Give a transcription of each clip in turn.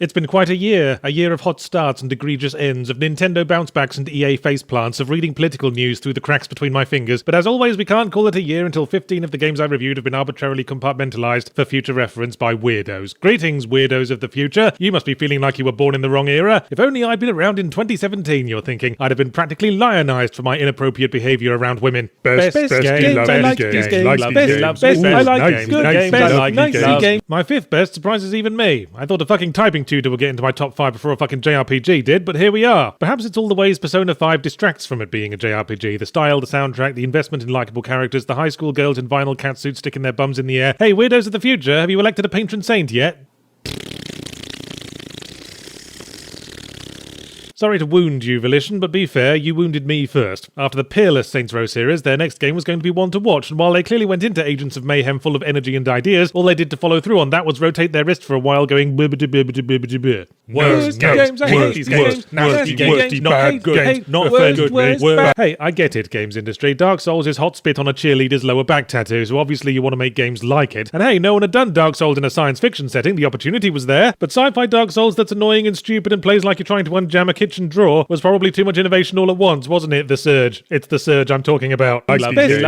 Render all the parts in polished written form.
It's been quite a year of hot starts and egregious ends, of Nintendo bounce-backs and EA faceplants, of reading political news through the cracks between my fingers, but as always we can't call it a year until 15 of the games I reviewed have been arbitrarily compartmentalized for future reference by weirdos. Greetings, weirdos of the future. You must be feeling like you were born in the wrong era. If only I'd been around in 2017, you're thinking. I'd have been practically lionized for my inappropriate behavior around women. Best game, I like games, game. My fifth best surprises even me. I thought a fucking typing tutor would get into my top 5 before a fucking JRPG did, but here we are. Perhaps it's all the ways Persona 5 distracts from it being a JRPG. The style, the soundtrack, the investment in likeable characters, the high school girls in vinyl catsuits sticking their bums in the air. Hey, weirdos of the future, have you elected a patron saint yet? Sorry to wound you, Volition, but be fair, you wounded me first. After the peerless Saints Row series, their next game was going to be one to watch, and while they clearly went into Agents of Mayhem full of energy and ideas, all they did to follow through on that was rotate their wrist for a while going bibbidi-bibbidi-bibbidi-bibbidi. Worst games, I hate these games. Nasty games, not good, not good. Hey, I get it, games industry. Dark Souls is hot spit on a cheerleader's lower back tattoo, so obviously you want to make games like it. And hey, no one had done Dark Souls in a science fiction setting, the opportunity was there, but sci-fi Dark Souls that's annoying and stupid and plays like you're trying to unjam a kitchen drawer was probably too much innovation all at once, wasn't it? The Surge. It's the Surge I'm talking about. I like games.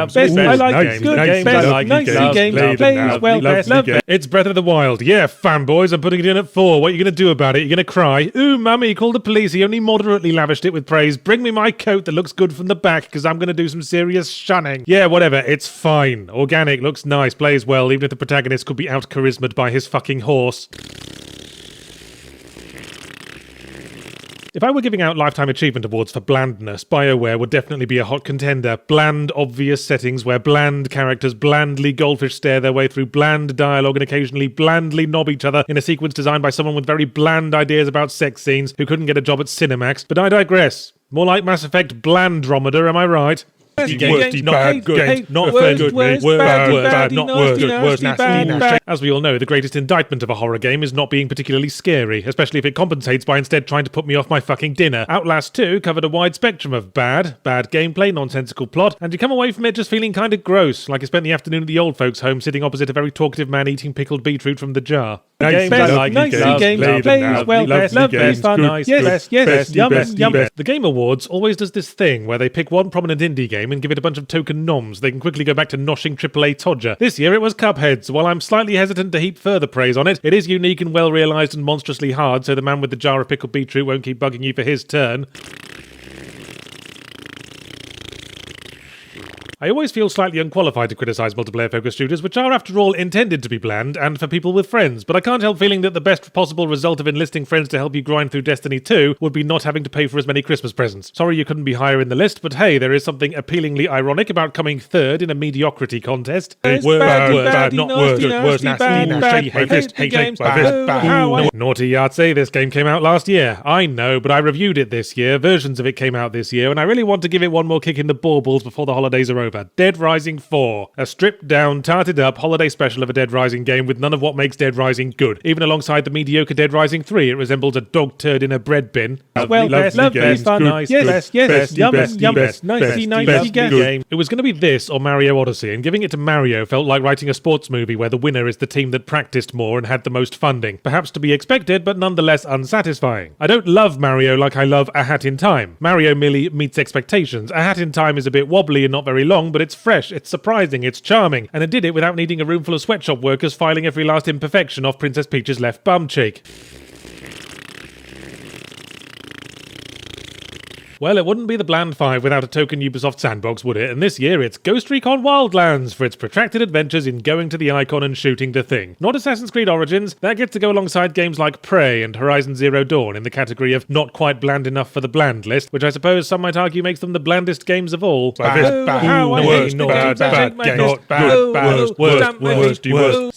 It's Breath of the Wild. Yeah, fanboys, I'm putting it in at 4. What are you going to do about it? You're going to cry? Ooh, mummy, call the police. He only moderately lavished it with praise. Bring me my coat that looks good from the back, because I'm going to do some serious shunning. Yeah, whatever. It's fine. Organic, looks nice, plays well, even if the protagonist could be out-charismaed by his fucking horse. If I were giving out Lifetime Achievement Awards for blandness, BioWare would definitely be a hot contender. Bland, obvious settings where bland characters blandly goldfish stare their way through bland dialogue and occasionally blandly knob each other in a sequence designed by someone with very bland ideas about sex scenes who couldn't get a job at Cinemax. But I digress. More like Mass Effect Blandrometer, am I right? As we all know, the greatest indictment of a horror game is not being particularly scary, especially if it compensates by instead trying to put me off my fucking dinner. Outlast 2 covered a wide spectrum of bad gameplay, nonsensical plot, and you come away from it just feeling kind of gross, like you spent the afternoon at the old folks' home sitting opposite a very talkative man eating pickled beetroot from the jar. The Game Awards always does this thing where they pick one prominent indie game and give it a bunch of token noms. They can quickly go back to noshing AAA Todger. This year it was Cuphead, so while I'm slightly hesitant to heap further praise on it, it is unique and well realised and monstrously hard, so the man with the jar of pickled beetroot won't keep bugging you for his turn. I always feel slightly unqualified to criticise multiplayer-focused shooters, which are, after all, intended to be bland and for people with friends, but I can't help feeling that the best possible result of enlisting friends to help you grind through Destiny 2 would be not having to pay for as many Christmas presents. Sorry you couldn't be higher in the list, but hey, there is something appealingly ironic about coming third in a mediocrity contest. Naughty, I'd say this game came out last year. I know, but I reviewed it this year. Versions of it came out this year, and I really want to give it one more kick in the baubles before the holidays are over. Dead Rising 4. A stripped-down, tarted-up holiday special of a Dead Rising game with none of what makes Dead Rising good. Even alongside the mediocre Dead Rising 3, it resembles a dog turd in a bread bin. It was going to be this or Mario Odyssey, and giving it to Mario felt like writing a sports movie where the winner is the team that practiced more and had the most funding. Perhaps to be expected, but nonetheless unsatisfying. I don't love Mario like I love A Hat in Time. Mario merely meets expectations. A Hat in Time is a bit wobbly and not very long, but it's fresh, it's surprising, it's charming, and it did it without needing a room full of sweatshop workers filing every last imperfection off Princess Peach's left bum cheek. Well, it wouldn't be the bland 5 without a token Ubisoft sandbox, would it? And this year it's Ghost Recon Wildlands for its protracted adventures in going to the icon and shooting the thing. Not Assassin's Creed Origins, that gets to go alongside games like Prey and Horizon Zero Dawn in the category of not quite bland enough for the bland list, which I suppose some might argue makes them the blandest games of all.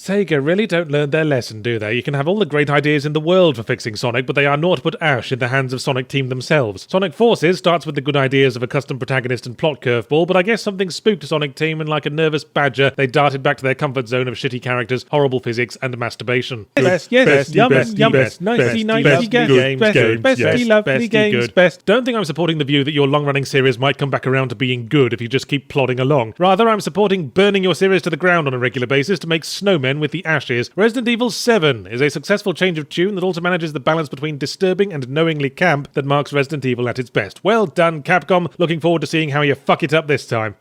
Sega really don't learn their lesson, do they? You can have all the great ideas in the world for fixing Sonic, but they are naught but ash in the hands of Sonic Team themselves. Sonic Forces Series starts with the good ideas of a custom protagonist and plot curveball, but I guess something spooked Sonic Team, and like a nervous badger, they darted back to their comfort zone of shitty characters, horrible physics, and masturbation. Best, yes, yum, best, nicey games, bestie, lovely games, best. Don't think I'm supporting the view that your long-running series might come back around to being good if you just keep plodding along. Rather, I'm supporting burning your series to the ground on a regular basis to make snowmen with the ashes. Resident Evil 7 is a successful change of tune that also manages the balance between disturbing and knowingly camp that marks Resident Evil at its best. Well done, Capcom. Looking forward to seeing how you fuck it up this time.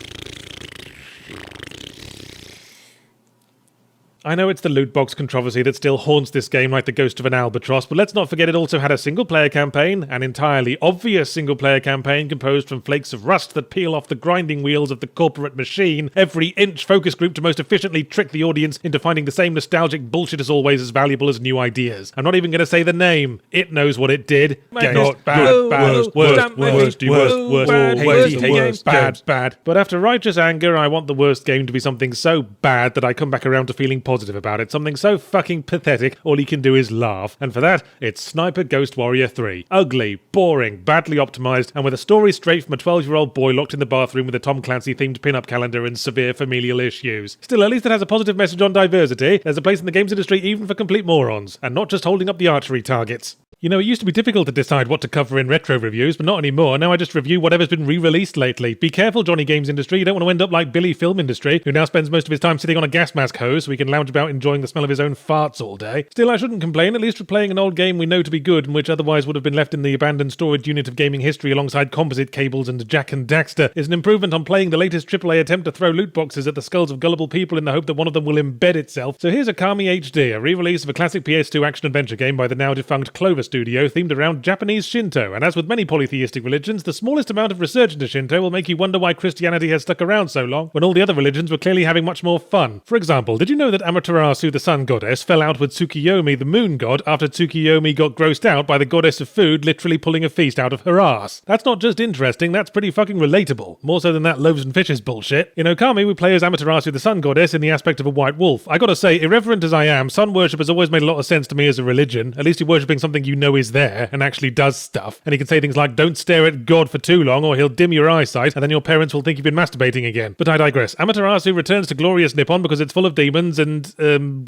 I know it's the loot box controversy that still haunts this game like the ghost of an albatross, but let's not forget it also had a single-player campaign, an entirely obvious single-player campaign composed from flakes of rust that peel off the grinding wheels of the corporate machine, every inch focus group to most efficiently trick the audience into finding the same nostalgic bullshit as always as valuable as new ideas. I'm not even going to say the name. It knows what it did. Not bad, bad. But after righteous anger, I want the worst game to be something so bad that I come back around to feeling positive about it, something so fucking pathetic, all he can do is laugh. And for that, it's Sniper Ghost Warrior 3. Ugly, boring, badly optimized, and with a story straight from a 12-year-old boy locked in the bathroom with a Tom Clancy-themed pin-up calendar and severe familial issues. Still, at least it has a positive message on diversity. There's a place in the games industry even for complete morons, and not just holding up the archery targets. You know, it used to be difficult to decide what to cover in retro reviews, but not anymore. Now I just review whatever's been re-released lately. Be careful, Johnny Games Industry. You don't want to end up like Billy Film Industry, who now spends most of his time sitting on a gas mask hose so he can lounge about enjoying the smell of his own farts all day. Still, I shouldn't complain. At least we're playing an old game we know to be good and which otherwise would have been left in the abandoned storage unit of gaming history alongside composite cables and Jak and Daxter is an improvement on playing the latest AAA attempt to throw loot boxes at the skulls of gullible people in the hope that one of them will embed itself. So here's Okami HD, a re-release of a classic PS2 action-adventure game by the now-defunct Clover Studio themed around Japanese Shinto, and as with many polytheistic religions, the smallest amount of research into Shinto will make you wonder why Christianity has stuck around so long, when all the other religions were clearly having much more fun. For example, did you know that Amaterasu, the sun goddess, fell out with Tsukiyomi, the moon god, after Tsukiyomi got grossed out by the goddess of food literally pulling a feast out of her ass? That's not just interesting, that's pretty fucking relatable. More so than that loaves and fishes bullshit. In Okami, we play as Amaterasu, the sun goddess, in the aspect of a white wolf. I gotta say, irreverent as I am, sun worship has always made a lot of sense to me as a religion. At least you're worshipping something you know is there, and actually does stuff. And he can say things like, don't stare at God for too long or he'll dim your eyesight and then your parents will think you've been masturbating again. But I digress. Amaterasu returns to glorious Nippon because it's full of demons and,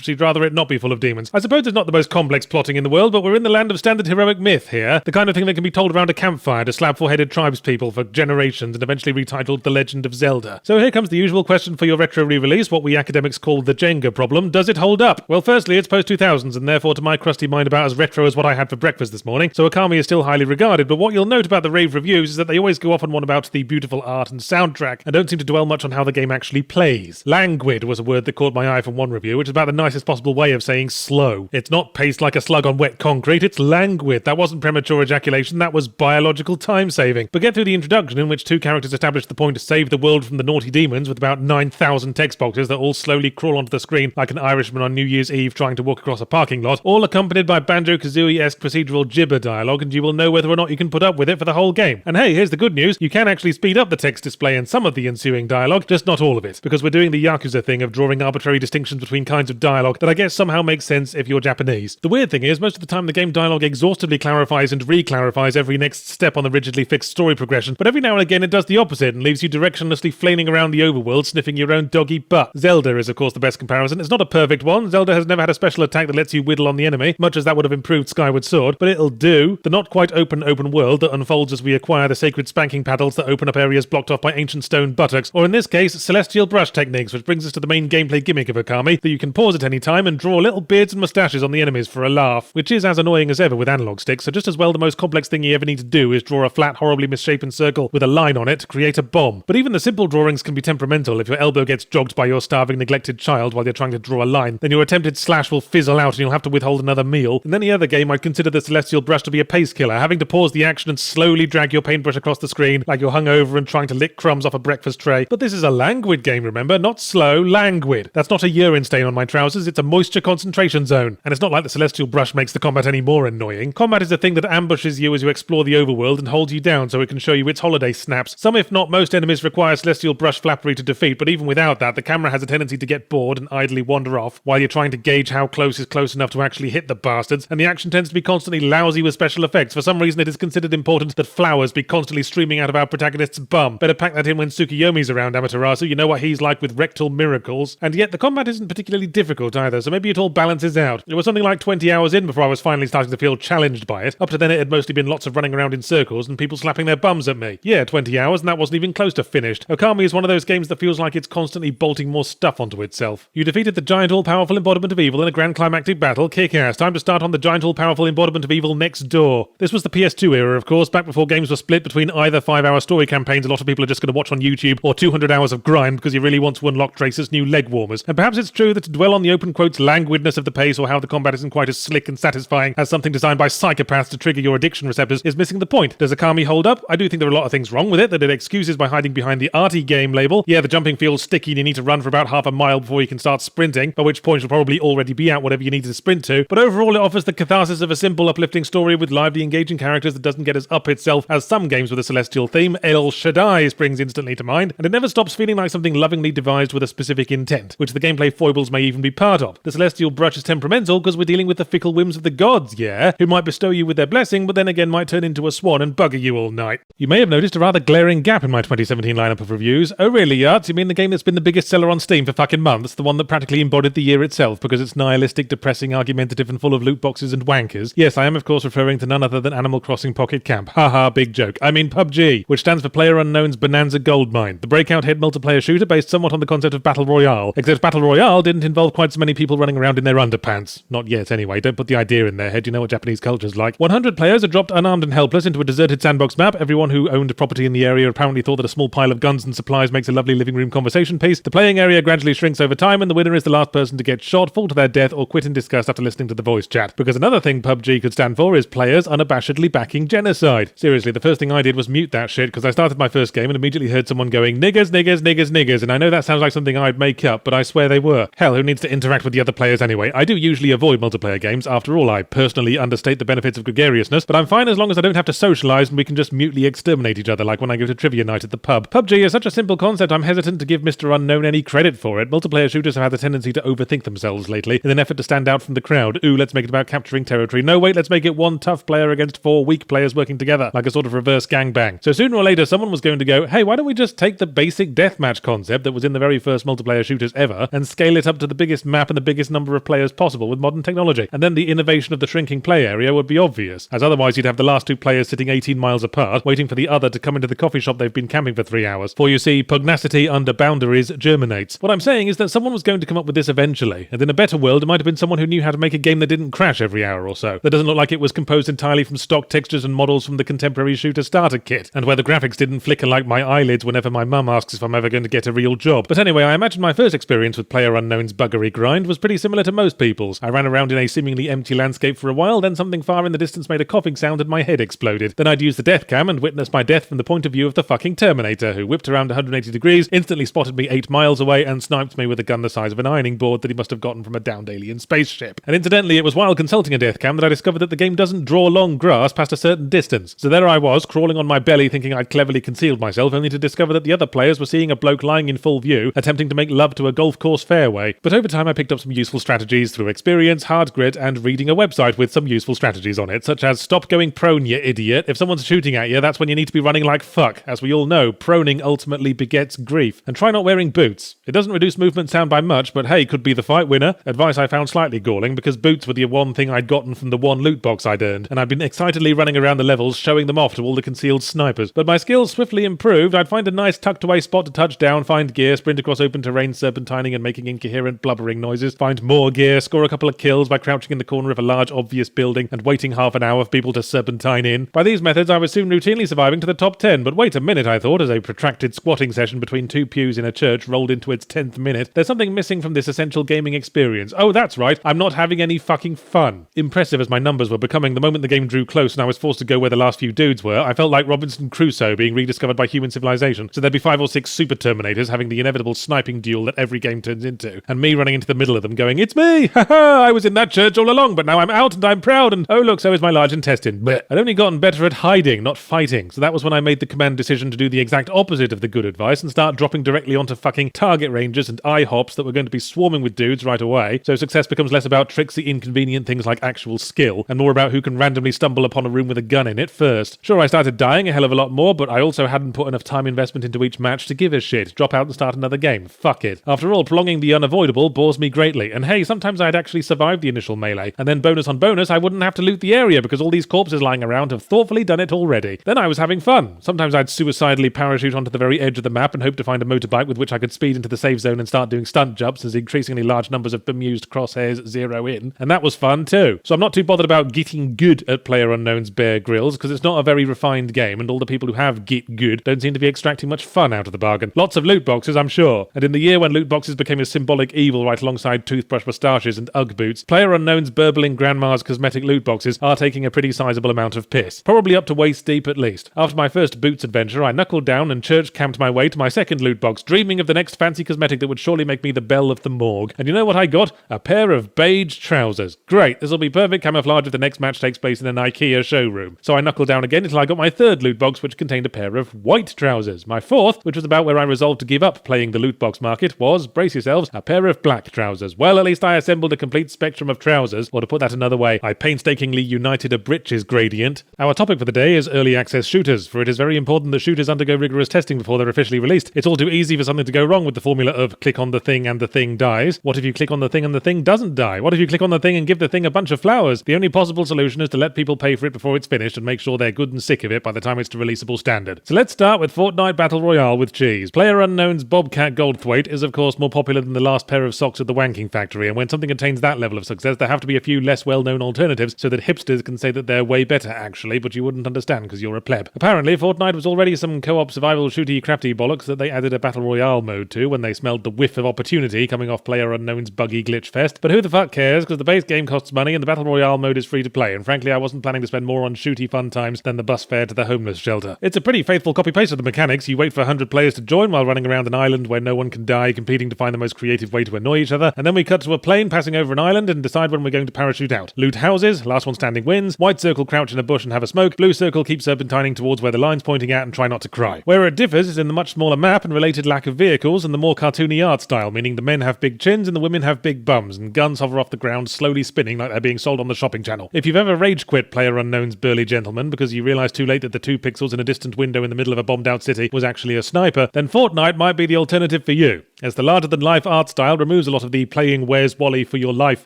she'd rather it not be full of demons. I suppose it's not the most complex plotting in the world, but we're in the land of standard heroic myth here. The kind of thing that can be told around a campfire to slab four-headed tribespeople for generations and eventually retitled The Legend of Zelda. So here comes the usual question for your retro re-release, what we academics call the Jenga problem. Does it hold up? Well, firstly, it's post-2000s and therefore to my crusty mind about as retro as what I had for breakfast this morning, so Okami is still highly regarded, but what you'll note about the rave reviews is that they always go off on one about the beautiful art and soundtrack, and don't seem to dwell much on how the game actually plays. Languid was a word that caught my eye from one review, which is about the nicest possible way of saying slow. It's not paced like a slug on wet concrete, it's languid. That wasn't premature ejaculation, that was biological time-saving. But get through the introduction, in which two characters establish the point to save the world from the naughty demons with about 9,000 text boxes that all slowly crawl onto the screen like an Irishman on New Year's Eve trying to walk across a parking lot, all accompanied by Banjo-Kazooie-esque procedural gibber dialogue, and you will know whether or not you can put up with it for the whole game. And hey, here's the good news, you can actually speed up the text display in some of the ensuing dialogue, just not all of it, because we're doing the Yakuza thing of drawing arbitrary distinctions between kinds of dialogue that I guess somehow makes sense if you're Japanese. The weird thing is, most of the time the game dialogue exhaustively clarifies and re-clarifies every next step on the rigidly fixed story progression, but every now and again it does the opposite and leaves you directionlessly flailing around the overworld sniffing your own doggy butt. Zelda is of course the best comparison. It's not a perfect one. Zelda has never had a special attack that lets you whittle on the enemy, much as that would have improved Skyward Sword, but it'll do. The not quite open world that unfolds as we acquire the sacred spanking paddles that open up areas blocked off by ancient stone buttocks, or in this case, celestial brush techniques, which brings us to the main gameplay gimmick of Okami, that you can pause at any time and draw little beards and moustaches on the enemies for a laugh, which is as annoying as ever with analog sticks, so just as well the most complex thing you ever need to do is draw a flat, horribly misshapen circle with a line on it to create a bomb. But even the simple drawings can be temperamental. If your elbow gets jogged by your starving, neglected child while you're trying to draw a line, then your attempted slash will fizzle out and you'll have to withhold another meal. In any other game, I'd consider the celestial brush to be a pace killer, having to pause the action and slowly drag your paintbrush across the screen like you're hungover and trying to lick crumbs off a breakfast tray. But this is a languid game, remember? Not slow, languid. That's not a urine stain on my trousers, it's a moisture concentration zone. And it's not like the celestial brush makes the combat any more annoying. Combat is a thing that ambushes you as you explore the overworld and holds you down so it can show you its holiday snaps. Some, if not most, enemies require celestial brush flappery to defeat, but even without that, the camera has a tendency to get bored and idly wander off while you're trying to gauge how close is close enough to actually hit the bastards, and the action tends to be constantly lousy with special effects. For some reason, it is considered important that flowers be constantly streaming out of our protagonist's bum. Better pack that in when Tsukiyomi's around, Amaterasu. You know what he's like with rectal miracles. And yet, the combat isn't particularly difficult either, so maybe it all balances out. It was something like 20 hours in before I was finally starting to feel challenged by it. Up to then, it had mostly been lots of running around in circles and people slapping their bums at me. Yeah, 20 hours, and that wasn't even close to finished. Okami is one of those games that feels like it's constantly bolting more stuff onto itself. You defeated the giant all-powerful embodiment of evil in a grand climactic battle. Kick-ass. Time to start on the giant all-powerful embodiment of evil next door. This was the PS2 era, of course, back before games were split between either 5-hour story campaigns a lot of people are just going to watch on YouTube, or 200 hours of grind because you really want to unlock Tracer's new leg warmers. And perhaps it's true that to dwell on the open quotes languidness of the pace or how the combat isn't quite as slick and satisfying as something designed by psychopaths to trigger your addiction receptors is missing the point. Does Okami hold up? I do think there are a lot of things wrong with it that it excuses by hiding behind the arty game label. Yeah, the jumping feels sticky and you need to run for about half a mile before you can start sprinting, by which point you'll probably already be at whatever you need to sprint to. But overall it offers the catharsis of a simple uplifting story with lively engaging characters that doesn't get as up itself as some games with a celestial theme. El Shaddai springs instantly to mind, and it never stops feeling like something lovingly devised with a specific intent, which the gameplay foibles may even be part of. The celestial brush is temperamental because we're dealing with the fickle whims of the gods, yeah, who might bestow you with their blessing, but then again might turn into a swan and bugger you all night. You may have noticed a rather glaring gap in my 2017 lineup of reviews. Oh really, Yarts? You mean the game that's been the biggest seller on Steam for fucking months? The one that practically embodied the year itself because it's nihilistic, depressing, argumentative and full of loot boxes and wankers? Yes, I am of course referring to none other than Animal Crossing Pocket Camp. Haha, big joke. I mean PUBG, which stands for PlayerUnknown's Bonanza Goldmine, the breakout hit multiplayer shooter based somewhat on the concept of Battle Royale, except Battle Royale didn't involve quite so many people running around in their underpants. Not yet anyway, don't put the idea in their head, you know what Japanese culture's like. 100 players are dropped unarmed and helpless into a deserted sandbox map. Everyone who owned property in the area apparently thought that a small pile of guns and supplies makes a lovely living room conversation piece. The playing area gradually shrinks over time and the winner is the last person to get shot, fall to their death or quit in disgust after listening to the voice chat. Because another thing PUBG could stand for is players unabashedly backing genocide. Seriously, the first thing I did was mute that shit because I started my first game and immediately heard someone going niggers, niggers, niggers, niggers, and I know that sounds like something I'd make up, but I swear they were. Hell, who needs to interact with the other players anyway? I do usually avoid multiplayer games. After all, I personally understate the benefits of gregariousness, but I'm fine as long as I don't have to socialise and we can just mutely exterminate each other like when I go to trivia night at the pub. PUBG is such a simple concept I'm hesitant to give Mr. Unknown any credit for it. Multiplayer shooters have had the tendency to overthink themselves lately in an effort to stand out from the crowd. Ooh, let's make it about capturing territory. No, wait, let's make it one tough player against 4 weak players working together, like a sort of reverse gangbang. So sooner or later someone was going to go, hey, why don't we just take the basic deathmatch concept that was in the very first multiplayer shooters ever and scale it up to the biggest map and the biggest number of players possible with modern technology? And then the innovation of the shrinking play area would be obvious, as otherwise you'd have the last 2 players sitting 18 miles apart, waiting for the other to come into the coffee shop they've been camping for 3 hours. For you see, pugnacity under boundaries germinates. What I'm saying is that someone was going to come up with this eventually, and in a better world it might have been someone who knew how to make a game that didn't crash every hour or so, that doesn't look like it was composed entirely from stock textures and models from the contemporary shooter starter kit, and where the graphics didn't flicker like my eyelids whenever my mum asks if I'm ever going to get a real job. But anyway, I imagine my first experience with PlayerUnknown's buggery grind was pretty similar to most people's. I ran around in a seemingly empty landscape for a while, then something far in the distance made a coughing sound and my head exploded. Then I'd use the death cam and witness my death from the point of view of the fucking Terminator, who whipped around 180 degrees, instantly spotted me 8 miles away and sniped me with a gun the size of an ironing board that he must have gotten from a downed alien spaceship. And incidentally, it was while consulting a death cam that I discovered that the game doesn't draw long grass past a certain distance. So there I was, crawling on my belly thinking I'd cleverly concealed myself, only to discover that the other players were seeing a bloke lying in full view, attempting to make love to a golf course fairway. But over time I picked up some useful strategies through experience, hard grit, and reading a website with some useful strategies on it, such as stop going prone, you idiot. If someone's shooting at you, that's when you need to be running like fuck. As we all know, proning ultimately begets grief. And try not wearing boots. It doesn't reduce movement sound by much, but hey, could be the fight winner. Advice I found slightly galling because boots were the one thing I'd gotten from the one loot box I'd earned, and I'd been excitedly running around the levels showing them off to all the concealed snipers. But my skills swiftly improved. I'd find a nice tucked away spot to touch down, find gear, sprint across open terrain, serpentining and making incoherent blubbering noises, find more gear, score a couple of kills by crouching in the corner of a large obvious building and waiting half an hour for people to serpentine in. By these methods I was soon routinely surviving to the top 10, but wait a minute, I thought, as a protracted squatting session between 2 pews in a church rolled into its 10th minute. There's something missing from this essential gaming experience. Oh, that's right, I'm not having any fucking fun. Impressive as my numbers were becoming, the moment the game drew close and I was forced to go where the last few dudes were, I felt like Robinson Crusoe being rediscovered by human civilization. So there'd be 5 or 6 super Terminators having the inevitable sniping duel that every game turns into, and me running into the middle of them going, it's me! Haha, I was in that church all along, but now I'm out and I'm proud, and oh look, so is my large intestine. Blech. I'd only gotten better at hiding, not fighting, so that was when I made the command decision to do the exact opposite of the good advice and start dropping directly onto fucking target ranges and IHOPs that were going to be swarming with dudes right away, so success becomes less about tricksy, inconvenient things like actual skill skill, and more about who can randomly stumble upon a room with a gun in it first. Sure, I started dying a hell of a lot more, but I also hadn't put enough time investment into each match to give a shit. Drop out and start another game. Fuck it. After all, prolonging the unavoidable bores me greatly, and hey, sometimes I'd actually survived the initial melee, and then bonus on bonus, I wouldn't have to loot the area because all these corpses lying around have thoughtfully done it already. Then I was having fun. Sometimes I'd suicidally parachute onto the very edge of the map and hope to find a motorbike with which I could speed into the safe zone and start doing stunt jumps as increasingly large numbers of bemused crosshairs zero in, and that was fun too. So I'm not too bothered about getting good at PlayerUnknown's Bear Grylls because it's not a very refined game, and all the people who have get good don't seem to be extracting much fun out of the bargain. Lots of loot boxes, I'm sure. And in the year when loot boxes became a symbolic evil right alongside toothbrush moustaches and Ugg boots, PlayerUnknown's burbling grandma's cosmetic loot boxes are taking a pretty sizable amount of piss. Probably up to waist deep at least. After my first boots adventure, I knuckled down and church camped my way to my second loot box, dreaming of the next fancy cosmetic that would surely make me the belle of the morgue. And you know what I got? A pair of beige trousers. Great, this'll be perfect camouflage if the next match takes place in an IKEA showroom. So I knuckled down again until I got my third loot box, which contained a pair of white trousers. My fourth, which was about where I resolved to give up playing the loot box market, was, brace yourselves, a pair of black trousers. Well, at least I assembled a complete spectrum of trousers, or to put that another way, I painstakingly united a breeches gradient. Our topic for the day is early access shooters, for it is very important that shooters undergo rigorous testing before they're officially released. It's all too easy for something to go wrong with the formula of click on the thing and the thing dies. What if you click on the thing and the thing doesn't die? What if you click on the thing and give the thing a bunch of flowers? The only possible solution is to let people pay for it before it's finished and make sure they're good and sick of it by the time it's to releasable standard. So let's start with Fortnite Battle Royale with cheese. PlayerUnknown's Bobcat Goldthwait is of course more popular than the last pair of socks at the wanking factory, and when something attains that level of success, there have to be a few less well-known alternatives so that hipsters can say that they're way better actually, but you wouldn't understand because you're a pleb. Apparently, Fortnite was already some co-op survival shooty crafty bollocks that they added a Battle Royale mode to when they smelled the whiff of opportunity coming off PlayerUnknown's buggy glitch fest. But who the fuck cares, because the base game costs money and the Battle Royale mode is free to play, and frankly I wasn't planning to spend more on shooty fun times than the bus fare to the homeless shelter. It's a pretty faithful copy-paste of the mechanics. You wait for 100 players to join while running around an island where no one can die, competing to find the most creative way to annoy each other, and then we cut to a plane passing over an island and decide when we're going to parachute out. Loot houses, last one standing wins, white circle crouch in a bush and have a smoke, blue circle keep serpentining towards where the line's pointing at and try not to cry. Where it differs is in the much smaller map and related lack of vehicles and the more cartoony art style, meaning the men have big chins and the women have big bums, and guns hover off the ground slowly spinning like they're being sold on the shopping channel. If you've ever rage quit PlayerUnknown's burly gentleman because you realised too late that the 2 pixels in a distant window in the middle of a bombed out city was actually a sniper, then Fortnite might be the alternative for you, as the larger-than-life art style removes a lot of the playing Where's Wally for your life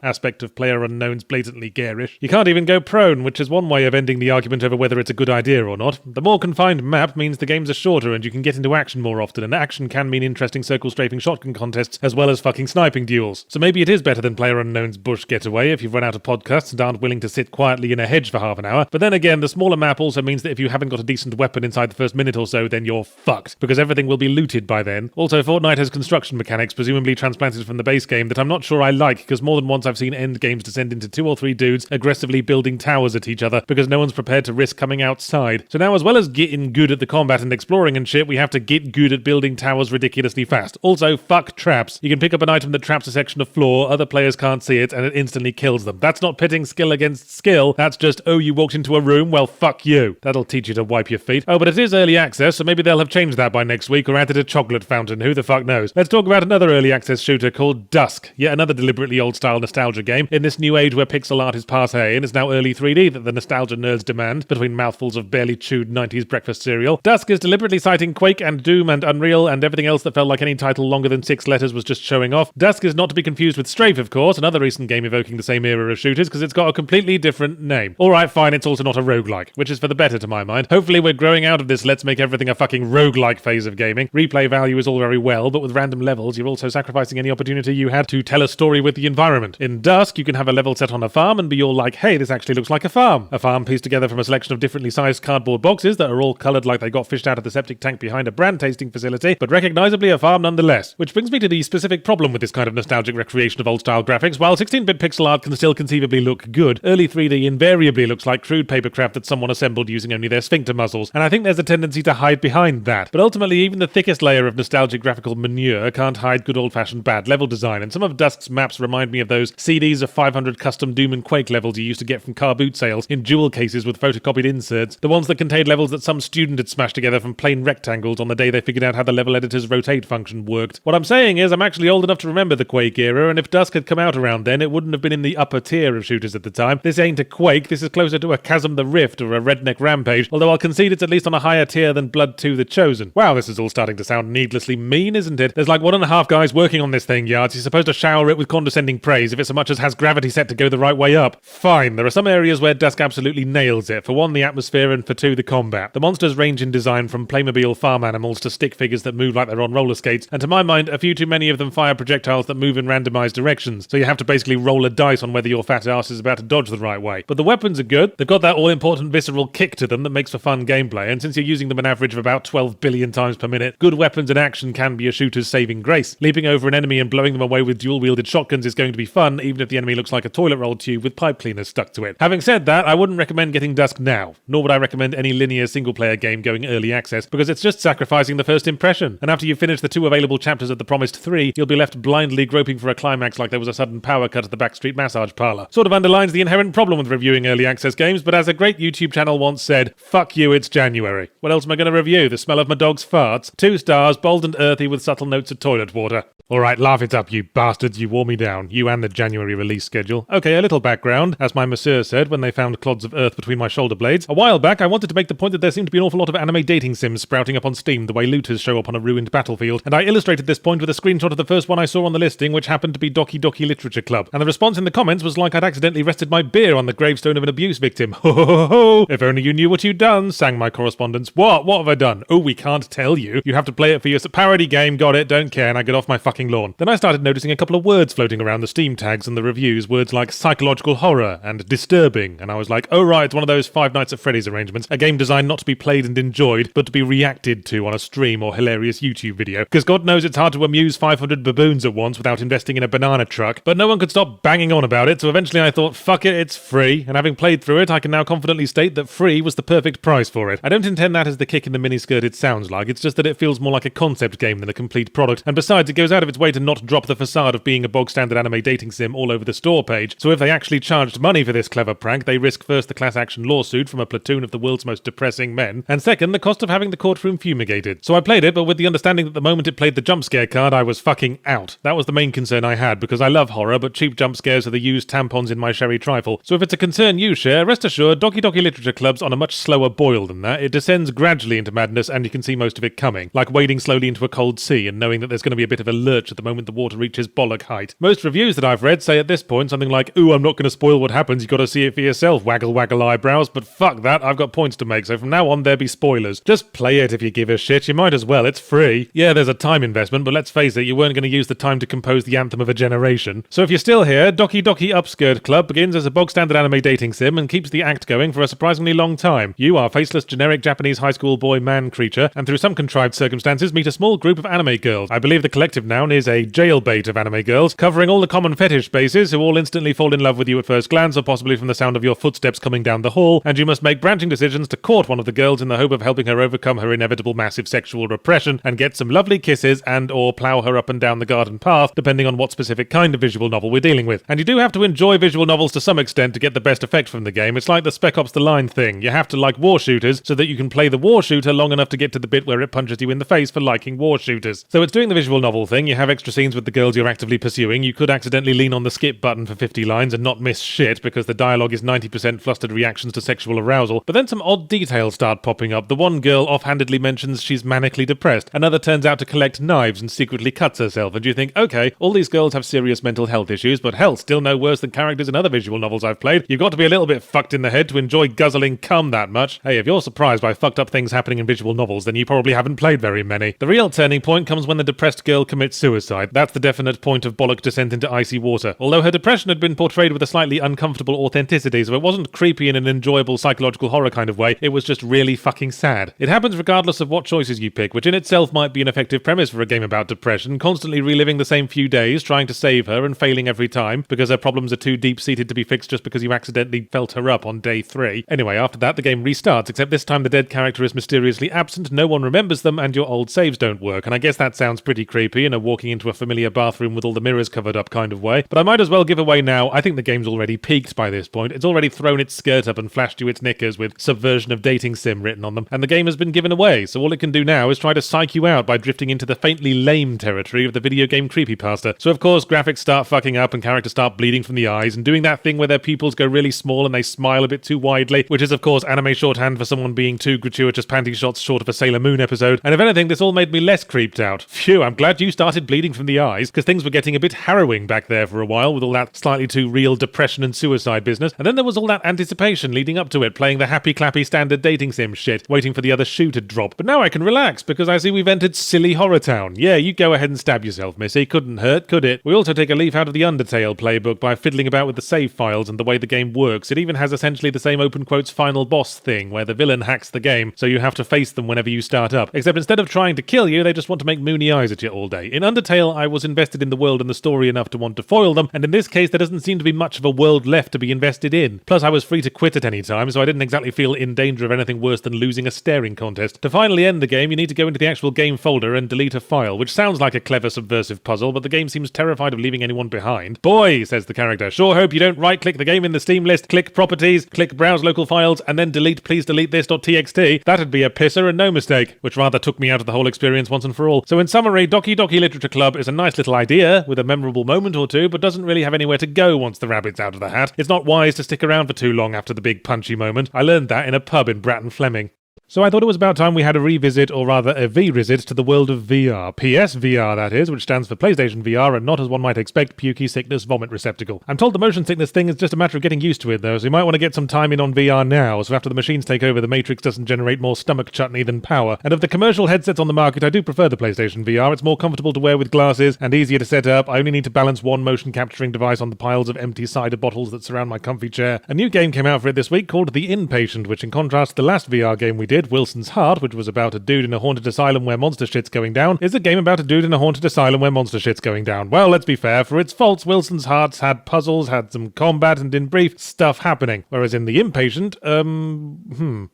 aspect of PlayerUnknown's blatantly garish. You can't even go prone, which is one way of ending the argument over whether it's a good idea or not. The more confined map means the games are shorter and you can get into action more often, and action can mean interesting circle-strafing shotgun contests as well as fucking sniping duels. So maybe it is better than PlayerUnknown's bush getaway if you've run out of podcasts and aren't willing to sit quietly in a hedge for half an hour. But then again, the smaller map also means that if you haven't got a decent weapon inside the first minute or so, then you're fucked, because everything will be looted by then. Also, Fortnite has construction mechanics, presumably transplanted from the base game, that I'm not sure I like, because more than once I've seen end games descend into 2 or 3 dudes aggressively building towers at each other because no one's prepared to risk coming outside. So now, as well as getting good at the combat and exploring and shit, we have to get good at building towers ridiculously fast. Also, fuck traps. You can pick up an item that traps a section of floor, other players can't see it, and it instantly kills them. That's not pitting skill against skill, that's just, oh, you walked into a room, well, fuck you. That'll teach you to wipe your feet. Oh, but it is early access, so maybe they'll have changed that by next week or added a chocolate fountain, who the fuck knows. Let's talk about another early access shooter called Dusk, yet another deliberately old-style nostalgia game in this new age where pixel art is passé and it's now early 3D that the nostalgia nerds demand between mouthfuls of barely chewed 90s breakfast cereal. Dusk is deliberately citing Quake and Doom and Unreal and everything else that felt like any title longer than 6 letters was just showing off. Dusk is not to be confused with Strafe, of course, another recent game evoking the same era of shooters, because it's got a completely different name. Alright, fine, it's also not a roguelike, which is for the better to my mind. Hopefully we're growing out of this let's make everything a fucking roguelike phase of gaming. Replay value is all very well, but with random levels you're also sacrificing any opportunity you had to tell a story with the environment. In Dusk, you can have a level set on a farm and be all like, hey, this actually looks like a farm. A farm pieced together from a selection of differently sized cardboard boxes that are all coloured like they got fished out of the septic tank behind a brand tasting facility, but recognisably a farm nonetheless. Which brings me to the specific problem with this kind of nostalgic recreation of old-style graphics. While 16-bit pixel art can still conceivably look good, early 3D invariably looks like crude papercraft that someone assembled using only their sphincter muscles, and I think there's a tendency to hide behind that. But ultimately, even the thickest layer of nostalgic graphical manure however, can't hide good old-fashioned bad level design, and some of Dusk's maps remind me of those CDs of 500 custom Doom and Quake levels you used to get from car boot sales in jewel cases with photocopied inserts, the ones that contained levels that some student had smashed together from plain rectangles on the day they figured out how the level editor's rotate function worked. What I'm saying is I'm actually old enough to remember the Quake era, and if Dusk had come out around then, it wouldn't have been in the upper tier of shooters at the time. This ain't a Quake, this is closer to a Chasm the Rift or a Redneck Rampage, although I'll concede it's at least on a higher tier than Blood 2 The Chosen. Wow, this is all starting to sound needlessly mean, isn't it? There's like 1.5 guys working on this thing, Yards. You're supposed to shower it with condescending praise if it so much as has gravity set to go the right way up. Fine, there are some areas where Dusk absolutely nails it. For one, the atmosphere, and for two, the combat. The monsters range in design from Playmobil farm animals to stick figures that move like they're on roller skates, and to my mind, a few too many of them fire projectiles that move in randomized directions, so you have to basically roll a dice on whether your fat ass is about to dodge the right way. But the weapons are good. They've got that all-important visceral kick to them that makes for fun gameplay, and since you're using them an average of about 12 billion times per minute, good weapons and action can be a shooter's saving grace. Leaping over an enemy and blowing them away with dual-wielded shotguns is going to be fun, even if the enemy looks like a toilet roll tube with pipe cleaners stuck to it. Having said that, I wouldn't recommend getting Dusk now, nor would I recommend any linear single-player game going early access, because it's just sacrificing the first impression, and after you finish the 2 available chapters of the promised 3, you'll be left blindly groping for a climax like there was a sudden power cut at the backstreet massage parlour. Sort of underlines the inherent problem with reviewing early access games, but as a great YouTube channel once said, fuck you, it's January. What else am I going to review? The smell of my dog's farts? 2 stars, bold and earthy with subtle notes of toilet water. Alright, laugh it up, you bastards, you wore me down. You and the January release schedule. Okay, a little background. As my masseur said when they found clods of earth between my shoulder blades, a while back I wanted to make the point that there seemed to be an awful lot of anime dating sims sprouting up on Steam the way looters show up on a ruined battlefield, and I illustrated this point with a screenshot of the first one I saw on the listing, which happened to be Doki Doki Literature Club, and the response in the comments was like I'd accidentally rested my beer on the gravestone of an abuse victim. Ho ho ho ho! If only you knew what you'd done, sang my correspondents. What have I done? Oh, we can't tell you. You have to play it for your parody game, got it, don't care, and I get off my fucking lawn. Then I started noticing a couple of words floating around the Steam tags and the reviews, words like psychological horror and disturbing, and I was like, oh right, it's one of those Five Nights at Freddy's arrangements, a game designed not to be played and enjoyed, but to be reacted to on a stream or hilarious YouTube video, because God knows it's hard to amuse 500 baboons at once without investing in a banana truck, but no one could stop banging on about it, so eventually I thought, fuck it, it's free, and having played through it, I can now confidently state that free was the perfect price for it. I don't intend that as the kick in the miniskirt it sounds like, it's just that it feels more like a concept game than a complete product, and besides, it goes out of its way to not drop the facade of being a bog-standard anime dating sim all over the store page, so if they actually charged money for this clever prank, they risk first the class action lawsuit from a platoon of the world's most depressing men, and second, the cost of having the courtroom fumigated. So I played it, but with the understanding that the moment it played the jump scare card, I was fucking out. That was the main concern I had, because I love horror, but cheap jump scares are the used tampons in my sherry trifle. So if it's a concern you share, rest assured, Doki Doki Literature Club's on a much slower boil than that. It descends gradually into madness, and you can see most of it coming, like wading slowly into a cold sea and knowing that there's going to be a bit of a lurch at the moment the water reaches bollock height. Most reviews that I've read say at this point something like, ooh, I'm not going to spoil what happens, you got to see it for yourself, waggle waggle eyebrows, but fuck that, I've got points to make, so from now on there be spoilers. Just play it if you give a shit, you might as well, it's free. Yeah, there's a time investment, but let's face it, you weren't going to use the time to compose the anthem of a generation. So if you're still here, Doki Doki Upskirt Club begins as a bog-standard anime dating sim and keeps the act going for a surprisingly long time. You are faceless generic Japanese high school boy man creature, and through some contrived circumstances meet a small group of anime girls. I believe the collective noun is a jailbait of anime girls, covering all the common fetish bases, who all instantly fall in love with you at first glance, or possibly from the sound of your footsteps coming down the hall, and you must make branching decisions to court one of the girls in the hope of helping her overcome her inevitable massive sexual repression and get some lovely kisses and or plough her up and down the garden path, depending on what specific kind of visual novel we're dealing with. And you do have to enjoy visual novels to some extent to get the best effect from the game. It's like the Spec Ops The Line thing. You have to like war shooters so that you can play the war shooter long enough to get to the bit where it punches you in the face for liking war shooters. So it's doing the visual novel thing. You have extra scenes with the girls you're actively pursuing. You could accidentally lean on the skip button for 50 lines and not miss shit because the dialogue is 90% flustered reactions to sexual arousal, but then some odd details start popping up. The one girl offhandedly mentions she's manically depressed. Another turns out to collect knives and secretly cuts herself, and you think, okay, all these girls have serious mental health issues, but hell, still no worse than characters in other visual novels I've played. You've got to be a little bit fucked in the head to enjoy guzzling cum that much. Hey, if you're surprised by fucked up things happening in visual novels, then you probably haven't played very many. The real turning point comes when the depressed girl commits suicide. That's the definite point of bollock descent into icy water. Although her depression had been portrayed with a slightly uncomfortable authenticity, so it wasn't creepy in an enjoyable psychological horror kind of way, it was just really fucking sad. It happens regardless of what choices you pick, which in itself might be an effective premise for a game about depression, constantly reliving the same few days, trying to save her and failing every time, because her problems are too deep-seated to be fixed just because you accidentally felt her up on day 3. Anyway, after that the game restarts, except this time the dead character is mysteriously absent, no one remembers them, and your old saves don't work, and I guess that sounds pretty creepy in a walking into a familiar bathroom with all the mirrors covered up kind of way. But I might as well give away now, I think the game's already peaked by this point. It's already thrown its skirt up and flashed you its knickers with subversion of dating sim written on them, and the game has been given away, so all it can do now is try to psych you out by drifting into the faintly lame territory of the video game creepypasta. So of course graphics start fucking up and characters start bleeding from the eyes and doing that thing where their pupils go really small and they smile a bit too widely, which is of course anime shorthand for someone being two gratuitous panty shots short of a Sailor Moon episode. And if anything, this all made me less creeped out. Phew, I'm glad you started bleeding from the eyes, because things were getting a bit harrowing back there for a while with all that slightly too real depression and suicide business. And then there was all that anticipation leading up to it, playing the happy clappy standard dating sim shit, waiting for the other shoe to drop. But now I can relax because I see we've entered silly horror town. Yeah, you go ahead and stab yourself, missy. Couldn't hurt, could it? We also take a leaf out of the Undertale playbook by fiddling about with the save files and the way the game works. It even has essentially the same open quotes final boss thing where the villain hacks the game, so you have to face them whenever you start up. Except instead of trying to kill you, they just want to make moony eyes at you all day. In Undertale, I was invested in the world and the story enough to want to foil them, and in this case there doesn't seem to be much of a world left to be invested in. Plus I was free to quit at any time, so I didn't exactly feel in danger of anything worse than losing a staring contest. To finally end the game, you need to go into the actual game folder and delete a file, which sounds like a clever subversive puzzle, but the game seems terrified of leaving anyone behind. Boy, says the character, sure hope you don't right-click the game in the Steam list, click Properties, click Browse Local Files, and then delete please delete this.txt. That'd be a pisser and no mistake, which rather took me out of the whole experience once and for all. So in summary, Doki Doki Literature Club is a nice little idea with a memorable moment or two, but doesn't really have anywhere to go once the rabbit's out of the hat. It's not wise to stick around for too long after the big punchy moment. I learned that in a pub in Bratton Fleming. So I thought it was about time we had a revisit, or rather a V-visit, to the world of VR. PS VR, that is, which stands for PlayStation VR and not, as one might expect, pukey sickness vomit receptacle. I'm told the motion sickness thing is just a matter of getting used to it, though, so you might want to get some time in on VR now, so after the machines take over, the Matrix doesn't generate more stomach chutney than power. And of the commercial headsets on the market, I do prefer the PlayStation VR. It's more comfortable to wear with glasses and easier to set up. I only need to balance one motion capturing device on the piles of empty cider bottles that surround my comfy chair. A new game came out for it this week called The Inpatient, which in contrast to the last VR game we did, Wilson's Heart, which was about a dude in a haunted asylum where monster shit's going down, is a game about a dude in a haunted asylum where monster shit's going down. Well, let's be fair, for its faults, Wilson's Heart's had puzzles, had some combat, and in brief, stuff happening. Whereas in The Inpatient,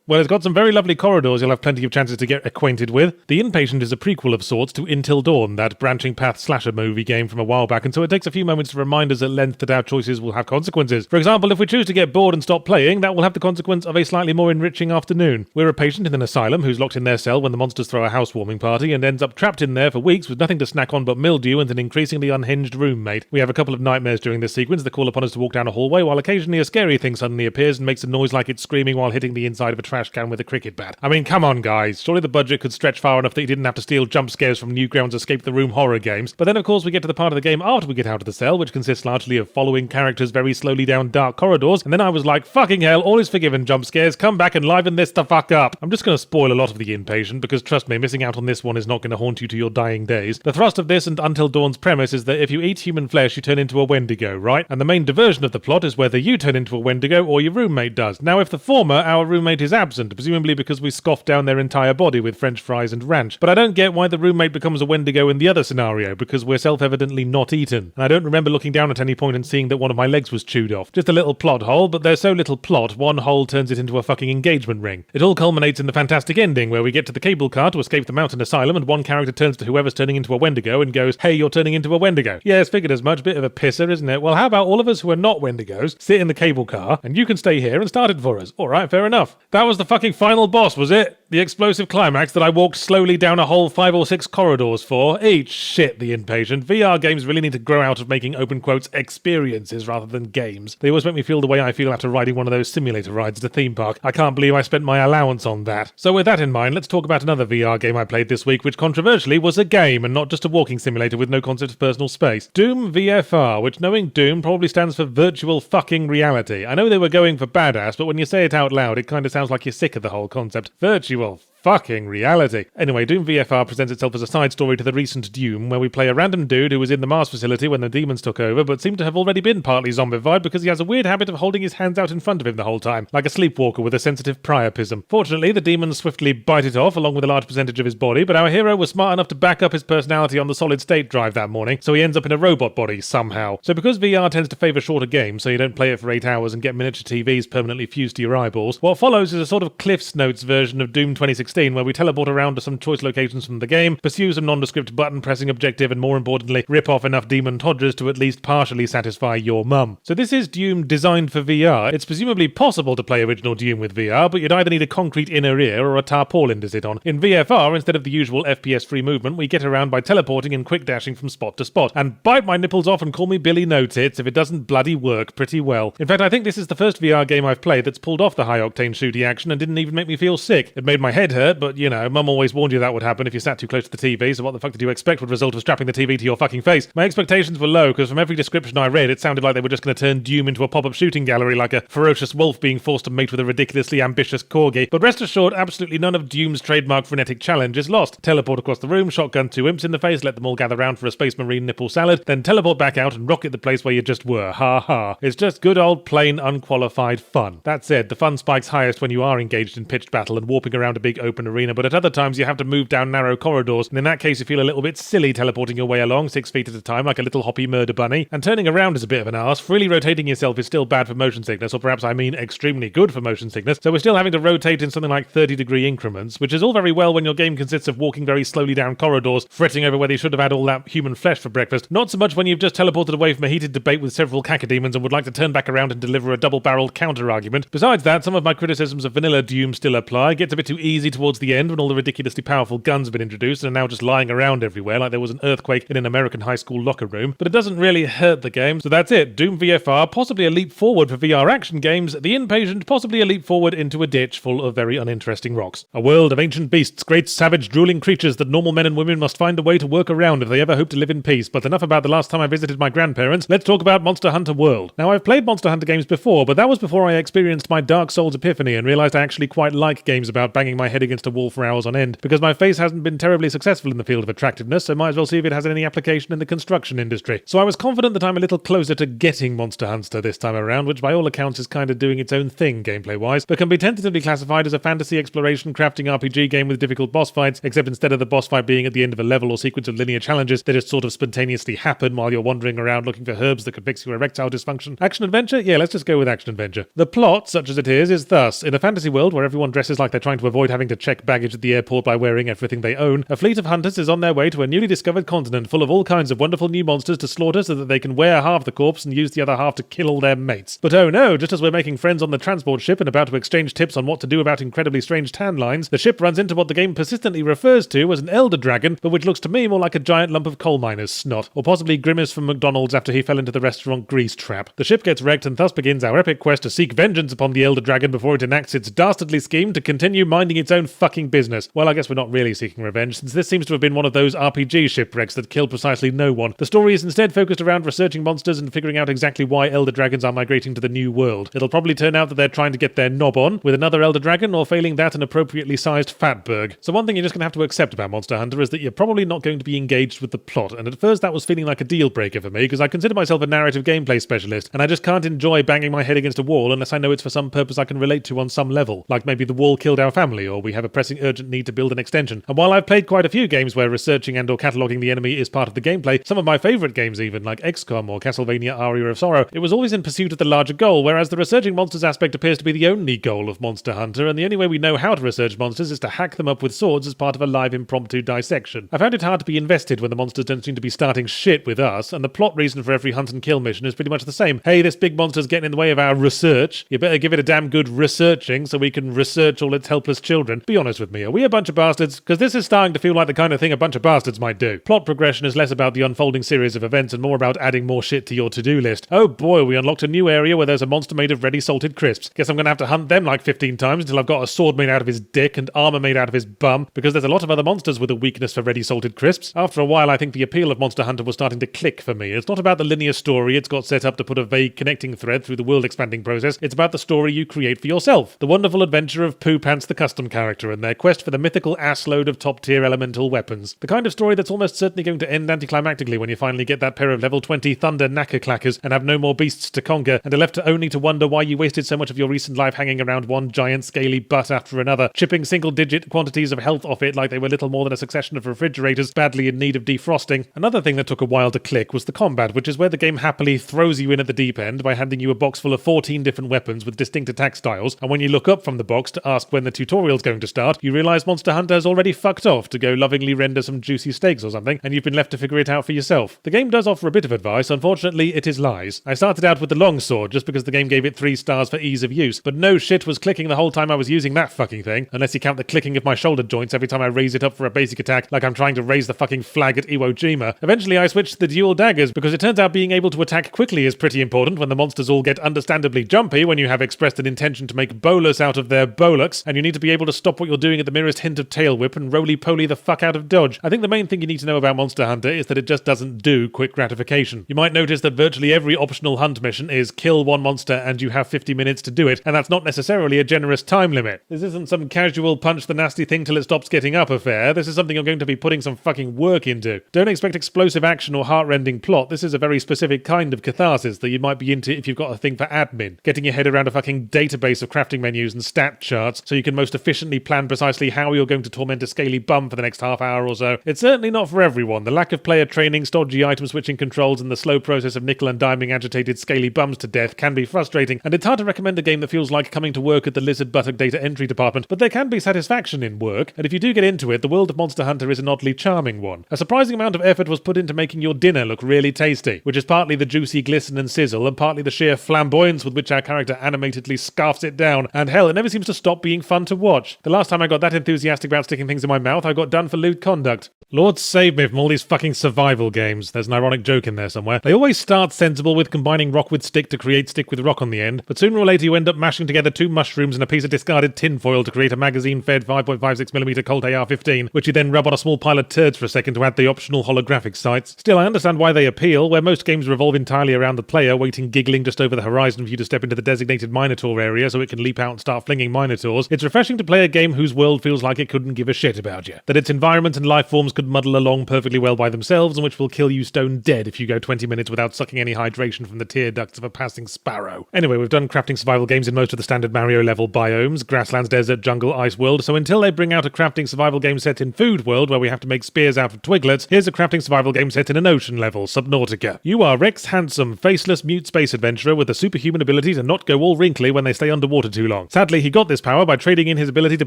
well, it's got some very lovely corridors you'll have plenty of chances to get acquainted with. The Inpatient is a prequel of sorts to Until Dawn, that branching path slasher movie game from a while back, and so it takes a few moments to remind us at length that our choices will have consequences. For example, if we choose to get bored and stop playing, that will have the consequence of a slightly more enriching afternoon. We're a patient in an asylum who's locked in their cell when the monsters throw a housewarming party and ends up trapped in there for weeks with nothing to snack on but mildew and an increasingly unhinged roommate. We have a couple of nightmares during this sequence that call upon us to walk down a hallway, while occasionally a scary thing suddenly appears and makes a noise like it's screaming while hitting the inside of a trash can with a cricket bat. I mean, come on guys, surely the budget could stretch far enough that you didn't have to steal jump scares from Newgrounds Escape the Room horror games. But then of course we get to the part of the game after we get out of the cell, which consists largely of following characters very slowly down dark corridors, and then I was like, fucking hell, all is forgiven jump scares, come back and liven this the fuck up. I'm just going to spoil a lot of The Inpatient, because trust me, missing out on this one is not going to haunt you to your dying days. The thrust of this and Until Dawn's premise is that if you eat human flesh, you turn into a Wendigo, right? And the main diversion of the plot is whether you turn into a Wendigo or your roommate does. Now, if the former, our roommate is absent, presumably because we scoffed down their entire body with french fries and ranch. But I don't get why the roommate becomes a Wendigo in the other scenario, because we're self-evidently not eaten. And I don't remember looking down at any point and seeing that one of my legs was chewed off. Just a little plot hole, but there's so little plot, one hole turns it into a fucking engagement ring. It all culminates in the fantastic ending, where we get to the cable car to escape the mountain asylum, and one character turns to whoever's turning into a Wendigo and goes, hey, you're turning into a Wendigo. Yes, figured as much. Bit of a pisser, isn't it? Well, how about all of us who are not Wendigos sit in the cable car, and you can stay here and start it for us. Alright, fair enough. That was the fucking final boss, was it? The explosive climax that I walked slowly down a whole 5 or 6 corridors for? Eat shit, The Inpatient. VR games really need to grow out of making open quotes experiences rather than games. They always make me feel the way I feel after riding one of those simulator rides at a theme park. I can't believe I spent my allowance on that. So with that in mind, let's talk about another VR game I played this week, which controversially was a game and not just a walking simulator with no concept of personal space. Doom VFR, which, knowing Doom, probably stands for virtual fucking reality. I know they were going for badass, but when you say it out loud, it kind of sounds like you're sick of the whole concept. Virtual fucking reality. Anyway, Doom VFR presents itself as a side story to the recent Doom, where we play a random dude who was in the Mars facility when the demons took over, but seemed to have already been partly zombified because he has a weird habit of holding his hands out in front of him the whole time, like a sleepwalker with a sensitive priapism. Fortunately, the demons swiftly bite it off, along with a large percentage of his body, but our hero was smart enough to back up his personality on the solid-state drive that morning, so he ends up in a robot body somehow. So because VR tends to favour shorter games, so you don't play it for 8 hours and get miniature TVs permanently fused to your eyeballs, what follows is a sort of Cliff's Notes version of Doom 2016, 16, where we teleport around to some choice locations from the game, pursue some nondescript button-pressing objective, and more importantly, rip off enough demon todgers to at least partially satisfy your mum. So this is Doom designed for VR. It's presumably possible to play original Doom with VR, but you'd either need a concrete inner ear or a tarpaulin to sit on. In VFR, instead of the usual FPS-free movement, we get around by teleporting and quick dashing from spot to spot. And bite my nipples off and call me Billy No Tits if it doesn't bloody work pretty well. In fact, I think this is the first VR game I've played that's pulled off the high-octane shooty action and didn't even make me feel sick. It made my head hurt, but you know, Mum always warned you that would happen if you sat too close to the TV, so what the fuck did you expect would result of strapping the TV to your fucking face? My expectations were low, because from every description I read, it sounded like they were just going to turn Doom into a pop-up shooting gallery like a ferocious wolf being forced to mate with a ridiculously ambitious corgi. But rest assured, absolutely none of Doom's trademark frenetic challenge is lost. Teleport across the room, shotgun 2 imps in the face, let them all gather round for a Space Marine nipple salad, then teleport back out and rocket the place where you just were. Ha ha. It's just good old plain unqualified fun. That said, the fun spikes highest when you are engaged in pitched battle and warping around a big open arena, but at other times you have to move down narrow corridors, and in that case you feel a little bit silly teleporting your way along 6 feet at a time like a little hoppy murder bunny, and turning around is a bit of an arse. Freely rotating yourself is still bad for motion sickness, or perhaps I mean extremely good for motion sickness, so we're still having to rotate in something like 30-degree increments, which is all very well when your game consists of walking very slowly down corridors, fretting over whether you should have had all that human flesh for breakfast. Not so much when you've just teleported away from a heated debate with several cacodemons and would like to turn back around and deliver a double-barreled counter-argument. Besides that, some of my criticisms of vanilla Doom still apply. It gets a bit too easy towards the end when all the ridiculously powerful guns have been introduced and are now just lying around everywhere like there was an earthquake in an American high school locker room, but it doesn't really hurt the game. So that's it. Doom VFR, possibly a leap forward for VR action games. The Inpatient, possibly a leap forward into a ditch full of very uninteresting rocks. A world of ancient beasts, great savage drooling creatures that normal men and women must find a way to work around if they ever hope to live in peace. But enough about the last time I visited my grandparents. Let's talk about Monster Hunter World. Now, I've played Monster Hunter games before, but that was before I experienced my Dark Souls epiphany and realized I actually quite like games about banging my head against a wall for hours on end, because my face hasn't been terribly successful in the field of attractiveness, so might as well see if it has any application in the construction industry. So I was confident that I'm a little closer to getting Monster Hunter this time around, which by all accounts is kind of doing its own thing gameplay-wise, but can be tentatively classified as a fantasy exploration crafting RPG game with difficult boss fights, except instead of the boss fight being at the end of a level or sequence of linear challenges, they just sort of spontaneously happen while you're wandering around looking for herbs that could fix your erectile dysfunction. Action-adventure? Yeah, let's just go with action-adventure. The plot, such as it is thus. In a fantasy world where everyone dresses like they're trying to avoid having to check baggage at the airport by wearing everything they own, a fleet of hunters is on their way to a newly discovered continent full of all kinds of wonderful new monsters to slaughter so that they can wear half the corpse and use the other half to kill all their mates. But oh no, just as we're making friends on the transport ship and about to exchange tips on what to do about incredibly strange tan lines, the ship runs into what the game persistently refers to as an elder dragon, but which looks to me more like a giant lump of coal miner's snot, or possibly Grimace from McDonald's after he fell into the restaurant grease trap. The ship gets wrecked and thus begins our epic quest to seek vengeance upon the elder dragon before it enacts its dastardly scheme to continue minding its own fucking business. Well, I guess we're not really seeking revenge, since this seems to have been one of those RPG shipwrecks that killed precisely no one. The story is instead focused around researching monsters and figuring out exactly why elder dragons are migrating to the new world. It'll probably turn out that they're trying to get their knob on with another elder dragon, or failing that, an appropriately sized fatberg. So one thing you're just going to have to accept about Monster Hunter is that you're probably not going to be engaged with the plot, and at first that was feeling like a deal breaker for me, because I consider myself a narrative gameplay specialist, and I just can't enjoy banging my head against a wall unless I know it's for some purpose I can relate to on some level, like maybe the wall killed our family, or we have a pressing urgent need to build an extension. And while I've played quite a few games where researching and or cataloguing the enemy is part of the gameplay, some of my favourite games even, like XCOM or Castlevania Aria of Sorrow, it was always in pursuit of the larger goal, whereas the researching monsters aspect appears to be the only goal of Monster Hunter, and the only way we know how to research monsters is to hack them up with swords as part of a live impromptu dissection. I found it hard to be invested when the monsters don't seem to be starting shit with us, and the plot reason for every hunt and kill mission is pretty much the same. Hey, this big monster's getting in the way of our research. You better give it a damn good researching so we can research all its helpless children. Be honest with me, are we a bunch of bastards? Because this is starting to feel like the kind of thing a bunch of bastards might do. Plot progression is less about the unfolding series of events and more about adding more shit to your to-do list. Oh boy, we unlocked a new area where there's a monster made of ready salted crisps. Guess I'm gonna have to hunt them like 15 times until I've got a sword made out of his dick and armor made out of his bum, because there's a lot of other monsters with a weakness for ready salted crisps. After a while, I think the appeal of Monster Hunter was starting to click for me. It's not about the linear story it's got set up to put a vague connecting thread through the world expanding process. It's about the story you create for yourself. The wonderful adventure of Pooh Pants the custom character and their quest for the mythical assload of top tier elemental weapons. The kind of story that's almost certainly going to end anticlimactically when you finally get that pair of level 20 thunder knacker clackers and have no more beasts to conquer and are left only to wonder why you wasted so much of your recent life hanging around one giant scaly butt after another, chipping single-digit quantities of health off it like they were little more than a succession of refrigerators badly in need of defrosting. Another thing that took a while to click was the combat, which is where the game happily throws you in at the deep end by handing you a box full of 14 different weapons with distinct attack styles, and when you look up from the box to ask when the tutorial's going to to start, you realise Monster Hunter has already fucked off to go lovingly render some juicy steaks or something, and you've been left to figure it out for yourself. The game does offer a bit of advice, unfortunately it is lies. I started out with the longsword just because the game gave it 3 stars for ease of use, but no shit was clicking the whole time I was using that fucking thing, unless you count the clicking of my shoulder joints every time I raise it up for a basic attack like I'm trying to raise the fucking flag at Iwo Jima. Eventually I switched to the dual daggers because it turns out being able to attack quickly is pretty important when the monsters all get understandably jumpy when you have expressed an intention to make bolus out of their bollocks, and you need to be able to stop what you're doing at the merest hint of tail whip and roly-poly the fuck out of dodge. I think the main thing you need to know about Monster Hunter is that it just doesn't do quick gratification. You might notice that virtually every optional hunt mission is kill one monster and you have 50 minutes to do it, and that's not necessarily a generous time limit. This isn't some casual punch the nasty thing till it stops getting up affair. This is something you're going to be putting some fucking work into. Don't expect explosive action or heart-rending plot. This is a very specific kind of catharsis that you might be into if you've got a thing for admin. Getting your head around a fucking database of crafting menus and stat charts so you can most efficiently plan precisely how you're going to torment a scaly bum for the next half hour or so. It's certainly not for everyone. The lack of player training, stodgy item switching controls, and the slow process of nickel and diming agitated scaly bums to death can be frustrating, and it's hard to recommend a game that feels like coming to work at the Lizard Buttock data entry department, but there can be satisfaction in work, and if you do get into it, the world of Monster Hunter is an oddly charming one. A surprising amount of effort was put into making your dinner look really tasty, which is partly the juicy glisten and sizzle, and partly the sheer flamboyance with which our character animatedly scarfs it down, and hell, it never seems to stop being fun to watch. The last time I got that enthusiastic about sticking things in my mouth, I got done for lewd conduct. Lord save me from all these fucking survival games. There's an ironic joke in there somewhere. They always start sensible with combining rock with stick to create stick with rock on the end, but sooner or later you end up mashing together 2 mushrooms and a piece of discarded tinfoil to create a magazine-fed 5.56mm Colt AR-15, which you then rub on a small pile of turds for a second to add the optional holographic sights. Still, I understand why they appeal, where most games revolve entirely around the player waiting giggling just over the horizon for you to step into the designated Minotaur area so it can leap out and start flinging Minotaurs. It's refreshing to play a game whose world feels like it couldn't give a shit about you. That its environment and life forms could muddle along perfectly well by themselves, and which will kill you stone dead if you go 20 minutes without sucking any hydration from the tear ducts of a passing sparrow. Anyway, we've done crafting survival games in most of the standard Mario level biomes, grasslands, desert, jungle, ice world, so until they bring out a crafting survival game set in food world where we have to make spears out of twiglets, here's a crafting survival game set in an ocean level, Subnautica. You are Rex Handsome, faceless mute space adventurer with the superhuman ability to not go all wrinkly when they stay underwater too long. Sadly, he got this power by trading in his ability to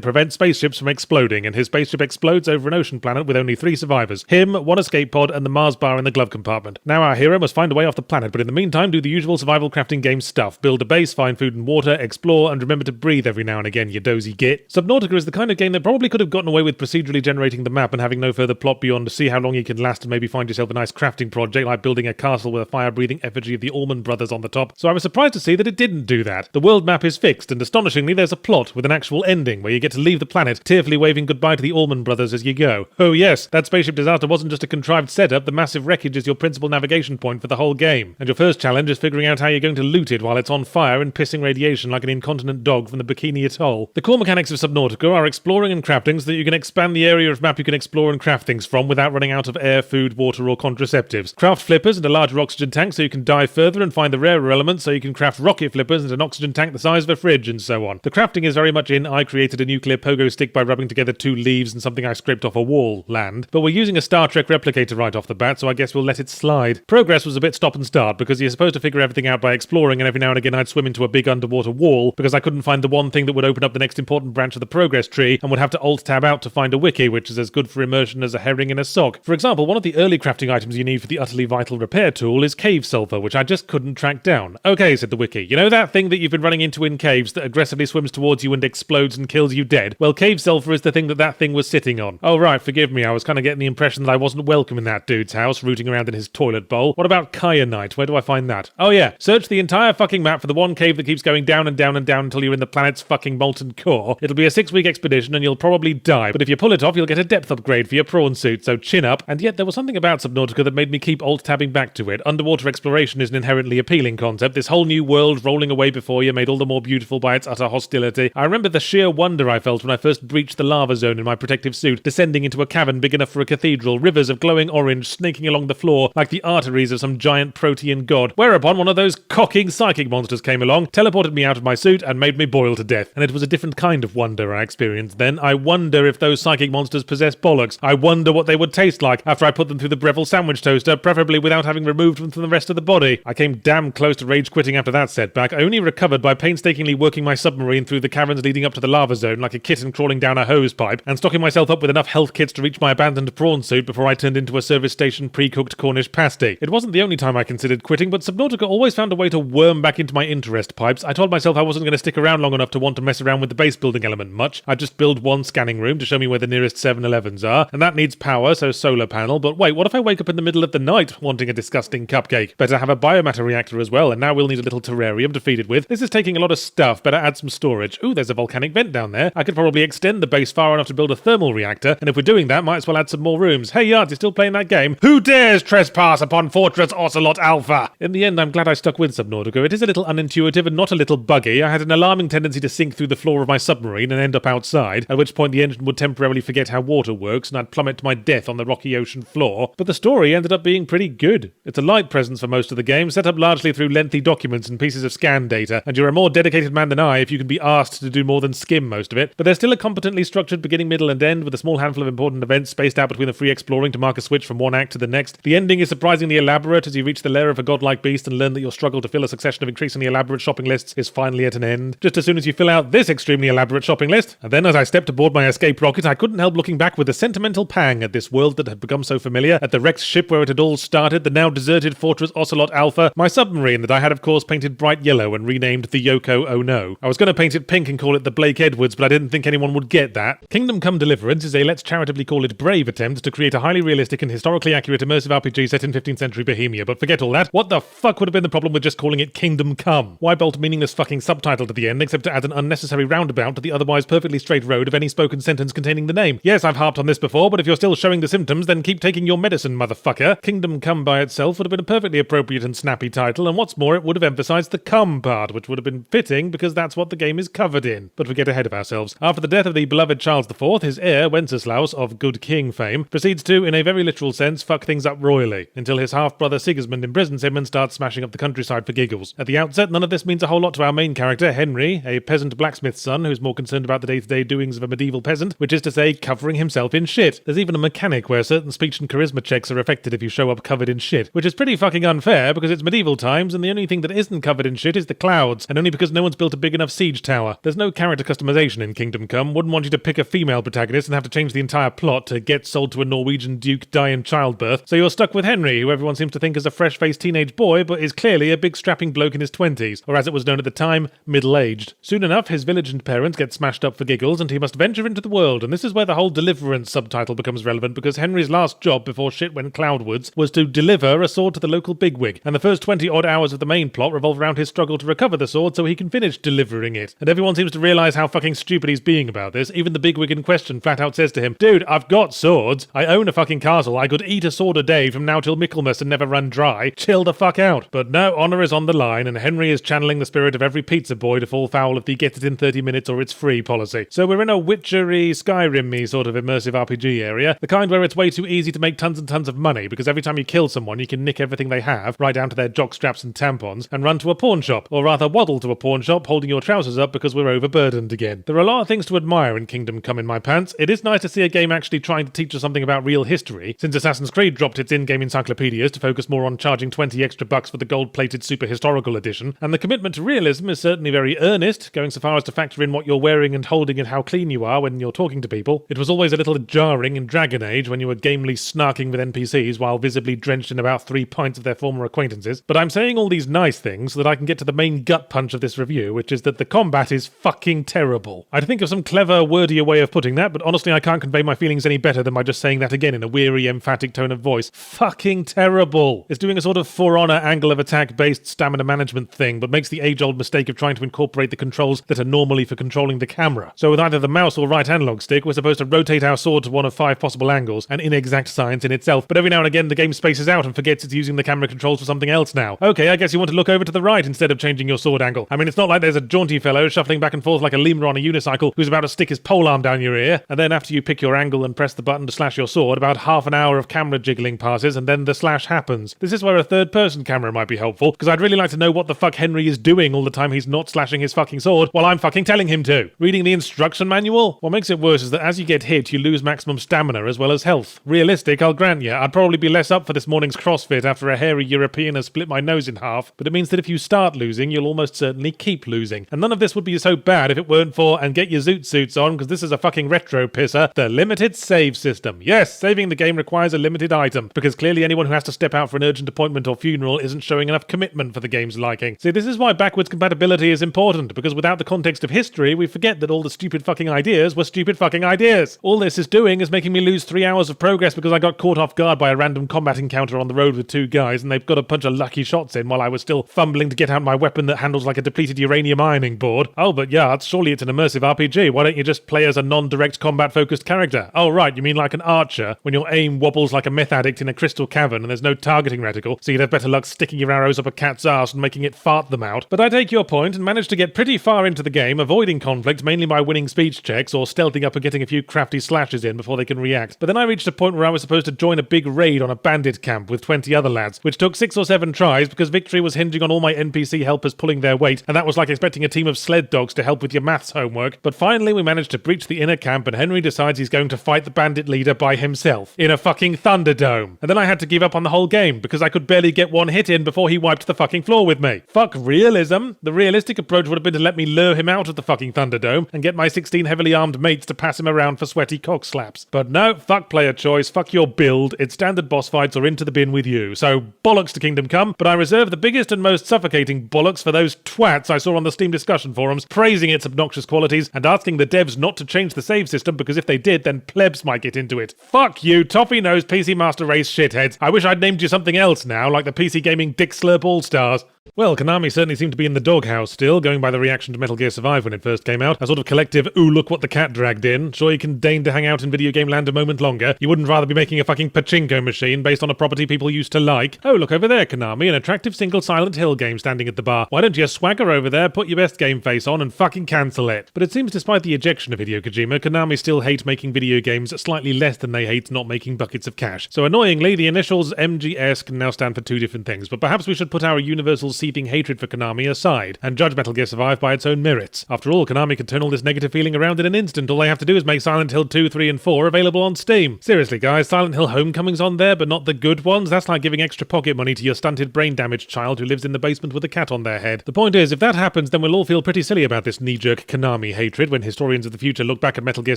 prevent spaceships from exploding, and his spaceship explodes over an ocean planet with only 3 survivors. Him, 1 escape pod, and the Mars bar in the glove compartment. Now our hero must find a way off the planet, but in the meantime do the usual survival crafting game stuff. Build a base, find food and water, explore, and remember to breathe every now and again, you dozy git. Subnautica is the kind of game that probably could have gotten away with procedurally generating the map and having no further plot beyond to see how long you can last and maybe find yourself a nice crafting project like building a castle with a fire-breathing effigy of the Allman Brothers on the top. So I was surprised to see that it didn't do that. The world map is fixed, and astonishingly there's a plot with an actual ending where you get to leave the planet, tearfully waving goodbye to the Allman Brothers as you go. Oh yes, that spaceship disaster wasn't just a contrived setup, the massive wreckage is your principal navigation point for the whole game. And your first challenge is figuring out how you're going to loot it while it's on fire and pissing radiation like an incontinent dog from the Bikini Atoll. The core mechanics of Subnautica are exploring and crafting so that you can expand the area of map you can explore and craft things from without running out of air, food, water or contraceptives. Craft flippers and a larger oxygen tank so you can dive further and find the rarer elements so you can craft rocket flippers and an oxygen tank the size of a fridge and so on. The crafting is very much in I created a nuclear pogo stick by rubbing together 2 leaves and something I scraped off a wall land, but we're using a Star Trek replicator right off the bat, so I guess we'll let it slide. Progress was a bit stop and start because you're supposed to figure everything out by exploring, and every now and again I'd swim into a big underwater wall because I couldn't find the one thing that would open up the next important branch of the progress tree and would have to alt-tab out to find a wiki, which is as good for immersion as a herring in a sock. For example, one of the early crafting items you need for the utterly vital repair tool is cave sulfur, which I just couldn't track down. Okay, said the wiki, you know that thing that you've been running into in caves that aggressively swims towards you and explodes and kills you dead? Well, cave sulfur is the thing that thing was sitting on. Oh right, forgive me, I was kind of getting the impression that I wasn't welcome in that dude's house, rooting around in his toilet bowl. What about kyanite? Where do I find that? Oh yeah, search the entire fucking map for the one cave that keeps going down and down and down until you're in the planet's fucking molten core. It'll be a 6-week expedition and you'll probably die, but if you pull it off you'll get a depth upgrade for your prawn suit, so chin up. And yet there was something about Subnautica that made me keep alt-tabbing back to it. Underwater exploration is an inherently appealing concept. This whole new world rolling away before you made all the more beautiful by its utter hostility. I remember the sheer wonder I felt when I first breached the lava zone in my protective suit, descending into a cavern big enough enough for a cathedral, rivers of glowing orange snaking along the floor like the arteries of some giant protean god. Whereupon one of those cocking psychic monsters came along, teleported me out of my suit, and made me boil to death. And it was a different kind of wonder I experienced then. I wonder if those psychic monsters possess bollocks. I wonder what they would taste like after I put them through the Breville sandwich toaster, preferably without having removed them from the rest of the body. I came damn close to rage quitting after that setback. I only recovered by painstakingly working my submarine through the caverns leading up to the lava zone like a kitten crawling down a hose pipe, and stocking myself up with enough health kits to reach my abandoned prawn suit before I turned into a service station pre-cooked Cornish pasty. It wasn't the only time I considered quitting, but Subnautica always found a way to worm back into my interest pipes. I told myself I wasn't going to stick around long enough to want to mess around with the base building element much. I'd just build one scanning room to show me where the nearest 7-Elevens are, and that needs power, so solar panel. But wait, what if I wake up in the middle of the night wanting a disgusting cupcake? Better have a biomatter reactor as well, and now we'll need a little terrarium to feed it with. This is taking a lot of stuff, better add some storage. Ooh, there's a volcanic vent down there. I could probably extend the base far enough to build a thermal reactor, and if we're doing that, might as well add some more rooms. Hey Yards, you still playing that game? Who dares trespass upon Fortress Ocelot Alpha? In the end, I'm glad I stuck with Subnautica. It is a little unintuitive and not a little buggy. I had an alarming tendency to sink through the floor of my submarine and end up outside, at which point the engine would temporarily forget how water works and I'd plummet to my death on the rocky ocean floor. But the story ended up being pretty good. It's a light presence for most of the game, set up largely through lengthy documents and pieces of scan data, and you're a more dedicated man than I if you can be asked to do more than skim most of it. But there's still a competently structured beginning, middle, and end with a small handful of important events spaced out between the free exploring to mark a switch from one act to the next. The ending is surprisingly elaborate as you reach the lair of a godlike beast and learn that your struggle to fill a succession of increasingly elaborate shopping lists is finally at an end. Just as soon as you fill out this extremely elaborate shopping list, and then as I stepped aboard my escape rocket, I couldn't help looking back with a sentimental pang at this world that had become so familiar, at the wrecked ship where it had all started, the now deserted Fortress Ocelot Alpha, my submarine that I had of course painted bright yellow and renamed the Yoko Oh No. I was going to paint it pink and call it the Blake Edwards, but I didn't think anyone would get that. Kingdom Come Deliverance is a, let's charitably call it, brave attempt to create a highly realistic and historically accurate immersive RPG set in 15th century Bohemia, but forget all that. What the fuck would have been the problem with just calling it Kingdom Come? Why bolt a meaningless fucking subtitle to the end except to add an unnecessary roundabout to the otherwise perfectly straight road of any spoken sentence containing the name? Yes, I've harped on this before, but if you're still showing the symptoms, then keep taking your medicine, motherfucker. Kingdom Come by itself would have been a perfectly appropriate and snappy title, and what's more, it would have emphasized the come part, which would have been fitting because that's what the game is covered in. But we get ahead of ourselves. After the death of the beloved Charles IV, his heir, Wenceslaus, of Good King fame, proceeds to, in a very literal sense, fuck things up royally, until his half-brother Sigismund imprisons him and starts smashing up the countryside for giggles. At the outset, none of this means a whole lot to our main character, Henry, a peasant blacksmith's son who's more concerned about the day-to-day doings of a medieval peasant, which is to say, covering himself in shit. There's even a mechanic where certain speech and charisma checks are affected if you show up covered in shit, which is pretty fucking unfair because it's medieval times and the only thing that isn't covered in shit is the clouds, and only because no one's built a big enough siege tower. There's no character customization in Kingdom Come. Wouldn't want you to pick a female protagonist and have to change the entire plot to get sold to a Norwegian duke, die in childbirth, so you're stuck with Henry, who everyone seems to think is a fresh-faced teenage boy, but is clearly a big strapping bloke in his 20s, or as it was known at the time, middle-aged. Soon enough, his village and parents get smashed up for giggles, and he must venture into the world, and this is where the whole Deliverance subtitle becomes relevant, because Henry's last job before shit went cloudwards was to deliver a sword to the local bigwig, and the first 20-odd hours of the main plot revolve around his struggle to recover the sword so he can finish delivering it. And everyone seems to realise how fucking stupid he's being about this. Even the bigwig in question flat out says to him, "Dude, I've got swords. I own a fucking castle. I could eat a sword a day from now till Michaelmas and never run dry. Chill the fuck out." But no, honour is on the line, and Henry is channeling the spirit of every pizza boy to fall foul of the get it in 30 minutes or it's free policy. So we're in a Witchery, Skyrim-y sort of immersive RPG area, the kind where it's way too easy to make tons and tons of money, because every time you kill someone you can nick everything they have, right down to their jockstraps and tampons, and run to a pawn shop, or rather waddle to a pawn shop holding your trousers up because we're overburdened again. There are a lot of things to admire in Kingdom Come in my pants. It is nice to see a game actually trying to teach us something about real history, since Assassin's Creed dropped its in-game encyclopedias to focus more on charging 20 extra bucks for the gold-plated super historical edition, and the commitment to realism is certainly very earnest, going so far as to factor in what you're wearing and holding and how clean you are when you're talking to people. It was always a little jarring in Dragon Age when you were gamely snarking with NPCs while visibly drenched in about 3 pints of their former acquaintances. But I'm saying all these nice things so that I can get to the main gut punch of this review, which is that the combat is fucking terrible. I'd think of some clever, wordier way of putting that, but honestly I can't convey my feelings any better than by just saying that again in a weary, emphatic tone of voice. Fucking terrible. It's doing a sort of For Honor angle of attack based stamina management thing, but makes the age-old mistake of trying to incorporate the controls that are normally for controlling the camera. So with either the mouse or right analog stick, we're supposed to rotate our sword to one of 5 possible angles, an inexact science in itself, but every now and again the game spaces out and forgets it's using the camera controls for something else now. Okay, I guess you want to look over to the right instead of changing your sword angle. I mean, it's not like there's a jaunty fellow shuffling back and forth like a lemur on a unicycle who's about to stick his polearm down your ear, and then after you pick your angle and press the the button to slash your sword, about half an hour of camera jiggling passes, and then the slash happens. This is where a third-person camera might be helpful, because I'd really like to know what the fuck Henry is doing all the time he's not slashing his fucking sword while I'm fucking telling him to. Reading the instruction manual? What makes it worse is that as you get hit, you lose maximum stamina as well as health. Realistic, I'll grant you. I'd probably be less up for this morning's CrossFit after a hairy European has split my nose in half, but it means that if you start losing, you'll almost certainly keep losing. And none of this would be so bad if it weren't for, and get your zoot suits on, because this is a fucking retro pisser, the limited save system. Yes, saving the game requires a limited item, because clearly anyone who has to step out for an urgent appointment or funeral isn't showing enough commitment for the game's liking. See, this is why backwards compatibility is important, because without the context of history, we forget that all the stupid fucking ideas were stupid fucking ideas. All this is doing is making me lose 3 hours of progress because I got caught off guard by a random combat encounter on the road with 2 guys, and they've got a bunch of lucky shots in while I was still fumbling to get out my weapon that handles like a depleted uranium ironing board. Oh, but yeah, surely it's an immersive RPG. Why don't you just play as a non-direct combat-focused character? Oh, right, you mean like an archer, when your aim wobbles like a meth addict in a crystal cavern and there's no targeting reticle, so you'd have better luck sticking your arrows up a cat's arse and making it fart them out. But I take your point and managed to get pretty far into the game, avoiding conflict mainly by winning speech checks or stealthing up and getting a few crafty slashes in before they can react. But then I reached a point where I was supposed to join a big raid on a bandit camp with 20 other lads, which took 6 or 7 tries because victory was hinging on all my NPC helpers pulling their weight, and that was like expecting a team of sled dogs to help with your maths homework. But finally we managed to breach the inner camp and Henry decides he's going to fight the bandit leader by himself in a fucking Thunderdome. And then I had to give up on the whole game because I could barely get one hit in before he wiped the fucking floor with me. Fuck realism. The realistic approach would have been to let me lure him out of the fucking Thunderdome and get my 16 heavily armed mates to pass him around for sweaty cock slaps. But no, fuck player choice, fuck your build, it's standard boss fights or into the bin with you. So bollocks to Kingdom Come, but I reserve the biggest and most suffocating bollocks for those twats I saw on the Steam discussion forums praising its obnoxious qualities and asking the devs not to change the save system because if they did, then plebs might get into it. Fuck you, toffee-nosed PC Master Race shitheads. I wish I'd named you something else now, like the PC Gaming Dick Slurp All-Stars. Well, Konami certainly seemed to be in the doghouse still, going by the reaction to Metal Gear Survive when it first came out. A sort of collective, ooh, look what the cat dragged in. Sure you can deign to hang out in video game land a moment longer. You wouldn't rather be making a fucking pachinko machine based on a property people used to like. Oh, look over there, Konami, an attractive single Silent Hill game standing at the bar. Why don't you swagger over there, put your best game face on, and fucking cancel it? But it seems despite the ejection of Hideo Kojima, Konami still hate making video games slightly less than they hate not making buckets of cash. So annoyingly, the initials MGS can now stand for 2 different things, but perhaps we should put our universal seething hatred for Konami aside and judge Metal Gear Survive by its own merits. After all, Konami could turn all this negative feeling around in an instant. All they have to do is make Silent Hill 2, 3 and 4 available on Steam. Seriously guys, Silent Hill Homecoming's on there but not the good ones? That's like giving extra pocket money to your stunted brain damaged child who lives in the basement with a cat on their head. The point is, if that happens then we'll all feel pretty silly about this knee-jerk Konami hatred when historians of the future look back at Metal Gear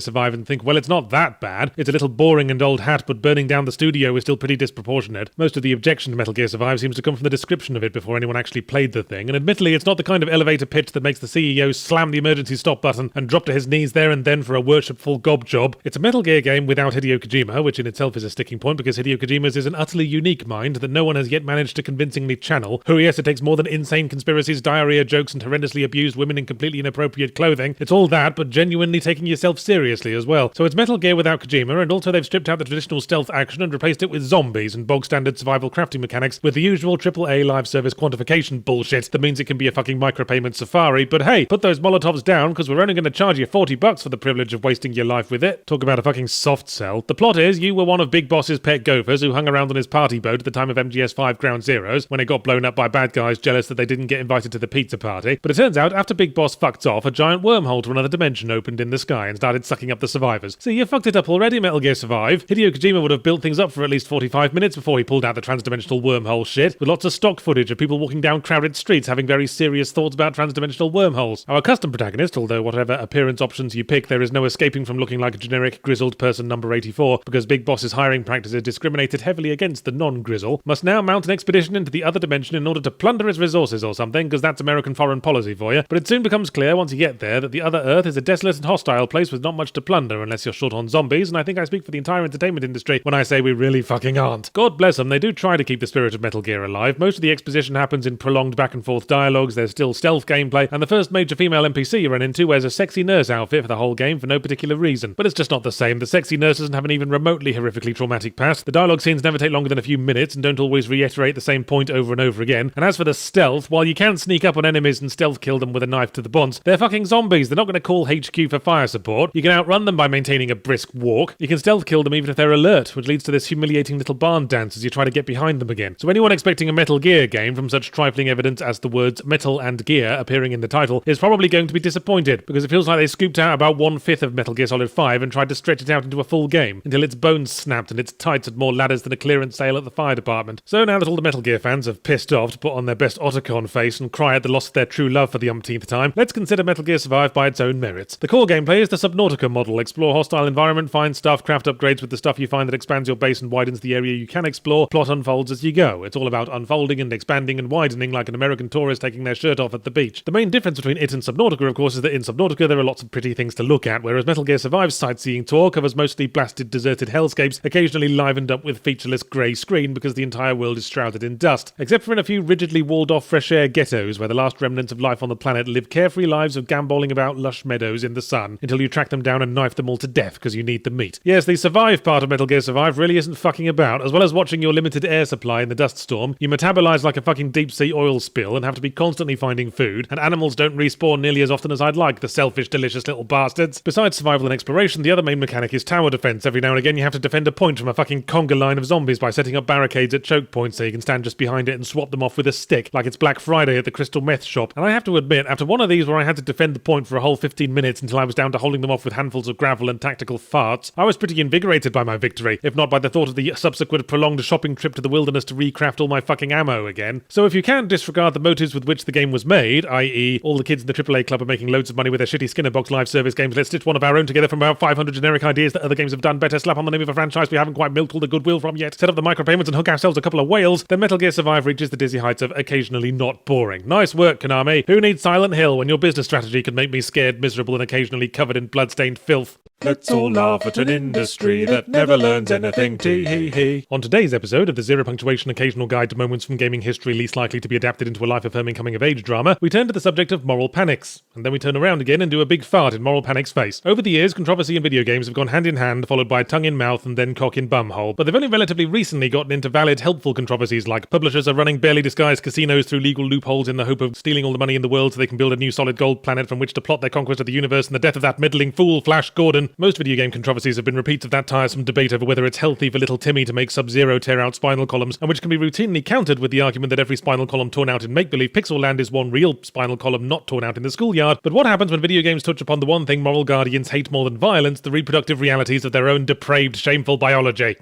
Survive and think, well, it's not that bad. It's a little boring and old hat, but burning down the studio is still pretty disproportionate. Most of the objection to Metal Gear Survive seems to come from the description of it before anyone actually played the thing, and admittedly it's not the kind of elevator pitch that makes the CEO slam the emergency stop button and drop to his knees there and then for a worshipful gob job. It's a Metal Gear game without Hideo Kojima, which in itself is a sticking point because Hideo Kojima's is an utterly unique mind that no one has yet managed to convincingly channel. Who, yes, it takes more than insane conspiracies, diarrhea jokes and horrendously abused women in completely inappropriate clothing. It's all that, but genuinely taking yourself seriously as well. So it's Metal Gear without Kojima, and also they've stripped out the traditional stealth action and replaced it with zombies and bog standard survival crafting mechanics with the usual AAA live service quantification bullshit that means it can be a fucking micropayment safari, but hey, put those Molotovs down because we're only going to charge you $40 for the privilege of wasting your life with it. Talk about a fucking soft sell. The plot is, you were one of Big Boss's pet gophers who hung around on his party boat at the time of MGS5 Ground Zeroes when it got blown up by bad guys jealous that they didn't get invited to the pizza party. But it turns out, after Big Boss fucked off, a giant wormhole to another dimension opened in the sky and started sucking up the survivors. So you fucked it up already, Metal Gear Survive. Hideo Kojima would have built things up for at least 45 minutes before he pulled out the transdimensional wormhole shit, with lots of stock footage of people walking down crowded streets having very serious thoughts about transdimensional wormholes. Our custom protagonist, although whatever appearance options you pick, there is no escaping from looking like a generic grizzled person number 84, because Big Boss's hiring practices discriminated heavily against the non-grizzle, must now mount an expedition into the other dimension in order to plunder its resources or something, because that's American foreign policy for you. But it soon becomes clear once you get there that the other Earth is a desolate and hostile place with not much to plunder unless you're short on zombies, and I think I speak for the entire entertainment industry when I say we really fucking aren't. God bless them, they do try to keep the spirit of Metal Gear alive. Most of the exposition happens in in prolonged back and forth dialogues, there's still stealth gameplay, and the first major female NPC you run into wears a sexy nurse outfit for the whole game for no particular reason. But it's just not the same. The sexy nurse doesn't have an even remotely horrifically traumatic past. The dialogue scenes never take longer than a few minutes and don't always reiterate the same point over and over again. And as for the stealth, while you can sneak up on enemies and stealth kill them with a knife to the bonds, they're fucking zombies. They're not going to call HQ for fire support. You can outrun them by maintaining a brisk walk. You can stealth kill them even if they're alert, which leads to this humiliating little barn dance as you try to get behind them again. So anyone expecting a Metal Gear game from such trifling evidence as the words metal and gear appearing in the title is probably going to be disappointed, because it feels like they scooped out about 1/5 of Metal Gear Solid 5 and tried to stretch it out into a full game until its bones snapped and its tights had more ladders than a clearance sale at the fire department. So now that all the Metal Gear fans have pissed off to put on their best Otacon face and cry at the loss of their true love for the umpteenth time, let's consider Metal Gear Survive by its own merits. The core gameplay is the Subnautica model. Explore hostile environment, find stuff, craft upgrades with the stuff you find that expands your base and widens the area you can explore. Plot unfolds as you go. It's all about unfolding and expanding and widening like an American tourist taking their shirt off at the beach. The main difference between it and Subnautica, of course, is that in Subnautica there are lots of pretty things to look at, whereas Metal Gear Survive's sightseeing tour covers mostly blasted, deserted hellscapes, occasionally livened up with featureless grey screen because the entire world is shrouded in dust. Except for in a few rigidly walled-off fresh-air ghettos where the last remnants of life on the planet live carefree lives of gambolling about lush meadows in the sun until you track them down and knife them all to death because you need the meat. Yes, the Survive part of Metal Gear Survive really isn't fucking about. As well as watching your limited air supply in the dust storm, you metabolize like a fucking deep-sea oil spill and have to be constantly finding food, and animals don't respawn nearly as often as I'd like, the selfish, delicious little bastards. Besides survival and exploration, the other main mechanic is tower defense. Every now and again you have to defend a point from a fucking conga line of zombies by setting up barricades at choke points so you can stand just behind it and swap them off with a stick, like it's Black Friday at the crystal meth shop. And I have to admit, after one of these where I had to defend the point for a whole 15 minutes until I was down to holding them off with handfuls of gravel and tactical farts, I was pretty invigorated by my victory, if not by the thought of the subsequent prolonged shopping trip to the wilderness to recraft all my fucking ammo again. So if you can disregard the motives with which the game was made, i.e. all the kids in the AAA club are making loads of money with their shitty Skinnerbox live service games, let's stitch one of our own together from about 500 generic ideas that other games have done better, slap on the name of a franchise we haven't quite milked all the goodwill from yet, set up the micropayments and hook ourselves a couple of whales, then Metal Gear Survive reaches the dizzy heights of occasionally not boring. Nice work, Konami. Who needs Silent Hill when your business strategy can make me scared, miserable and occasionally covered in bloodstained filth? Let's all laugh at an industry that never learns anything, tee-hee-hee. On today's episode of the Zero Punctuation Occasional Guide to Moments from Gaming History Least Likely to be Adapted into a Life-Affirming Coming-of-Age Drama, we turn to the subject of moral panics. And then we turn around again and do a big fart in Moral Panic's face. Over the years, controversy in video games have gone hand in hand, followed by tongue in mouth and then cock in bumhole. But they've only relatively recently gotten into valid, helpful controversies like publishers are running barely disguised casinos through legal loopholes in the hope of stealing all the money in the world so they can build a new solid gold planet from which to plot their conquest of the universe, and the death of that middling fool, Flash Gordon. Most video game controversies have been repeats of that tiresome debate over whether it's healthy for little Timmy to make Sub-Zero tear out spinal columns, and which can be routinely countered with the argument that every spinal column torn out in make-believe Pixel Land is one real spinal column not torn out in the schoolyard. But what happens when video games touch upon the one thing moral guardians hate more than violence, the reproductive realities of their own depraved, shameful biology?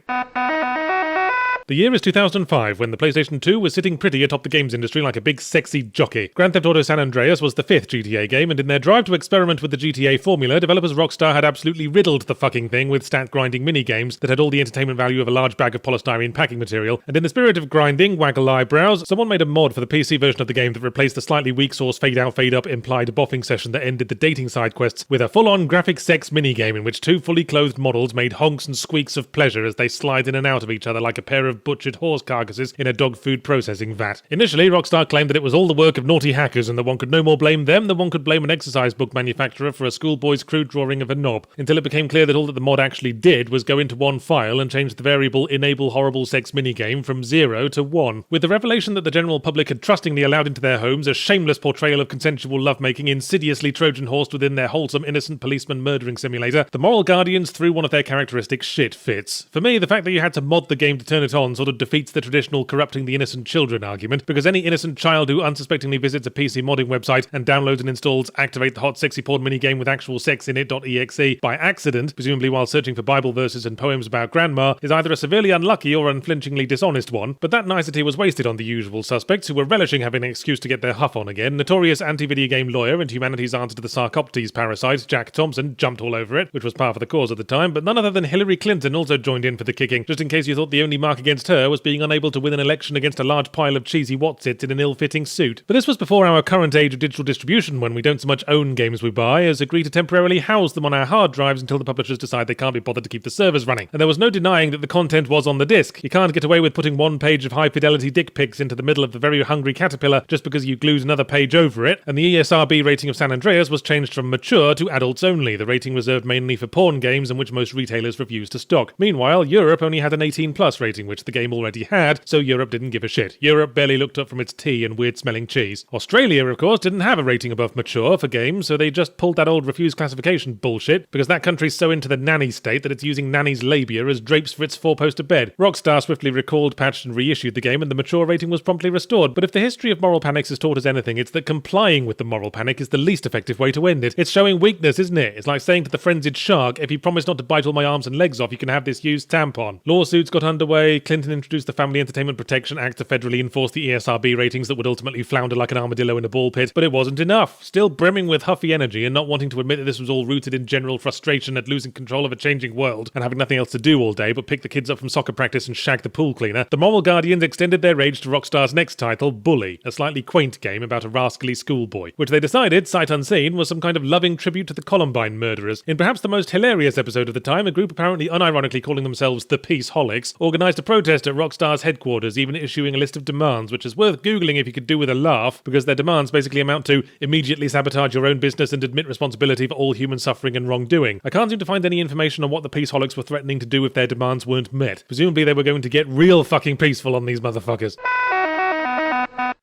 The year is 2005, when the PlayStation 2 was sitting pretty atop the games industry like a big sexy jockey. Grand Theft Auto San Andreas was the 5th GTA game, and in their drive to experiment with the GTA formula, developers Rockstar had absolutely riddled the fucking thing with stat-grinding mini-games that had all the entertainment value of a large bag of polystyrene packing material, and in the spirit of grinding, waggle eyebrows, someone made a mod for the PC version of the game that replaced the slightly weak source fade-out, fade-up implied boffing session that ended the dating side quests with a full-on graphic sex minigame in which two fully clothed models made honks and squeaks of pleasure as they slide in and out of each other like a pair of butchered horse carcasses in a dog food processing vat. Initially, Rockstar claimed that it was all the work of naughty hackers and that one could no more blame them than one could blame an exercise book manufacturer for a schoolboy's crude drawing of a knob, until it became clear that all that the mod actually did was go into one file and change the variable enable horrible sex minigame from 0 to 1. With the revelation that the general public had trustingly allowed into their homes a shameless portrayal of consensual lovemaking insidiously Trojan horsed within their wholesome innocent policeman murdering simulator, the moral guardians threw one of their characteristic shit fits. For me, the fact that you had to mod the game to turn it on sort of defeats the traditional corrupting the innocent children argument, because any innocent child who unsuspectingly visits a PC modding website and downloads and installs Activate the Hot Sexy Porn minigame with actual sex in it.exe by accident, presumably while searching for Bible verses and poems about grandma, is either a severely unlucky or unflinchingly dishonest one. But that nicety was wasted on the usual suspects, who were relishing having an excuse to get their huff on again. Notorious anti-video game lawyer and humanity's answer to the Sarcoptes parasite, Jack Thompson, jumped all over it, which was par for the cause at the time, but none other than Hillary Clinton also joined in for the kicking, just in case you thought the only mark against against her was being unable to win an election against a large pile of cheesy whatsits in an ill-fitting suit. But this was before our current age of digital distribution, when we don't so much own games we buy as agree to temporarily house them on our hard drives until the publishers decide they can't be bothered to keep the servers running. And there was no denying that the content was on the disc. You can't get away with putting one page of high-fidelity dick pics into the middle of the very hungry caterpillar just because you glued another page over it, and the ESRB rating of San Andreas was changed from mature to adults only, the rating reserved mainly for porn games and which most retailers refused to stock. Meanwhile, Europe only had an 18+ rating, which the game already had, so Europe didn't give a shit. Europe barely looked up from its tea and weird-smelling cheese. Australia, of course, didn't have a rating above mature for games, so they just pulled that old refused classification bullshit, because that country's so into the nanny state that it's using nanny's labia as drapes for its four-poster bed. Rockstar swiftly recalled, patched, and reissued the game, and the mature rating was promptly restored. But if the history of moral panics has taught us anything, it's that complying with the moral panic is the least effective way to end it. It's showing weakness, isn't it? It's like saying to the frenzied shark, if you promise not to bite all my arms and legs off, you can have this used tampon. Lawsuits got underway, Clinton introduced the Family Entertainment Protection Act to federally enforce the ESRB ratings that would ultimately flounder like an armadillo in a ball pit, but it wasn't enough. Still brimming with huffy energy and not wanting to admit that this was all rooted in general frustration at losing control of a changing world and having nothing else to do all day but pick the kids up from soccer practice and shag the pool cleaner, the Moral Guardians extended their rage to Rockstar's next title, Bully, a slightly quaint game about a rascally schoolboy, which they decided, sight unseen, was some kind of loving tribute to the Columbine murderers. In perhaps the most hilarious episode of the time, a group apparently unironically calling themselves the Peaceholics organised a protest at Rockstar's headquarters, even issuing a list of demands, which is worth googling if you could do with a laugh, because their demands basically amount to immediately sabotage your own business and admit responsibility for all human suffering and wrongdoing. I can't seem to find any information on what the Peaceholics were threatening to do if their demands weren't met. Presumably they were going to get real fucking peaceful on these motherfuckers.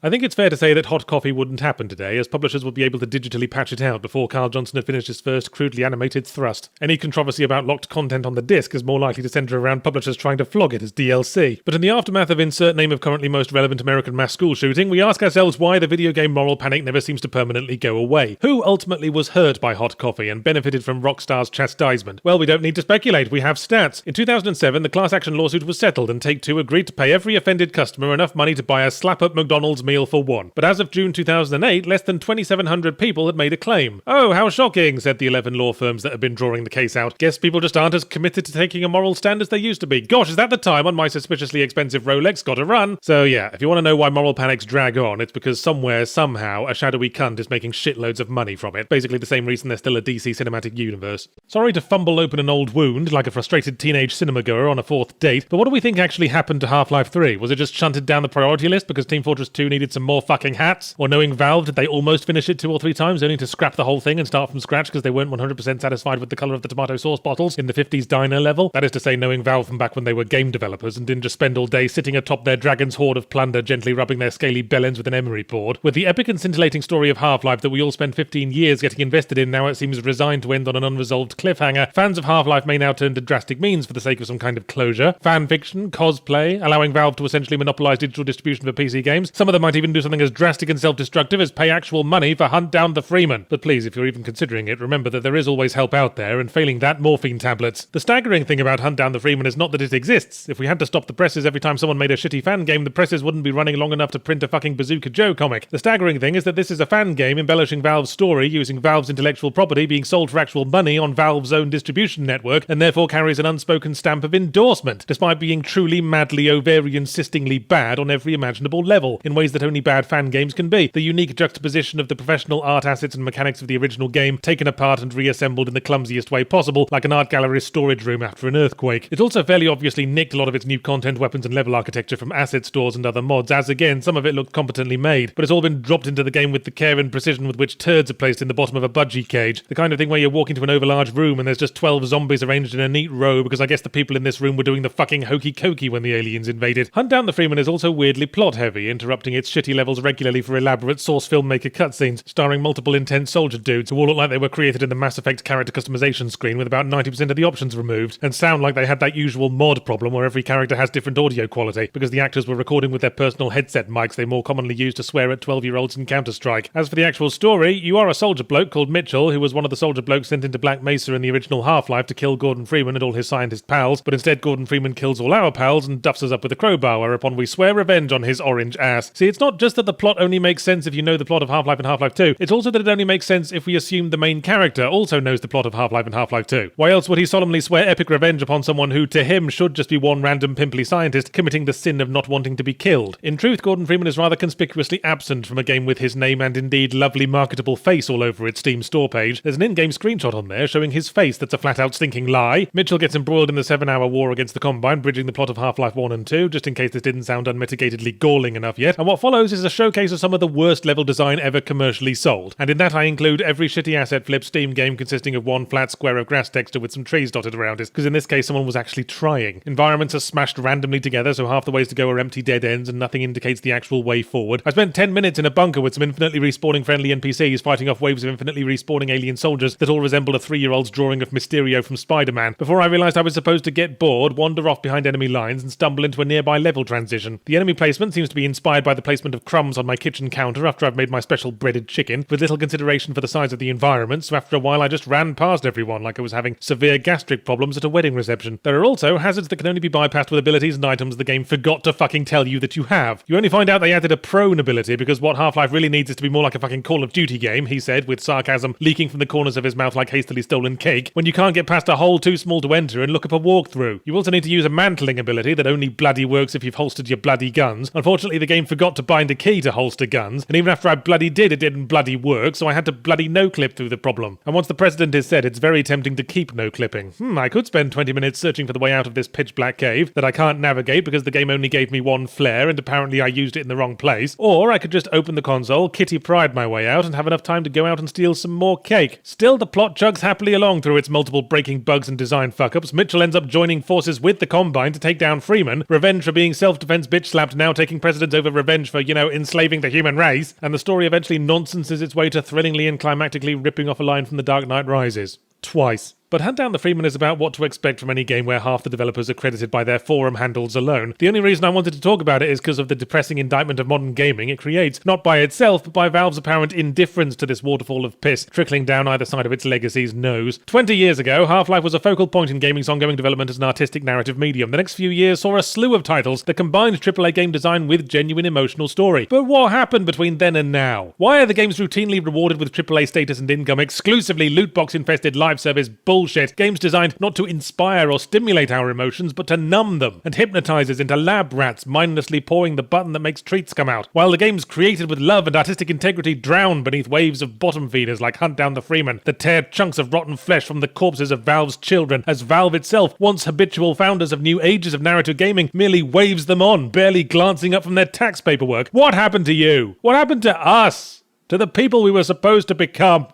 I think it's fair to say that hot coffee wouldn't happen today, as publishers would be able to digitally patch it out before Carl Johnson had finished his first crudely animated thrust. Any controversy about locked content on the disc is more likely to centre around publishers trying to flog it as DLC. But in the aftermath of insert name of currently most relevant American mass school shooting, we ask ourselves why the video game moral panic never seems to permanently go away. Who ultimately was hurt by hot coffee and benefited from Rockstar's chastisement? Well, we don't need to speculate, we have stats. In 2007, the class action lawsuit was settled and Take-Two agreed to pay every offended customer enough money to buy a slap-up McDonald's meal for one. But as of June 2008, less than 2,700 people had made a claim. Oh, how shocking, said the 11 law firms that have been drawing the case out. Guess people just aren't as committed to taking a moral stand as they used to be. Gosh, is that the time on my suspiciously expensive Rolex? Gotta run. So yeah, if you want to know why moral panics drag on, it's because somewhere, somehow, a shadowy cunt is making shitloads of money from it. Basically the same reason there's still a DC cinematic universe. Sorry to fumble open an old wound, like a frustrated teenage cinema goer on a fourth date, but what do we think actually happened to Half-Life 3? Was it just shunted down the priority list because Team Fortress 2 needed some more fucking hats? Or knowing Valve, did they almost finish it 2 or 3 times, only to scrap the whole thing and start from scratch because they weren't 100% satisfied with the colour of the tomato sauce bottles in the 50s diner level? That is to say, knowing Valve from back when they were game developers and didn't just spend all day sitting atop their dragon's hoard of plunder, gently rubbing their scaly bellends with an emery board. With the epic and scintillating story of Half-Life that we all spent 15 years getting invested in now it seems resigned to end on an unresolved cliffhanger, fans of Half-Life may now turn to drastic means for the sake of some kind of closure. Fanfiction, cosplay, allowing Valve to essentially monopolise digital distribution for PC games. Some of them might even do something as drastic and self-destructive as pay actual money for Hunt Down the Freeman. But please, if you're even considering it, remember that there is always help out there, and failing that, morphine tablets. The staggering thing about Hunt Down the Freeman is not that it exists. If we had to stop the presses every time someone made a shitty fan game, the presses wouldn't be running long enough to print a fucking Bazooka Joe comic. The staggering thing is that this is a fan game embellishing Valve's story using Valve's intellectual property being sold for actual money on Valve's own distribution network, and therefore carries an unspoken stamp of endorsement, despite being truly madly ovarian-sistingly bad on every imaginable level, in ways that only bad fan games can be. The unique juxtaposition of the professional art assets and mechanics of the original game taken apart and reassembled in the clumsiest way possible, like an art gallery's storage room after an earthquake. It also fairly obviously nicked a lot of its new content, weapons and level architecture from asset stores and other mods, as again, some of it looked competently made, but it's all been dropped into the game with the care and precision with which turds are placed in the bottom of a budgie cage. The kind of thing where you walk into an overlarge room and there's just 12 zombies arranged in a neat row because I guess the people in this room were doing the fucking hokey cokey when the aliens invaded. Hunt Down the Freeman is also weirdly plot heavy, interrupting its shitty levels regularly for elaborate source filmmaker cutscenes, starring multiple intense soldier dudes who all look like they were created in the Mass Effect character customization screen with about 90% of the options removed, and sound like they had that usual mod problem where every character has different audio quality, because the actors were recording with their personal headset mics they more commonly use to swear at 12-year-olds in Counter-Strike. As for the actual story, you are a soldier bloke called Mitchell, who was one of the soldier blokes sent into Black Mesa in the original Half-Life to kill Gordon Freeman and all his scientist pals, but instead Gordon Freeman kills all our pals and duffs us up with a crowbar, whereupon we swear revenge on his orange ass. See, it's It's not just that the plot only makes sense if you know the plot of Half-Life and Half-Life 2, it's also that it only makes sense if we assume the main character also knows the plot of Half-Life and Half-Life 2. Why else would he solemnly swear epic revenge upon someone who, to him, should just be one random pimply scientist committing the sin of not wanting to be killed? In truth, Gordon Freeman is rather conspicuously absent from a game with his name and indeed lovely marketable face all over its Steam store page. There's an in-game screenshot on there showing his face that's a flat-out stinking lie. Mitchell gets embroiled in the 7-hour war against the Combine, bridging the plot of Half-Life 1 and 2, just in case this didn't sound unmitigatedly galling enough yet. And what follows is a showcase of some of the worst level design ever commercially sold. And in that I include every shitty asset flip Steam game consisting of one flat square of grass texture with some trees dotted around it, because in this case someone was actually trying. Environments are smashed randomly together, so half the ways to go are empty dead ends and nothing indicates the actual way forward. I spent 10 minutes in a bunker with some infinitely respawning friendly NPCs fighting off waves of infinitely respawning alien soldiers that all resembled a 3-year-old's drawing of Mysterio from Spider-Man, before I realised I was supposed to get bored, wander off behind enemy lines and stumble into a nearby level transition. The enemy placement seems to be inspired by the placement of crumbs on my kitchen counter after I've made my special breaded chicken, with little consideration for the size of the environment, so after a while I just ran past everyone like I was having severe gastric problems at a wedding reception. There are also hazards that can only be bypassed with abilities and items the game forgot to fucking tell you that you have. You only find out they added a prone ability because what Half-Life really needs is to be more like a fucking Call of Duty game, he said, with sarcasm leaking from the corners of his mouth like hastily stolen cake, when you can't get past a hole too small to enter and look up a walkthrough. You also need to use a mantling ability that only bloody works if you've holstered your bloody guns. Unfortunately, the game forgot to bind a key to holster guns, and even after I bloody did, it didn't bloody work, so I had to bloody no-clip through the problem. And once the precedent is set, it's very tempting to keep no-clipping. I could spend 20 minutes searching for the way out of this pitch-black cave that I can't navigate because the game only gave me one flare and apparently I used it in the wrong place. Or I could just open the console, Kitty Pryde my way out, and have enough time to go out and steal some more cake. Still, the plot chugs happily along through its multiple breaking bugs and design fuck-ups. Mitchell ends up joining forces with the Combine to take down Freeman. Revenge for being self-defense bitch-slapped now taking precedence over revenge for, enslaving the human race. And the story eventually nonsenses its way to thrillingly and climactically ripping off a line from The Dark Knight Rises. Twice. But Hunt Down the Freeman is about what to expect from any game where half the developers are credited by their forum handles alone. The only reason I wanted to talk about it is because of the depressing indictment of modern gaming it creates, not by itself, but by Valve's apparent indifference to this waterfall of piss trickling down either side of its legacy's nose. 20 years ago, Half-Life was a focal point in gaming's ongoing development as an artistic narrative medium. The next few years saw a slew of titles that combined AAA game design with genuine emotional story. But what happened between then and now? Why are the games routinely rewarded with AAA status and income exclusively loot box-infested live service bullshit? Games designed not to inspire or stimulate our emotions, but to numb them, and hypnotize us into lab rats mindlessly pawing the button that makes treats come out, while the games created with love and artistic integrity drown beneath waves of bottom feeders like Hunt Down the Freeman, that tear chunks of rotten flesh from the corpses of Valve's children, as Valve itself, once habitual founders of new ages of narrative gaming, merely waves them on, barely glancing up from their tax paperwork. What happened to you? What happened to us? To the people we were supposed to become?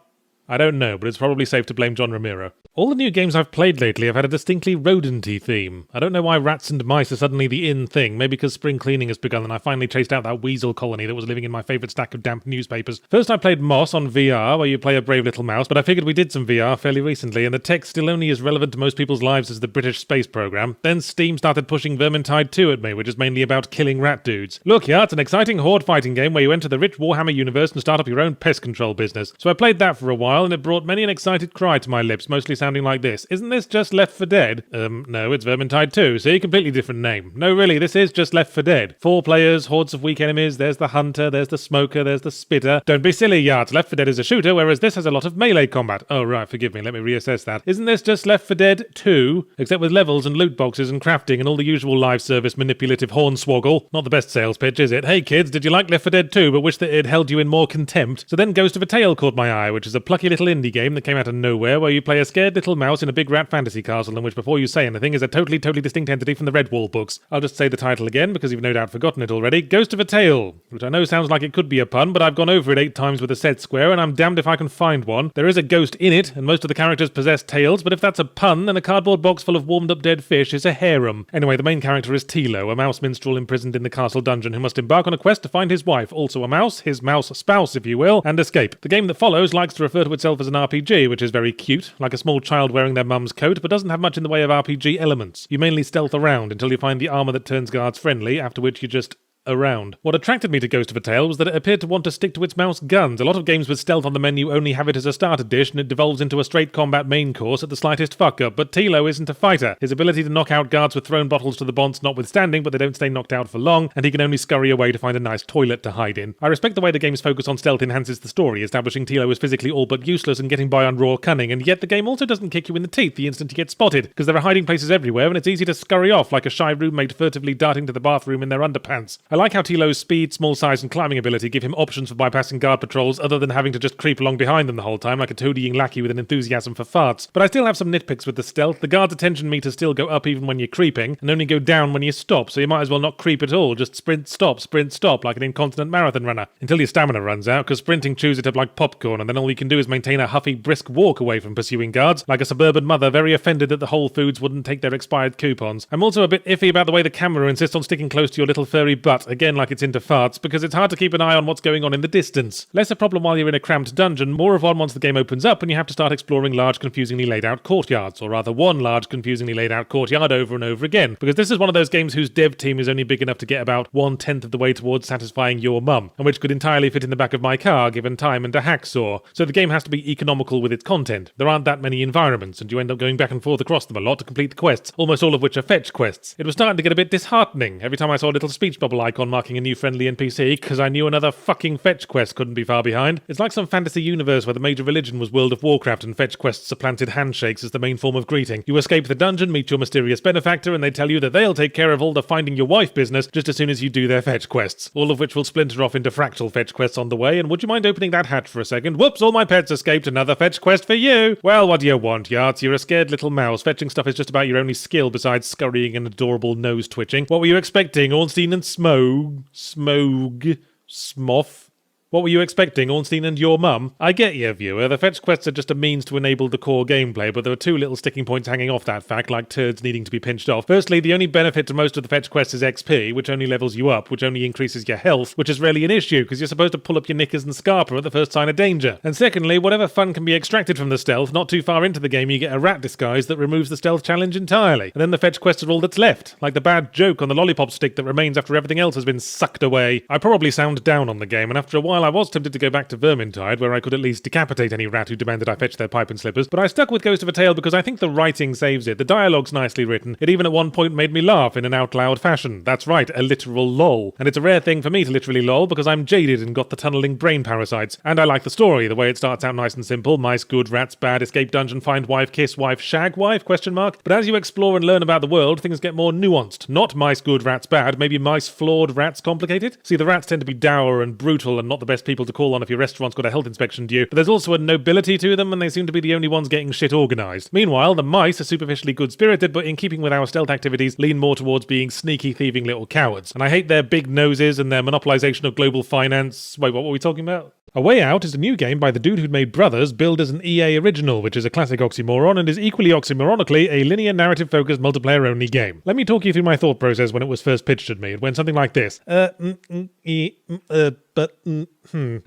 I don't know, but it's probably safe to blame John Romero. All the new games I've played lately have had a distinctly rodent-y theme. I don't know why rats and mice are suddenly the in thing, maybe because spring cleaning has begun and I finally chased out that weasel colony that was living in my favourite stack of damp newspapers. First I played Moss on VR, where you play a brave little mouse, but I figured we did some VR fairly recently, and the tech still only as relevant to most people's lives as the British space programme. Then Steam started pushing Vermintide 2 at me, which is mainly about killing rat dudes. Look, yeah, it's an exciting horde fighting game where you enter the rich Warhammer universe and start up your own pest control business. So I played that for a while, and it brought many an excited cry to my lips, mostly sounding like this. Isn't this just Left 4 Dead? No, it's Vermintide 2, see? Completely different name. No, really, this is just Left 4 Dead. 4 players, hordes of weak enemies, there's the hunter, there's the smoker, there's the spitter. Don't be silly, yards. Left 4 Dead is a shooter, whereas this has a lot of melee combat. Oh, right, forgive me, let me reassess that. Isn't this just Left 4 Dead 2? Except with levels and loot boxes and crafting and all the usual live service manipulative hornswoggle. Not the best sales pitch, is it? Hey kids, did you like Left 4 Dead 2 but wish that it held you in more contempt? So then Ghost of a Tale caught my eye, which is a plucky little indie game that came out of nowhere where you play a scared little mouse in a big rat fantasy castle in which before you say anything is a totally distinct entity from the Redwall books. I'll just say the title again because you've no doubt forgotten it already. Ghost of a Tale, which I know sounds like it could be a pun, but I've gone over it 8 times with a set square and I'm damned if I can find one. There is a ghost in it and most of the characters possess tails, but if that's a pun, then a cardboard box full of warmed up dead fish is a harem. Anyway, the main character is Tilo, a mouse minstrel imprisoned in the castle dungeon who must embark on a quest to find his wife, also a mouse, his mouse spouse if you will, and escape. The game that follows likes to refer to itself as an RPG, which is very cute, like a small child wearing their mum's coat, but doesn't have much in the way of RPG elements. You mainly stealth around until you find the armor that turns guards friendly, after which you just around. What attracted me to Ghost of a Tale was that it appeared to want to stick to its mouse guns. A lot of games with stealth on the menu only have it as a starter dish and it devolves into a straight combat main course at the slightest fuck-up, but Tilo isn't a fighter. His ability to knock out guards with thrown bottles to the bonds notwithstanding, but they don't stay knocked out for long, and he can only scurry away to find a nice toilet to hide in. I respect the way the game's focus on stealth enhances the story, establishing Tilo as physically all but useless and getting by on raw cunning, and yet the game also doesn't kick you in the teeth the instant you get spotted, because there are hiding places everywhere and it's easy to scurry off like a shy roommate furtively darting to the bathroom in their underpants. I like how Tilo's speed, small size and climbing ability give him options for bypassing guard patrols other than having to just creep along behind them the whole time like a toadying lackey with an enthusiasm for farts. But I still have some nitpicks with the stealth. The guard's attention meters still go up even when you're creeping, and only go down when you stop, so you might as well not creep at all, just sprint stop like an incontinent marathon runner, until your stamina runs out, because sprinting chews it up like popcorn, and then all you can do is maintain a huffy, brisk walk away from pursuing guards, like a suburban mother very offended that the Whole Foods wouldn't take their expired coupons. I'm also a bit iffy about the way the camera insists on sticking close to your little furry butt, again like it's into farts, because it's hard to keep an eye on what's going on in the distance. Less a problem while you're in a cramped dungeon, more of one once the game opens up and you have to start exploring large, confusingly laid out courtyards, or rather one large, confusingly laid out courtyard over and over again, because this is one of those games whose dev team is only big enough to get about 1/10 of the way towards satisfying your mum, and which could entirely fit in the back of my car given time and a hacksaw. So the game has to be economical with its content. There aren't that many environments, and you end up going back and forth across them a lot to complete the quests, almost all of which are fetch quests. It was starting to get a bit disheartening every time I saw a little speech bubble icon marking a new friendly NPC, because I knew another fucking fetch quest couldn't be far behind. It's like some fantasy universe where the major religion was World of Warcraft and fetch quests supplanted handshakes as the main form of greeting. You escape the dungeon, meet your mysterious benefactor, and they tell you that they'll take care of all the finding your wife business just as soon as you do their fetch quests, all of which will splinter off into fractal fetch quests on the way. And would you mind opening that hatch for a second? Whoops, all my pets escaped. Another fetch quest for you. Well, what do you want, Yarts? You're a scared little mouse. Fetching stuff is just about your only skill besides scurrying and adorable nose twitching. What were you expecting? Ornstein and Smog? Smoff? What were you expecting, Ornstein and your mum? I get you, viewer. The fetch quests are just a means to enable the core gameplay, but there are two little sticking points hanging off that fact, like turds needing to be pinched off. Firstly, the only benefit to most of the fetch quests is XP, which only levels you up, which only increases your health, which is rarely an issue, because you're supposed to pull up your knickers and scarper at the first sign of danger. And secondly, whatever fun can be extracted from the stealth, not too far into the game you get a rat disguise that removes the stealth challenge entirely. And then the fetch quests are all that's left, like the bad joke on the lollipop stick that remains after everything else has been sucked away. I probably sound down on the game, and after a while I was tempted to go back to Vermintide, where I could at least decapitate any rat who demanded I fetch their pipe and slippers, but I stuck with Ghost of a Tale because I think the writing saves it. The dialogue's nicely written. It even at one point made me laugh in an out-loud fashion. That's right, a literal lol. And it's a rare thing for me to literally lol because I'm jaded and got the tunneling brain parasites. And I like the story, the way it starts out nice and simple. Mice good, rats bad, escape dungeon, find wife, kiss wife, shag wife, question mark. But as you explore and learn about the world, things get more nuanced. Not mice good, rats bad, maybe mice flawed, rats complicated. See, the rats tend to be dour and brutal and not the best people to call on if your restaurant's got a health inspection due, but there's also a nobility to them and they seem to be the only ones getting shit organised. Meanwhile, the mice are superficially good-spirited, but in keeping with our stealth activities, lean more towards being sneaky, thieving little cowards. And I hate their big noses and their monopolisation of global finance. Wait, what were we talking about? A Way Out is a new game by the dude who'd made Brothers, billed as an EA original, which is a classic oxymoron and is equally oxymoronically a linear narrative-focused multiplayer-only game. Let me talk you through my thought process when it was first pitched at me. It went something like this.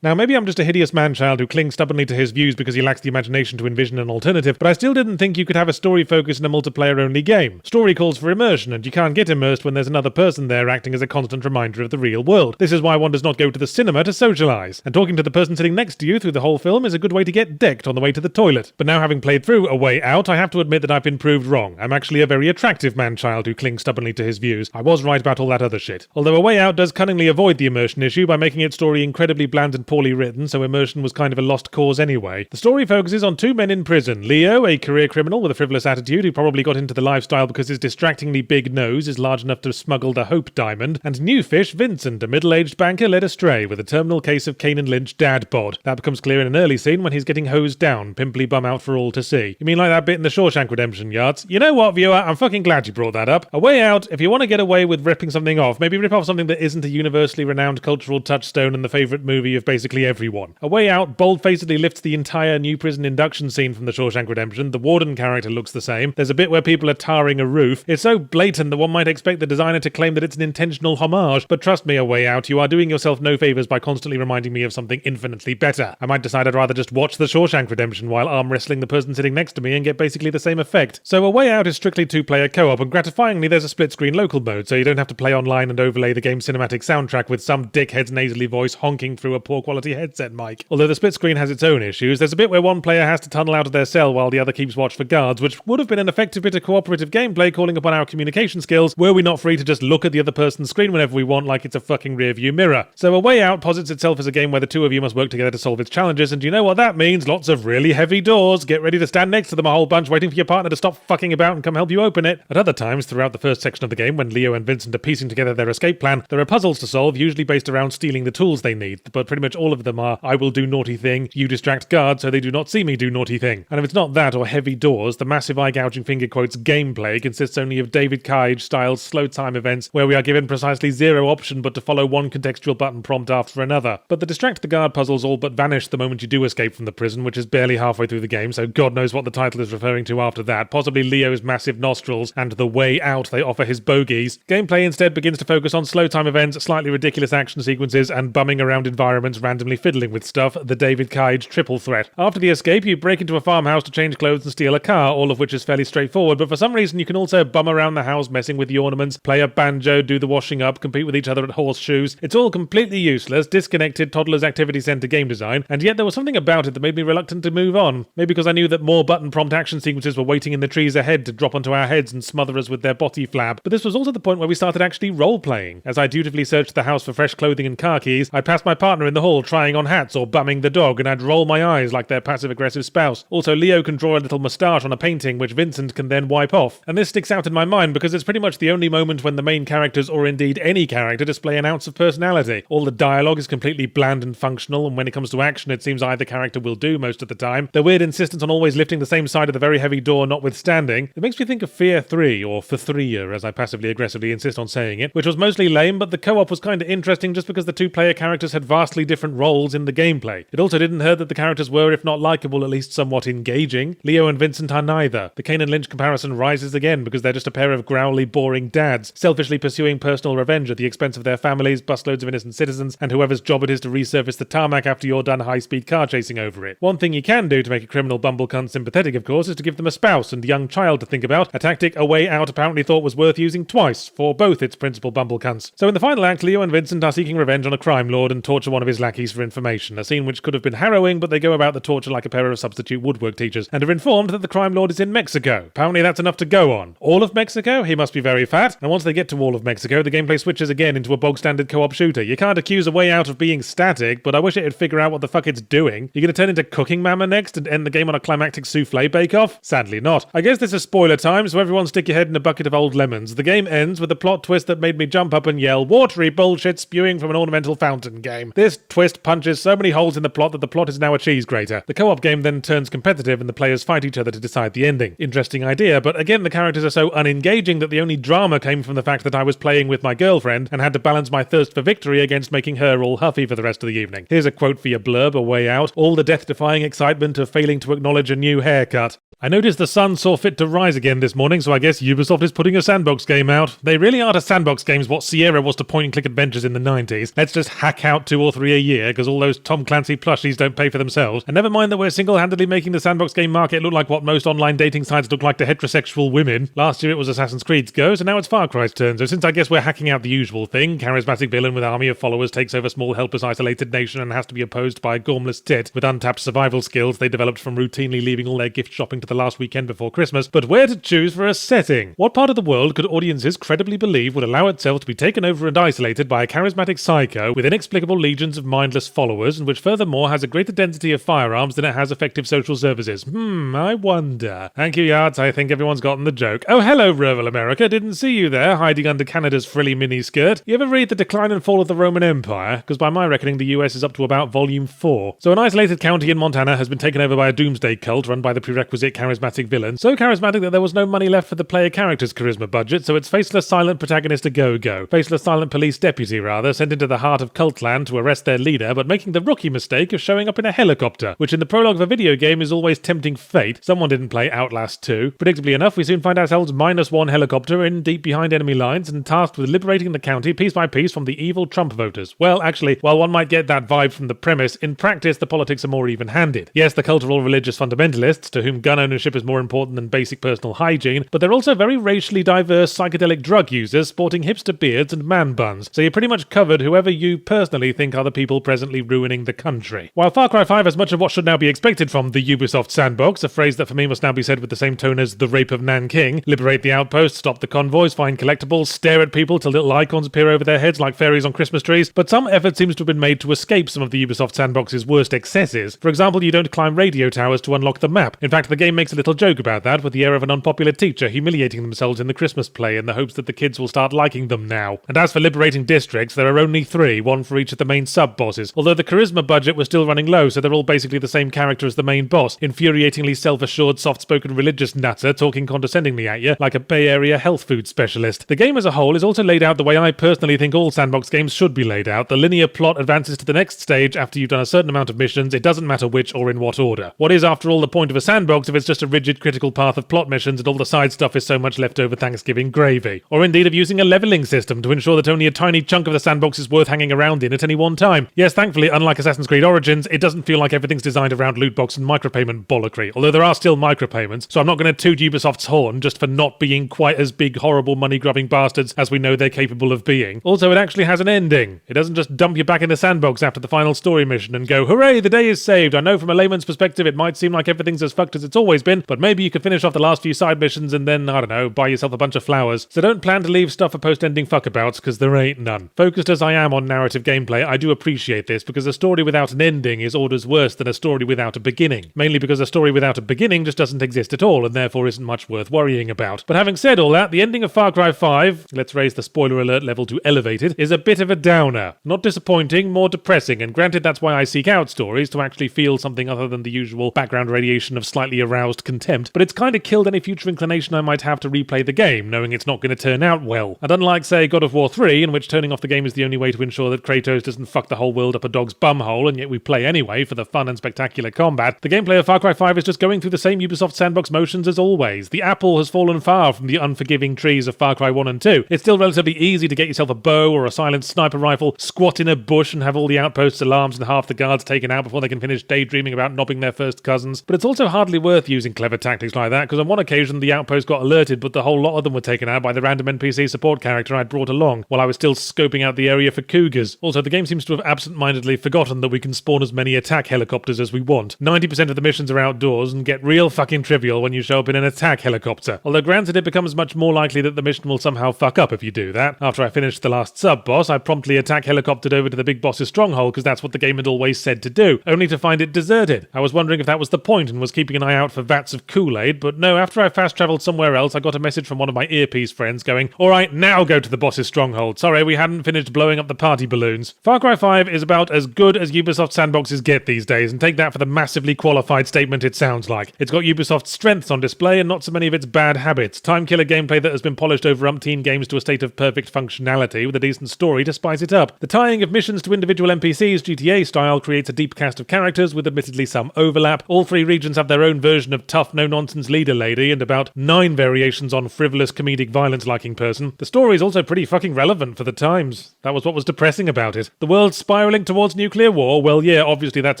Now, maybe I'm just a hideous man-child who clings stubbornly to his views because he lacks the imagination to envision an alternative, but I still didn't think you could have a story focus in a multiplayer-only game. Story calls for immersion, and you can't get immersed when there's another person there acting as a constant reminder of the real world. This is why one does not go to the cinema to socialise. And talking to the person sitting next to you through the whole film is a good way to get decked on the way to the toilet. But now, having played through A Way Out, I have to admit that I've been proved wrong. I'm actually a very attractive man-child who clings stubbornly to his views. I was right about all that other shit. Although A Way Out does cunningly avoid the immersion issue by making its story incredibly bland and poorly written, so immersion was kind of a lost cause anyway. The story focuses on two men in prison. Leo, a career criminal with a frivolous attitude who probably got into the lifestyle because his distractingly big nose is large enough to smuggle the Hope Diamond, and new fish Vincent, a middle-aged banker led astray with a terminal case of Kane and Lynch dad bod. That becomes clear in an early scene when he's getting hosed down, pimply bum out for all to see. You mean like that bit in the Shawshank Redemption, Yards? You know what, viewer? I'm fucking glad you brought that up. A Way Out, if you want to get away with ripping something off, maybe rip off something that isn't a universally renowned cultural touchstone Stone and the favourite movie of basically everyone. A Way Out bold-facedly lifts the entire new prison induction scene from The Shawshank Redemption. The warden character looks the same. There's a bit where people are tarring a roof. It's so blatant that one might expect the designer to claim that it's an intentional homage, but trust me, A Way Out, you are doing yourself no favours by constantly reminding me of something infinitely better. I might decide I'd rather just watch The Shawshank Redemption while arm wrestling the person sitting next to me and get basically the same effect. So A Way Out is strictly two-player co-op, and gratifyingly there's a split-screen local mode, so you don't have to play online and overlay the game's cinematic soundtrack with some dickhead's nasally voice honking through a poor-quality headset mic. Although the split screen has its own issues, there's a bit where one player has to tunnel out of their cell while the other keeps watch for guards, which would have been an effective bit of cooperative gameplay calling upon our communication skills were we not free to just look at the other person's screen whenever we want like it's a fucking rear-view mirror. So A Way Out posits itself as a game where the two of you must work together to solve its challenges, and you know what that means? Lots of really heavy doors. Get ready to stand next to them a whole bunch waiting for your partner to stop fucking about and come help you open it. At other times, throughout the first section of the game, when Leo and Vincent are piecing together their escape plan, there are puzzles to solve, usually based around stealing the tools they need, but pretty much all of them are, I will do naughty thing, you distract guards so they do not see me do naughty thing. And if it's not that or heavy doors, the massive eye-gouging finger quotes gameplay consists only of David Cage-style slow time events where we are given precisely zero option but to follow one contextual button prompt after another. But the distract the guard puzzles all but vanish the moment you do escape from the prison, which is barely halfway through the game, so God knows what the title is referring to after that, possibly Leo's massive nostrils and the way out they offer his bogies. Gameplay instead begins to focus on slow time events, slightly ridiculous action sequences, and bumming around environments randomly fiddling with stuff, the David Cage triple threat. After the escape, you break into a farmhouse to change clothes and steal a car, all of which is fairly straightforward, but for some reason you can also bum around the house messing with the ornaments, play a banjo, do the washing up, compete with each other at horseshoes. It's all completely useless, disconnected toddler's activity centre game design, and yet there was something about it that made me reluctant to move on. Maybe because I knew that more button prompt action sequences were waiting in the trees ahead to drop onto our heads and smother us with their body flab, but this was also the point where we started actually role-playing. As I dutifully searched the house for fresh clothing and car keys, I'd pass my partner in the hall trying on hats or bumming the dog, and I'd roll my eyes like their passive-aggressive spouse. Also, Leo can draw a little moustache on a painting, which Vincent can then wipe off. And this sticks out in my mind because it's pretty much the only moment when the main characters, or indeed any character, display an ounce of personality. All the dialogue is completely bland and functional, and when it comes to action, it seems either character will do most of the time. Their weird insistence on always lifting the same side of the very heavy door notwithstanding, it makes me think of Fear 3, or F3, as I passively-aggressively insist on saying it, which was mostly lame, but the co-op was kinda interesting just because the two-player characters had vastly different roles in the gameplay. It also didn't hurt that the characters were, if not likeable, at least somewhat engaging. Leo and Vincent are neither. The Kane and Lynch comparison rises again because they're just a pair of growly, boring dads, selfishly pursuing personal revenge at the expense of their families, busloads of innocent citizens, and whoever's job it is to resurface the tarmac after you're done high-speed car chasing over it. One thing you can do to make a criminal bumblecunt sympathetic, of course, is to give them a spouse and young child to think about, a tactic A Way Out apparently thought was worth using twice for both its principal bumblecunts. So in the final act, Leo and Vincent are seeking revenge on a crime lord and torture one of his lackeys for information, a scene which could have been harrowing, but they go about the torture like a pair of substitute woodwork teachers, and are informed that the crime lord is in Mexico. Apparently that's enough to go on. All of Mexico? He must be very fat. And once they get to all of Mexico, the gameplay switches again into a bog-standard co-op shooter. You can't accuse A Way Out of being static, but I wish it'd figure out what the fuck it's doing. You're gonna turn into Cooking Mama next and end the game on a climactic souffle bake-off? Sadly not. I guess this is spoiler time, so everyone stick your head in a bucket of old lemons. The game ends with a plot twist that made me jump up and yell, watery bullshit spewing from an ornamental fountain game. This twist punches so many holes in the plot that the plot is now a cheese grater. The co-op game then turns competitive and the players fight each other to decide the ending. Interesting idea, but again the characters are so unengaging that the only drama came from the fact that I was playing with my girlfriend and had to balance my thirst for victory against making her all huffy for the rest of the evening. Here's a quote for your blurb, A Way Out. All the death-defying excitement of failing to acknowledge a new haircut. I noticed the sun saw fit to rise again this morning, so I guess Ubisoft is putting a sandbox game out. They really are to sandbox games what Sierra was to point-and-click adventures in the 90s. Let's just hack out 2 or 3 a year, because all those Tom Clancy plushies don't pay for themselves. And never mind that we're single-handedly making the sandbox game market look like what most online dating sites look like to heterosexual women. Last year it was Assassin's Creed's go, so now it's Far Cry's turn. So since I guess we're hacking out the usual thing, charismatic villain with army of followers takes over small, helpless, isolated nation and has to be opposed by a gormless tit with untapped survival skills they developed from routinely leaving all their gift shopping to the last weekend before Christmas, but where to choose for a setting? What part of the world could audiences credibly believe would allow itself to be taken over and isolated by a charismatic psycho with inexplicable legions of mindless followers, and which furthermore has a greater density of firearms than it has effective social services? I wonder. Thank you, Yards. I think everyone's gotten the joke. Oh, hello, rural America. Didn't see you there, hiding under Canada's frilly miniskirt. You ever read The Decline and Fall of the Roman Empire? Because by my reckoning, the US is up to about volume 4. So an isolated county in Montana has been taken over by a doomsday cult run by the prerequisite charismatic villain. So charismatic that there was no money left for the player character's charisma budget, so it's faceless silent protagonist a go-go. Faceless silent police deputy, rather, sent into the heart of cult clan to arrest their leader, but making the rookie mistake of showing up in a helicopter, which in the prologue of a video game is always tempting fate. Someone didn't play Outlast 2. Predictably enough, we soon find ourselves -1 helicopter in deep behind enemy lines and tasked with liberating the county piece by piece from the evil Trump voters. Well, actually, while one might get that vibe from the premise, in practice the politics are more even-handed. Yes, the cultural religious fundamentalists, to whom gun ownership is more important than basic personal hygiene, but they're also very racially diverse psychedelic drug users sporting hipster beards and man buns, so you're pretty much covered whoever you personally think are the people presently ruining the country. While Far Cry 5 has much of what should now be expected from the Ubisoft sandbox, a phrase that for me must now be said with the same tone as the rape of Nanking, liberate the outposts, stop the convoys, find collectibles, stare at people till little icons appear over their heads like fairies on Christmas trees, but some effort seems to have been made to escape some of the Ubisoft sandbox's worst excesses. For example, you don't climb radio towers to unlock the map. In fact, the game makes a little joke about that, with the air of an unpopular teacher humiliating themselves in the Christmas play in the hopes that the kids will start liking them now. And as for liberating districts, there are only 3, one for each of the main sub-bosses, although the charisma budget was still running low, so they're all basically the same character as the main boss, infuriatingly self-assured, soft-spoken religious nutter talking condescendingly at you like a Bay Area health food specialist. The game as a whole is also laid out the way I personally think all sandbox games should be laid out. The linear plot advances to the next stage after you've done a certain amount of missions. It doesn't matter which or in what order. What is, after all, the point of a sandbox if it's just a rigid critical path of plot missions and all the side stuff is so much leftover Thanksgiving gravy? Or indeed of using a leveling system to ensure that only a tiny chunk of the sandbox is worth hanging around in at any one time. Yes, thankfully, unlike Assassin's Creed Origins, it doesn't feel like everything's designed around loot box and micropayment bollockry, although there are still micropayments, so I'm not going to toot Ubisoft's horn just for not being quite as big, horrible, money-grubbing bastards as we know they're capable of being. Also, it actually has an ending. It doesn't just dump you back in the sandbox after the final story mission and go, hooray, the day is saved. I know from a layman's perspective it might seem like everything's as fucked as it's always been, but maybe you could finish off the last few side missions and then, I don't know, buy yourself a bunch of flowers. So don't plan to leave stuff for post-ending fuckabouts, because there ain't none. Focused as I am on narrative gameplay, I do appreciate this, because a story without an ending is orders worse than a story without a beginning. Mainly because a story without a beginning just doesn't exist at all, and therefore isn't much worth worrying about. But having said all that, the ending of Far Cry 5, let's raise the spoiler alert level to elevated, is a bit of a downer. Not disappointing, more depressing, and granted that's why I seek out stories, to actually feel something other than the usual background radiation of slightly aroused contempt, but it's kind of killed any future inclination I might have to replay the game, knowing it's not going to turn out well. And unlike, say, God of War 3, in which turning off the game is the only way to ensure that Kratos doesn't fuck the whole world up a dog's bumhole, and yet we play anyway for the fun and spectacular combat, the gameplay of Far Cry 5 is just going through the same Ubisoft sandbox motions as always. The apple has fallen far from the unforgiving trees of Far Cry 1 and 2. It's still relatively easy to get yourself a bow or a silenced sniper rifle, squat in a bush and have all the outposts' alarms and half the guards taken out before they can finish daydreaming about knobbing their first cousins. But it's also hardly worth using clever tactics like that, because on one occasion the outpost got alerted, but the whole lot of them were taken out by the random NPC support character I'd brought along, while I was still scoping out the area for cougars. Also, the game seems to have absent-mindedly forgotten that we can spawn as many attack helicopters as we want. 90% of the missions are outdoors and get real fucking trivial when you show up in an attack helicopter. Although granted, it becomes much more likely that the mission will somehow fuck up if you do that. After I finished the last sub-boss, I promptly attack helicoptered over to the big boss's stronghold because that's what the game had always said to do, only to find it deserted. I was wondering if that was the point and was keeping an eye out for vats of Kool-Aid, but no, after I fast-travelled somewhere else, I got a message from one of my earpiece friends going, alright, now go to the boss's stronghold. Sorry, we hadn't finished blowing up the party balloons. Far Cry 5 is about as good as Ubisoft sandboxes get these days, and take that for the massively qualified statement it sounds like. It's got Ubisoft's strengths on display and not so many of its bad habits. Time-killer gameplay that has been polished over umpteen games to a state of perfect functionality with a decent story to spice it up. The tying of missions to individual NPCs GTA style creates a deep cast of characters with admittedly some overlap. All 3 regions have their own version of tough, no-nonsense leader lady and about 9 variations on frivolous comedic violence-liking person. The story is also pretty fucking relevant for the times. That was what was depressing about it. The world's spiraling towards nuclear war? Well, yeah, obviously that's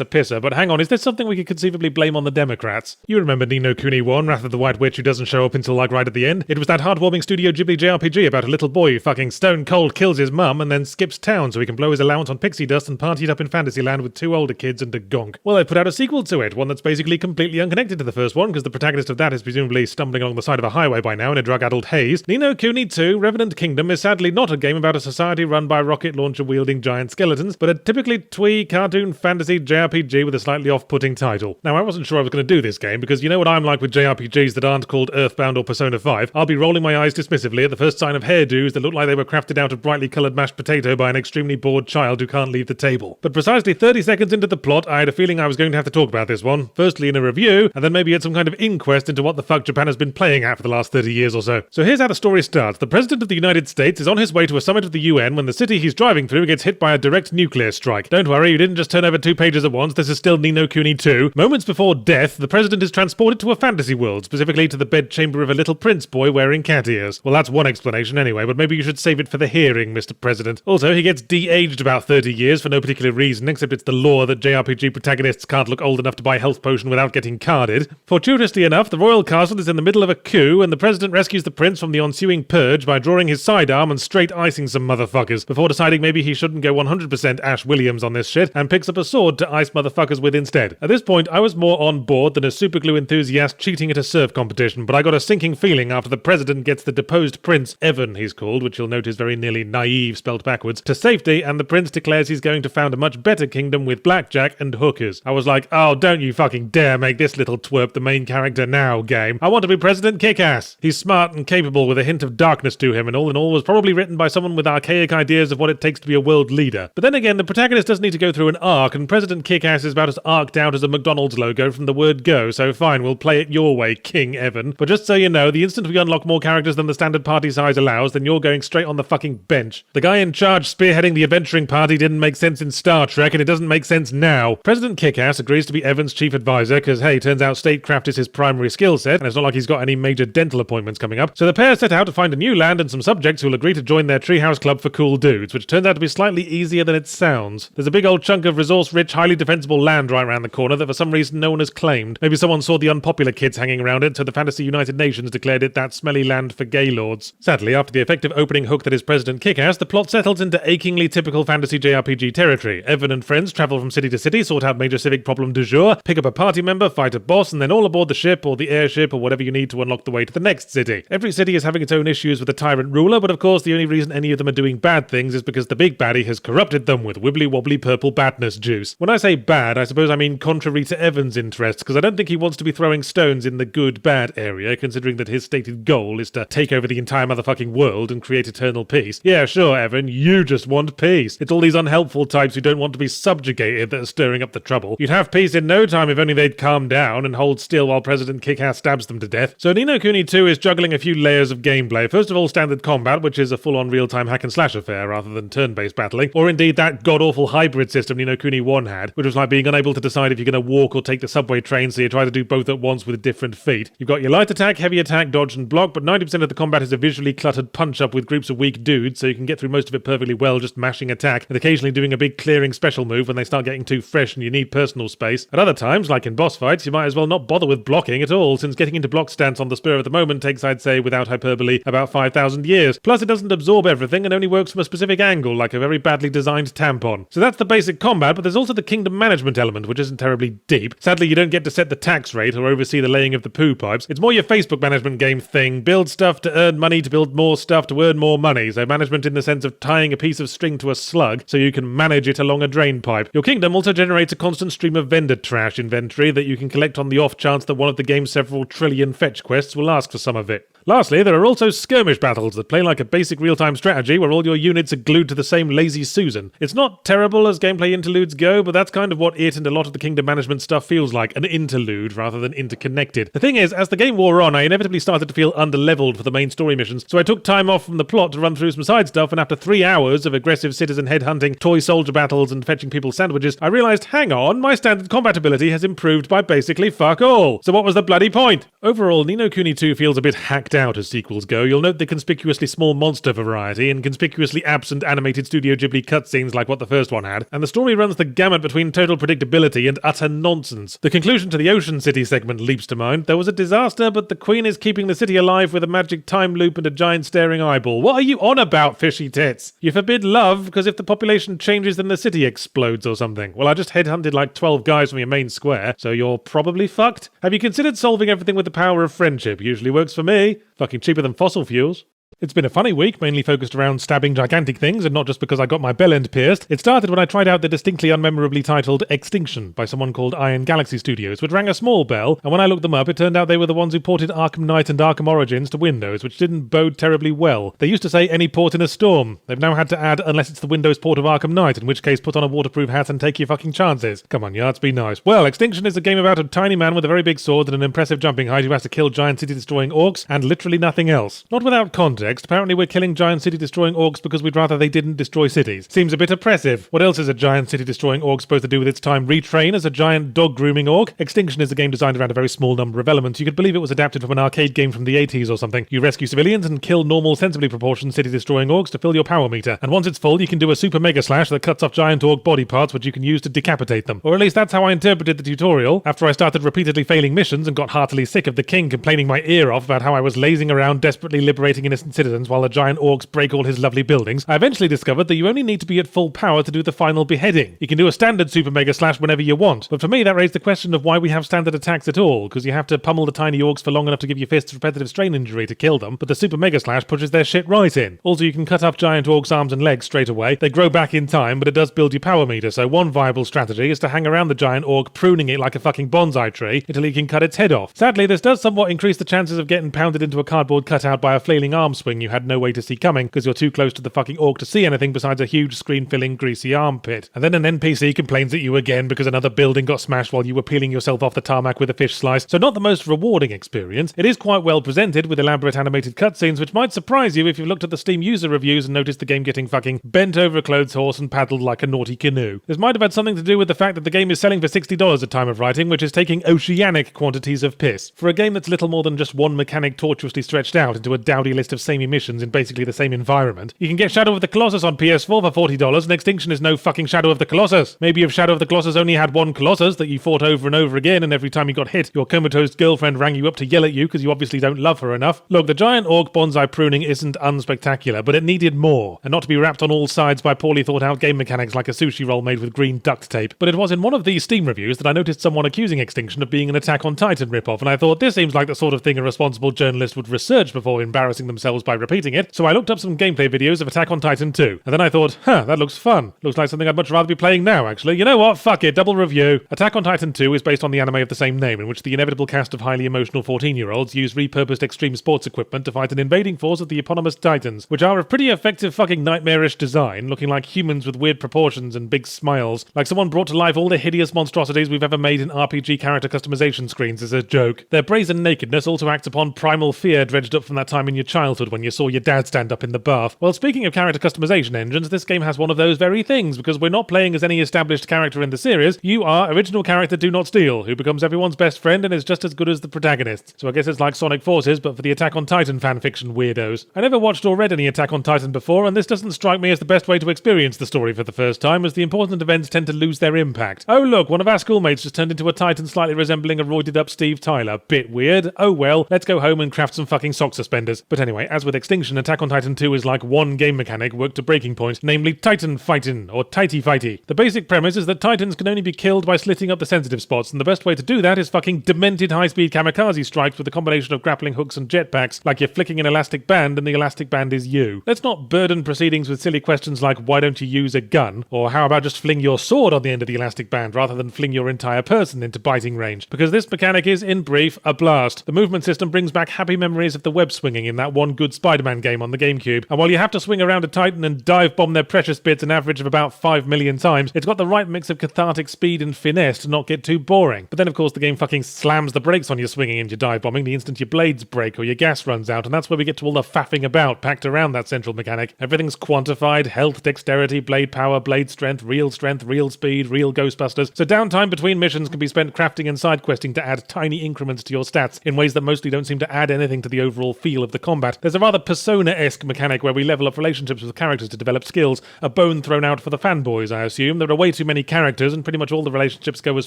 a pisser, but hang on, is this something we could conceivably blame on the Democrats? You remember Ni no Kuni 1, Wrath of the White Witch, who doesn't show up until like right at the end? It was that heartwarming Studio Ghibli JRPG about a little boy who fucking stone cold kills his mum and then skips town so he can blow his allowance on pixie dust and party it up in Fantasyland with 2 older kids and a gonk. Well, they put out a sequel to it, one that's basically completely unconnected to the first one, because the protagonist of that is presumably stumbling along the side of a highway by now in a drug-addled haze. Ni no Kuni 2, Revenant Kingdom, is sadly not a game about a society run by rocket launcher-wielding giant skeletons, but a typically twee cartoon fantasy JRPG with a slightly off-putting title. Now, I wasn't sure I was going to do this game, because you know what I'm like with JRPGs that aren't called Earthbound or Persona 5. I'll be rolling my eyes dismissively at the first sign of hairdos that look like they were crafted out of brightly coloured mashed potato by an extremely bored child who can't leave the table. But precisely 30 seconds into the plot, I had a feeling I was going to have to talk about this one. Firstly in a review, and then maybe at some kind of inquest into what the fuck Japan has been playing at for the last 30 years or so. So here's how the story starts. The President of the United States is on his way to a summit of the UN when the city he's driving through 2 gets hit by a direct nuclear strike. Don't worry, you didn't just turn over 2 pages at once, this is still Ni no Kuni 2. Moments before death, the president is transported to a fantasy world, specifically to the bedchamber of a little prince boy wearing cat ears. Well, that's one explanation anyway, but maybe you should save it for the hearing, Mr. President. Also, he gets de-aged about 30 years for no particular reason, except it's the law that JRPG protagonists can't look old enough to buy a health potion without getting carded. Fortuitously enough, the royal castle is in the middle of a coup, and the president rescues the prince from the ensuing purge by drawing his sidearm and straight icing some motherfuckers, before deciding maybe he shouldn't go 100% Ash Williams on this shit, and picks up a sword to ice motherfuckers with instead. At this point, I was more on board than a superglue enthusiast cheating at a surf competition, but I got a sinking feeling after the president gets the deposed prince, Evan he's called, which you'll note is very nearly naive spelled backwards, to safety, and the prince declares he's going to found a much better kingdom with blackjack and hookers. I was like, oh, don't you fucking dare make this little twerp the main character now, game. I want to be President Kick-Ass. He's smart and capable with a hint of darkness to him, and all in all was probably written by someone with archaic ideas of what it takes to be a world leader. But then again, the protagonist doesn't need to go through an arc, and President Kick-Ass is about as arced out as a McDonald's logo from the word go, so fine, we'll play it your way, King Evan. But just so you know, the instant we unlock more characters than the standard party size allows, then you're going straight on the fucking bench. The guy in charge spearheading the adventuring party didn't make sense in Star Trek, and it doesn't make sense now. President Kick-Ass agrees to be Evan's chief advisor, because hey, turns out statecraft is his primary skill set, and it's not like he's got any major dental appointments coming up. So the pair set out to find a new land and some subjects who will agree to join their treehouse club for cool dudes, which turns out to be slightly easier than it sounds. There's a big old chunk of resource-rich, highly defensible land right around the corner that for some reason no one has claimed. Maybe someone saw the unpopular kids hanging around it, so the Fantasy United Nations declared it that smelly land for gaylords. Sadly, after the effective opening hook that is President Kick-Ass, the plot settles into achingly typical fantasy JRPG territory. Evan and friends travel from city to city, sort out major civic problem du jour, pick up a party member, fight a boss, and then all aboard the ship or the airship or whatever you need to unlock the way to the next city. Every city is having its own issues with the tyrant ruler, but of course the only reason any of them are doing bad things is because the big baddie has corrupted them with wibbly-wobbly purple badness juice. When I say bad, I suppose I mean contrary to Evan's interests, because I don't think he wants to be throwing stones in the good-bad area, considering that his stated goal is to take over the entire motherfucking world and create eternal peace. Yeah, sure, Evan, you just want peace. It's all these unhelpful types who don't want to be subjugated that are stirring up the trouble. You'd have peace in no time if only they'd calm down and hold still while President Kick-Ass stabs them to death. So Ni no Kuni 2 is juggling a few layers of gameplay. First of all, standard combat, which is a full-on real-time hack-and-slash affair rather than turn-based battling, or indeed that god-awful hybrid system Ni no Kuni 1 had, which was like being unable to decide if you're going to walk or take the subway train, so you try to do both at once with different feet. You've got your light attack, heavy attack, dodge and block, but 90% of the combat is a visually cluttered punch-up with groups of weak dudes, so you can get through most of it perfectly well just mashing attack, and occasionally doing a big clearing special move when they start getting too fresh and you need personal space. At other times, like in boss fights, you might as well not bother with blocking at all, since getting into block stance on the spur of the moment takes, I'd say, without hyperbole, about 5,000 years. Plus, it doesn't absorb everything and only works from a specific angle, like a very badly designed tampon. So that's the basic combat, but there's also the kingdom management element, which isn't terribly deep. Sadly, you don't get to set the tax rate or oversee the laying of the poo pipes. It's more your Facebook management game thing. Build stuff to earn money to build more stuff to earn more money. So management in the sense of tying a piece of string to a slug so you can manage it along a drain pipe. Your kingdom also generates a constant stream of vendor trash inventory that you can collect on the off chance that one of the game's several trillion fetch quests will ask for some of it. Lastly, there are also skirmish battles that play like a basic real-time strategy where all your units are glued to the same lazy Susan. It's not terrible as gameplay interludes go, but that's kind of what it and a lot of the kingdom management stuff feels like, an interlude rather than interconnected. The thing is, as the game wore on, I inevitably started to feel underleveled for the main story missions, so I took time off from the plot to run through some side stuff, and after 3 hours of aggressive citizen headhunting, toy soldier battles, and fetching people sandwiches, I realised, hang on, my standard combat ability has improved by basically fuck all. So what was the bloody point? Overall, Ni no Kuni 2 feels a bit hacked out as sequels go. You'll note the conspicuously small monster variety and conspicuously absent animated Studio Ghibli cutscenes like what the first one had, and the story runs the gamut between total predictability and utter nonsense. The conclusion to the Ocean City segment leaps to mind. There was a disaster, but the Queen is keeping the city alive with a magic time loop and a giant staring eyeball. What are you on about, fishy tits? You forbid love, because if the population changes then the city explodes or something. Well, I just headhunted like 12 guys from your main square, so you're probably fucked. Have you considered solving everything with the power of friendship? Usually works for me. Fucking cheaper than fossil fuels. It's been a funny week, mainly focused around stabbing gigantic things, and not just because I got my bell end pierced. It started when I tried out the distinctly unmemorably titled Extinction by someone called Iron Galaxy Studios, which rang a small bell, and when I looked them up, it turned out they were the ones who ported Arkham Knight and Arkham Origins to Windows, which didn't bode terribly well. They used to say any port in a storm. They've now had to add unless it's the Windows port of Arkham Knight, in which case put on a waterproof hat and take your fucking chances. Come on, yards, be nice. Well, Extinction is a game about a tiny man with a very big sword and an impressive jumping height who has to kill giant city-destroying orcs, and literally nothing else. Not without context. context, apparently we're killing giant city-destroying orcs because we'd rather they didn't destroy cities. Seems a bit oppressive. What else is a giant city-destroying orc supposed to do with its time? Retrain as a giant dog-grooming orc? Extinction is a game designed around a very small number of elements. You could believe it was adapted from an arcade game from the 80s or something. You rescue civilians and kill normal, sensibly proportioned city-destroying orcs to fill your power meter. And once it's full, you can do a super mega slash that cuts off giant orc body parts which you can use to decapitate them. Or at least that's how I interpreted the tutorial, after I started repeatedly failing missions and got heartily sick of the king complaining my ear off about how I was lazing around desperately liberating innocent citizens while the giant orcs break all his lovely buildings. I eventually discovered that you only need to be at full power to do the final beheading. You can do a standard super mega slash whenever you want, but for me that raised the question of why we have standard attacks at all, because you have to pummel the tiny orcs for long enough to give your fists repetitive strain injury to kill them, but the super mega slash pushes their shit right in. Also, you can cut off giant orcs' arms and legs straight away. They grow back in time, but it does build your power meter, so one viable strategy is to hang around the giant orc, pruning it like a fucking bonsai tree until you can cut its head off. Sadly, this does somewhat increase the chances of getting pounded into a cardboard cutout by a flailing arm swing you had no way to see coming, because you're too close to the fucking orc to see anything besides a huge screen-filling greasy armpit. And then an NPC complains at you again because another building got smashed while you were peeling yourself off the tarmac with a fish slice, so not the most rewarding experience. It is quite well presented with elaborate animated cutscenes which might surprise you if you've looked at the Steam user reviews and noticed the game getting fucking bent over a clothes horse and paddled like a naughty canoe. This might have had something to do with the fact that the game is selling for $60 at time of writing, which is taking oceanic quantities of piss. For a game that's little more than just one mechanic tortuously stretched out into a dowdy list of samey missions in basically the same environment, you can get Shadow of the Colossus on PS4 for $40 and Extinction is no fucking Shadow of the Colossus. Maybe if Shadow of the Colossus only had one Colossus that you fought over and over again and every time you got hit, your comatose girlfriend rang you up to yell at you because you obviously don't love her enough. Look, the giant orc bonsai pruning isn't unspectacular, but it needed more, and not to be wrapped on all sides by poorly thought out game mechanics like a sushi roll made with green duct tape. But it was in one of these Steam reviews that I noticed someone accusing Extinction of being an Attack on Titan ripoff, and I thought this seems like the sort of thing a responsible journalist would research before embarrassing themselves by repeating it, so I looked up some gameplay videos of Attack on Titan 2, and then I thought, that looks fun. Looks like something I'd much rather be playing now, actually. You know what? Fuck it, double review. Attack on Titan 2 is based on the anime of the same name, in which the inevitable cast of highly emotional 14-year-olds use repurposed extreme sports equipment to fight an invading force of the eponymous Titans, which are of pretty effective fucking nightmarish design, looking like humans with weird proportions and big smiles, like someone brought to life all the hideous monstrosities we've ever made in RPG character customization screens as a joke. Their brazen nakedness also acts upon primal fear dredged up from that time in your childhood when you saw your dad stand up in the bath. Well, speaking of character customization engines, this game has one of those very things, because we're not playing as any established character in the series. You are original character Do Not Steal, who becomes everyone's best friend and is just as good as the protagonist. So I guess it's like Sonic Forces, but for the Attack on Titan fanfiction weirdos. I never watched or read any Attack on Titan before, and this doesn't strike me as the best way to experience the story for the first time, as the important events tend to lose their impact. Oh look, one of our schoolmates just turned into a Titan slightly resembling a roided up Steve Tyler. Bit weird. Oh well, let's go home and craft some fucking sock suspenders. But anyway, as with Extinction, Attack on Titan 2 is like one game mechanic worked to breaking point, namely Titan fighting, or Tighty fighty. The basic premise is that Titans can only be killed by slitting up the sensitive spots, and the best way to do that is fucking demented high-speed kamikaze strikes with a combination of grappling hooks and jetpacks, like you're flicking an elastic band and the elastic band is you. Let's not burden proceedings with silly questions like why don't you use a gun, or how about just fling your sword on the end of the elastic band rather than fling your entire person into biting range, because this mechanic is, in brief, a blast. The movement system brings back happy memories of the web swinging in that one good Spider-Man game on the GameCube, and while you have to swing around a Titan and dive bomb their precious bits an average of about 5 million times, it's got the right mix of cathartic speed and finesse to not get too boring. But then of course the game fucking slams the brakes on your swinging and your dive bombing the instant your blades break or your gas runs out, and that's where we get to all the faffing about packed around that central mechanic. Everything's quantified: health, dexterity, blade power, blade strength, real speed, real Ghostbusters. So downtime between missions can be spent crafting and side questing to add tiny increments to your stats in ways that mostly don't seem to add anything to the overall feel of the combat. There's a rather Persona-esque mechanic where we level up relationships with characters to develop skills, a bone thrown out for the fanboys, I assume. There are way too many characters and pretty much all the relationships go as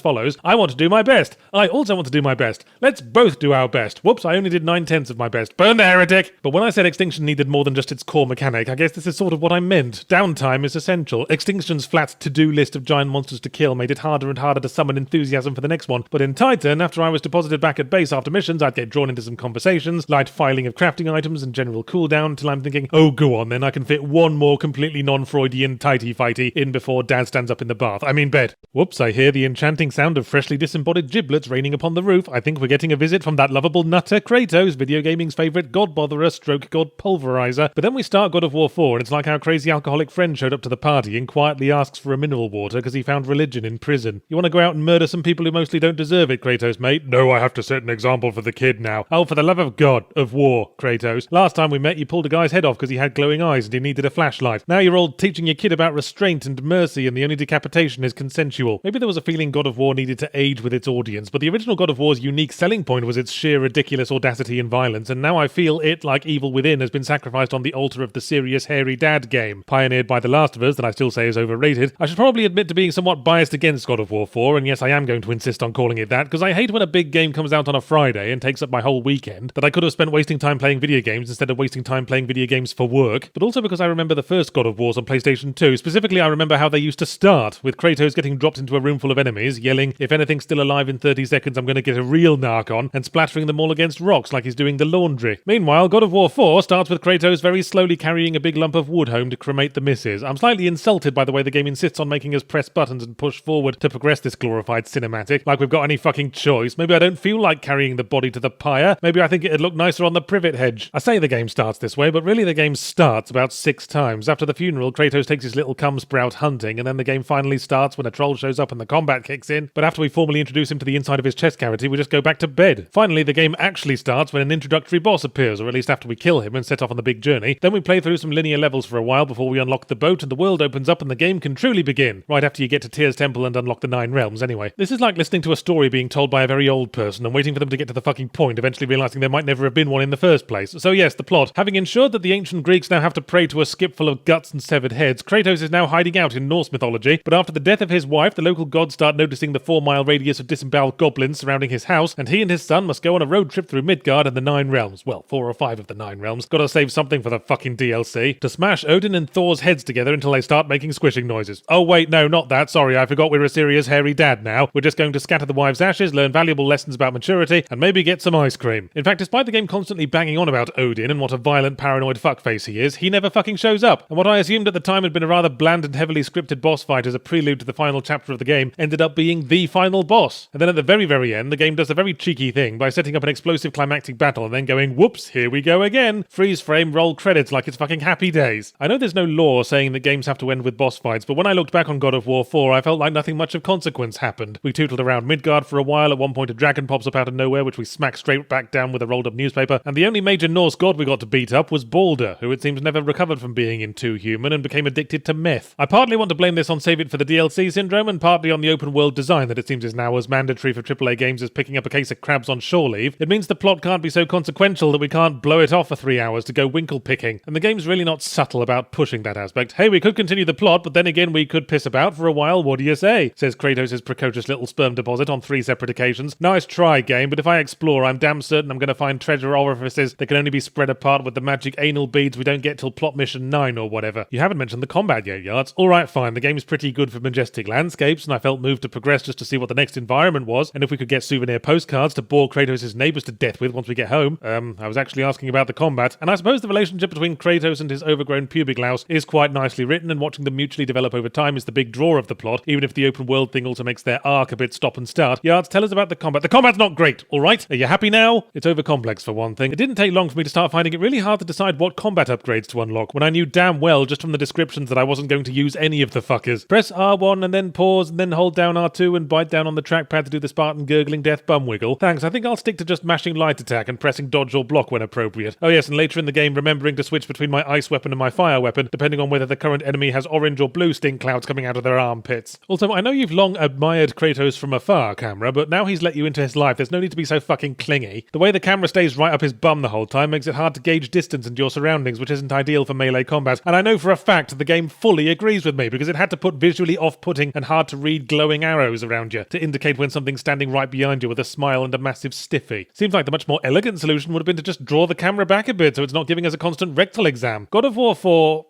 follows. I want to do my best. I also want to do my best. Let's both do our best. Whoops, I only did 9/10 of my best. Burn the heretic! But when I said Extinction needed more than just its core mechanic, I guess this is sort of what I meant. Downtime is essential. Extinction's flat to-do list of giant monsters to kill made it harder and harder to summon enthusiasm for the next one. But in Titan, after I was deposited back at base after missions, I'd get drawn into some conversations, light filing of crafting items and general cooldown until I'm thinking, oh go on then, I can fit one more completely non-Freudian tighty fighty in before Dad stands up in the bath. I mean bed. Whoops, I hear the enchanting sound of freshly disembodied giblets raining upon the roof. I think we're getting a visit from that lovable nutter Kratos, video gaming's favourite god botherer stroke god pulverizer. But then we start God of War 4 and it's like our crazy alcoholic friend showed up to the party and quietly asks for a mineral water because he found religion in prison. You want to go out and murder some people who mostly don't deserve it, Kratos, mate? No, I have to set an example for the kid now. Oh, for the love of God, of war, Kratos. Last time we met, you pulled a guy's head off because he had glowing eyes and he needed a flashlight. Now you're all teaching your kid about restraint and mercy, and the only decapitation is consensual. Maybe there was a feeling God of War needed to age with its audience, but the original God of War's unique selling point was its sheer ridiculous audacity and violence, and now I feel it, like Evil Within, has been sacrificed on the altar of the serious hairy dad game. Pioneered by The Last of Us, that I still say is overrated, I should probably admit to being somewhat biased against God of War 4, and yes, I am going to insist on calling it that, because I hate when a big game comes out on a Friday and takes up my whole weekend, that I could have spent wasting time playing video games instead of wasting time playing video games for work, but also because I remember the first God of Wars on PlayStation 2. Specifically, I remember how they used to start, with Kratos getting dropped into a room full of enemies, yelling, "If anything's still alive in 30 seconds, I'm going to get a real narc on," and splattering them all against rocks like he's doing the laundry. Meanwhile, God of War 4 starts with Kratos very slowly carrying a big lump of wood home to cremate the missus. I'm slightly insulted by the way the game insists on making us press buttons and push forward to progress this glorified cinematic, like we've got any fucking choice. Maybe I don't feel like carrying the body to the pyre. Maybe I think it'd look nicer on the privet hedge. I say the game starts this way, but really the game starts about 6 times. After the funeral, Kratos takes his little cum sprout hunting, and then the game finally starts when a troll shows up and the combat kicks in. But after we formally introduce him to the inside of his chest cavity, we just go back to bed. Finally, the game actually starts when an introductory boss appears, or at least after we kill him and set off on the big journey. Then we play through some linear levels for a while before we unlock the boat, and the world opens up and the game can truly begin. Right after you get to Tyr's Temple and unlock the 9 realms, anyway. This is like listening to a story being told by a very old person and waiting for them to get to the fucking point, eventually realizing there might never have been one in the first place. So yes, the plot. Having ensured that the ancient Greeks now have to pray to a skip full of guts and severed heads, Kratos is now hiding out in Norse mythology, but after the death of his wife, the local gods start noticing the 4-mile radius of disemboweled goblins surrounding his house, and he and his son must go on a road trip through Midgard and the 9 realms. Well, 4 or 5 of the 9 realms. Gotta save something for the fucking DLC. To smash Odin and Thor's heads together until they start making squishing noises. Oh wait, no, not that. Sorry, I forgot we're a serious hairy dad now. We're just going to scatter the wife's ashes, learn valuable lessons about maturity, and maybe get some ice cream. In fact, despite the game constantly banging on about Odin and what a violent, paranoid fuckface he is, he never fucking shows up. And what I assumed at the time had been a rather bland and heavily scripted boss fight as a prelude to the final chapter of the game ended up being the final boss. And then at the very, very end, the game does a very cheeky thing by setting up an explosive climactic battle and then going, whoops, here we go again. Freeze frame, roll credits like it's fucking Happy Days. I know there's no law saying that games have to end with boss fights, but when I looked back on God of War 4, I felt like nothing much of consequence happened. We tootled around Midgard for a while. At one point a dragon pops up out of nowhere, which we smack straight back down with a rolled up newspaper, and the only major Norse god we got to beat up was Balder, who it seems never recovered from being in Too Human and became addicted to meth. I partly want to blame this on Save It for the DLC syndrome, and partly on the open world design that it seems is now as mandatory for AAA games as picking up a case of crabs on shore leave. It means the plot can't be so consequential that we can't blow it off for 3 hours to go winkle picking, and the game's really not subtle about pushing that aspect. Hey, we could continue the plot, but then again we could piss about for a while, what do you say? Says Kratos' precocious little sperm deposit on 3 separate occasions. Nice try, game, but if I explore, I'm damn certain I'm going to find treasure orifices that can only be spread apart with the magic anal beads we don't get till plot mission 9 or whatever. You haven't mentioned the combat yet, Yards. Alright, fine, the game's pretty good for majestic landscapes, and I felt moved to progress just to see what the next environment was, and if we could get souvenir postcards to bore Kratos' neighbours to death with once we get home. I was actually asking about the combat, and I suppose the relationship between Kratos and his overgrown pubic louse is quite nicely written, and watching them mutually develop over time is the big draw of the plot, even if the open world thing also makes their arc a bit stop and start. Yards, tell us about the combat. The combat's not great, alright? Are you happy now? It's over complex for one thing. It didn't take long for me to start finding it really hard to decide what combat upgrades to unlock, when I knew damn well just from the descriptions that I wasn't going to use any of the fuckers. Press R1 and then pause and then hold down R2 and bite down on the trackpad to do the Spartan gurgling death bum wiggle. Thanks, I think I'll stick to just mashing light attack and pressing dodge or block when appropriate. Oh yes, and later in the game remembering to switch between my ice weapon and my fire weapon, depending on whether the current enemy has orange or blue stink clouds coming out of their armpits. Also, I know you've long admired Kratos from afar, camera, but now he's let you into his life, there's no need to be so fucking clingy. The way the camera stays right up his bum the whole time makes it hard to gauge distance and your surroundings, which isn't ideal for melee combat, and I know for a fact the game fully agrees with me, because it had to put visually off-putting and hard-to-read glowing arrows around you to indicate when something's standing right behind you with a smile and a massive stiffy. Seems like the much more elegant solution would have been to just draw the camera back a bit so it's not giving us a constant rectal exam. God of War 4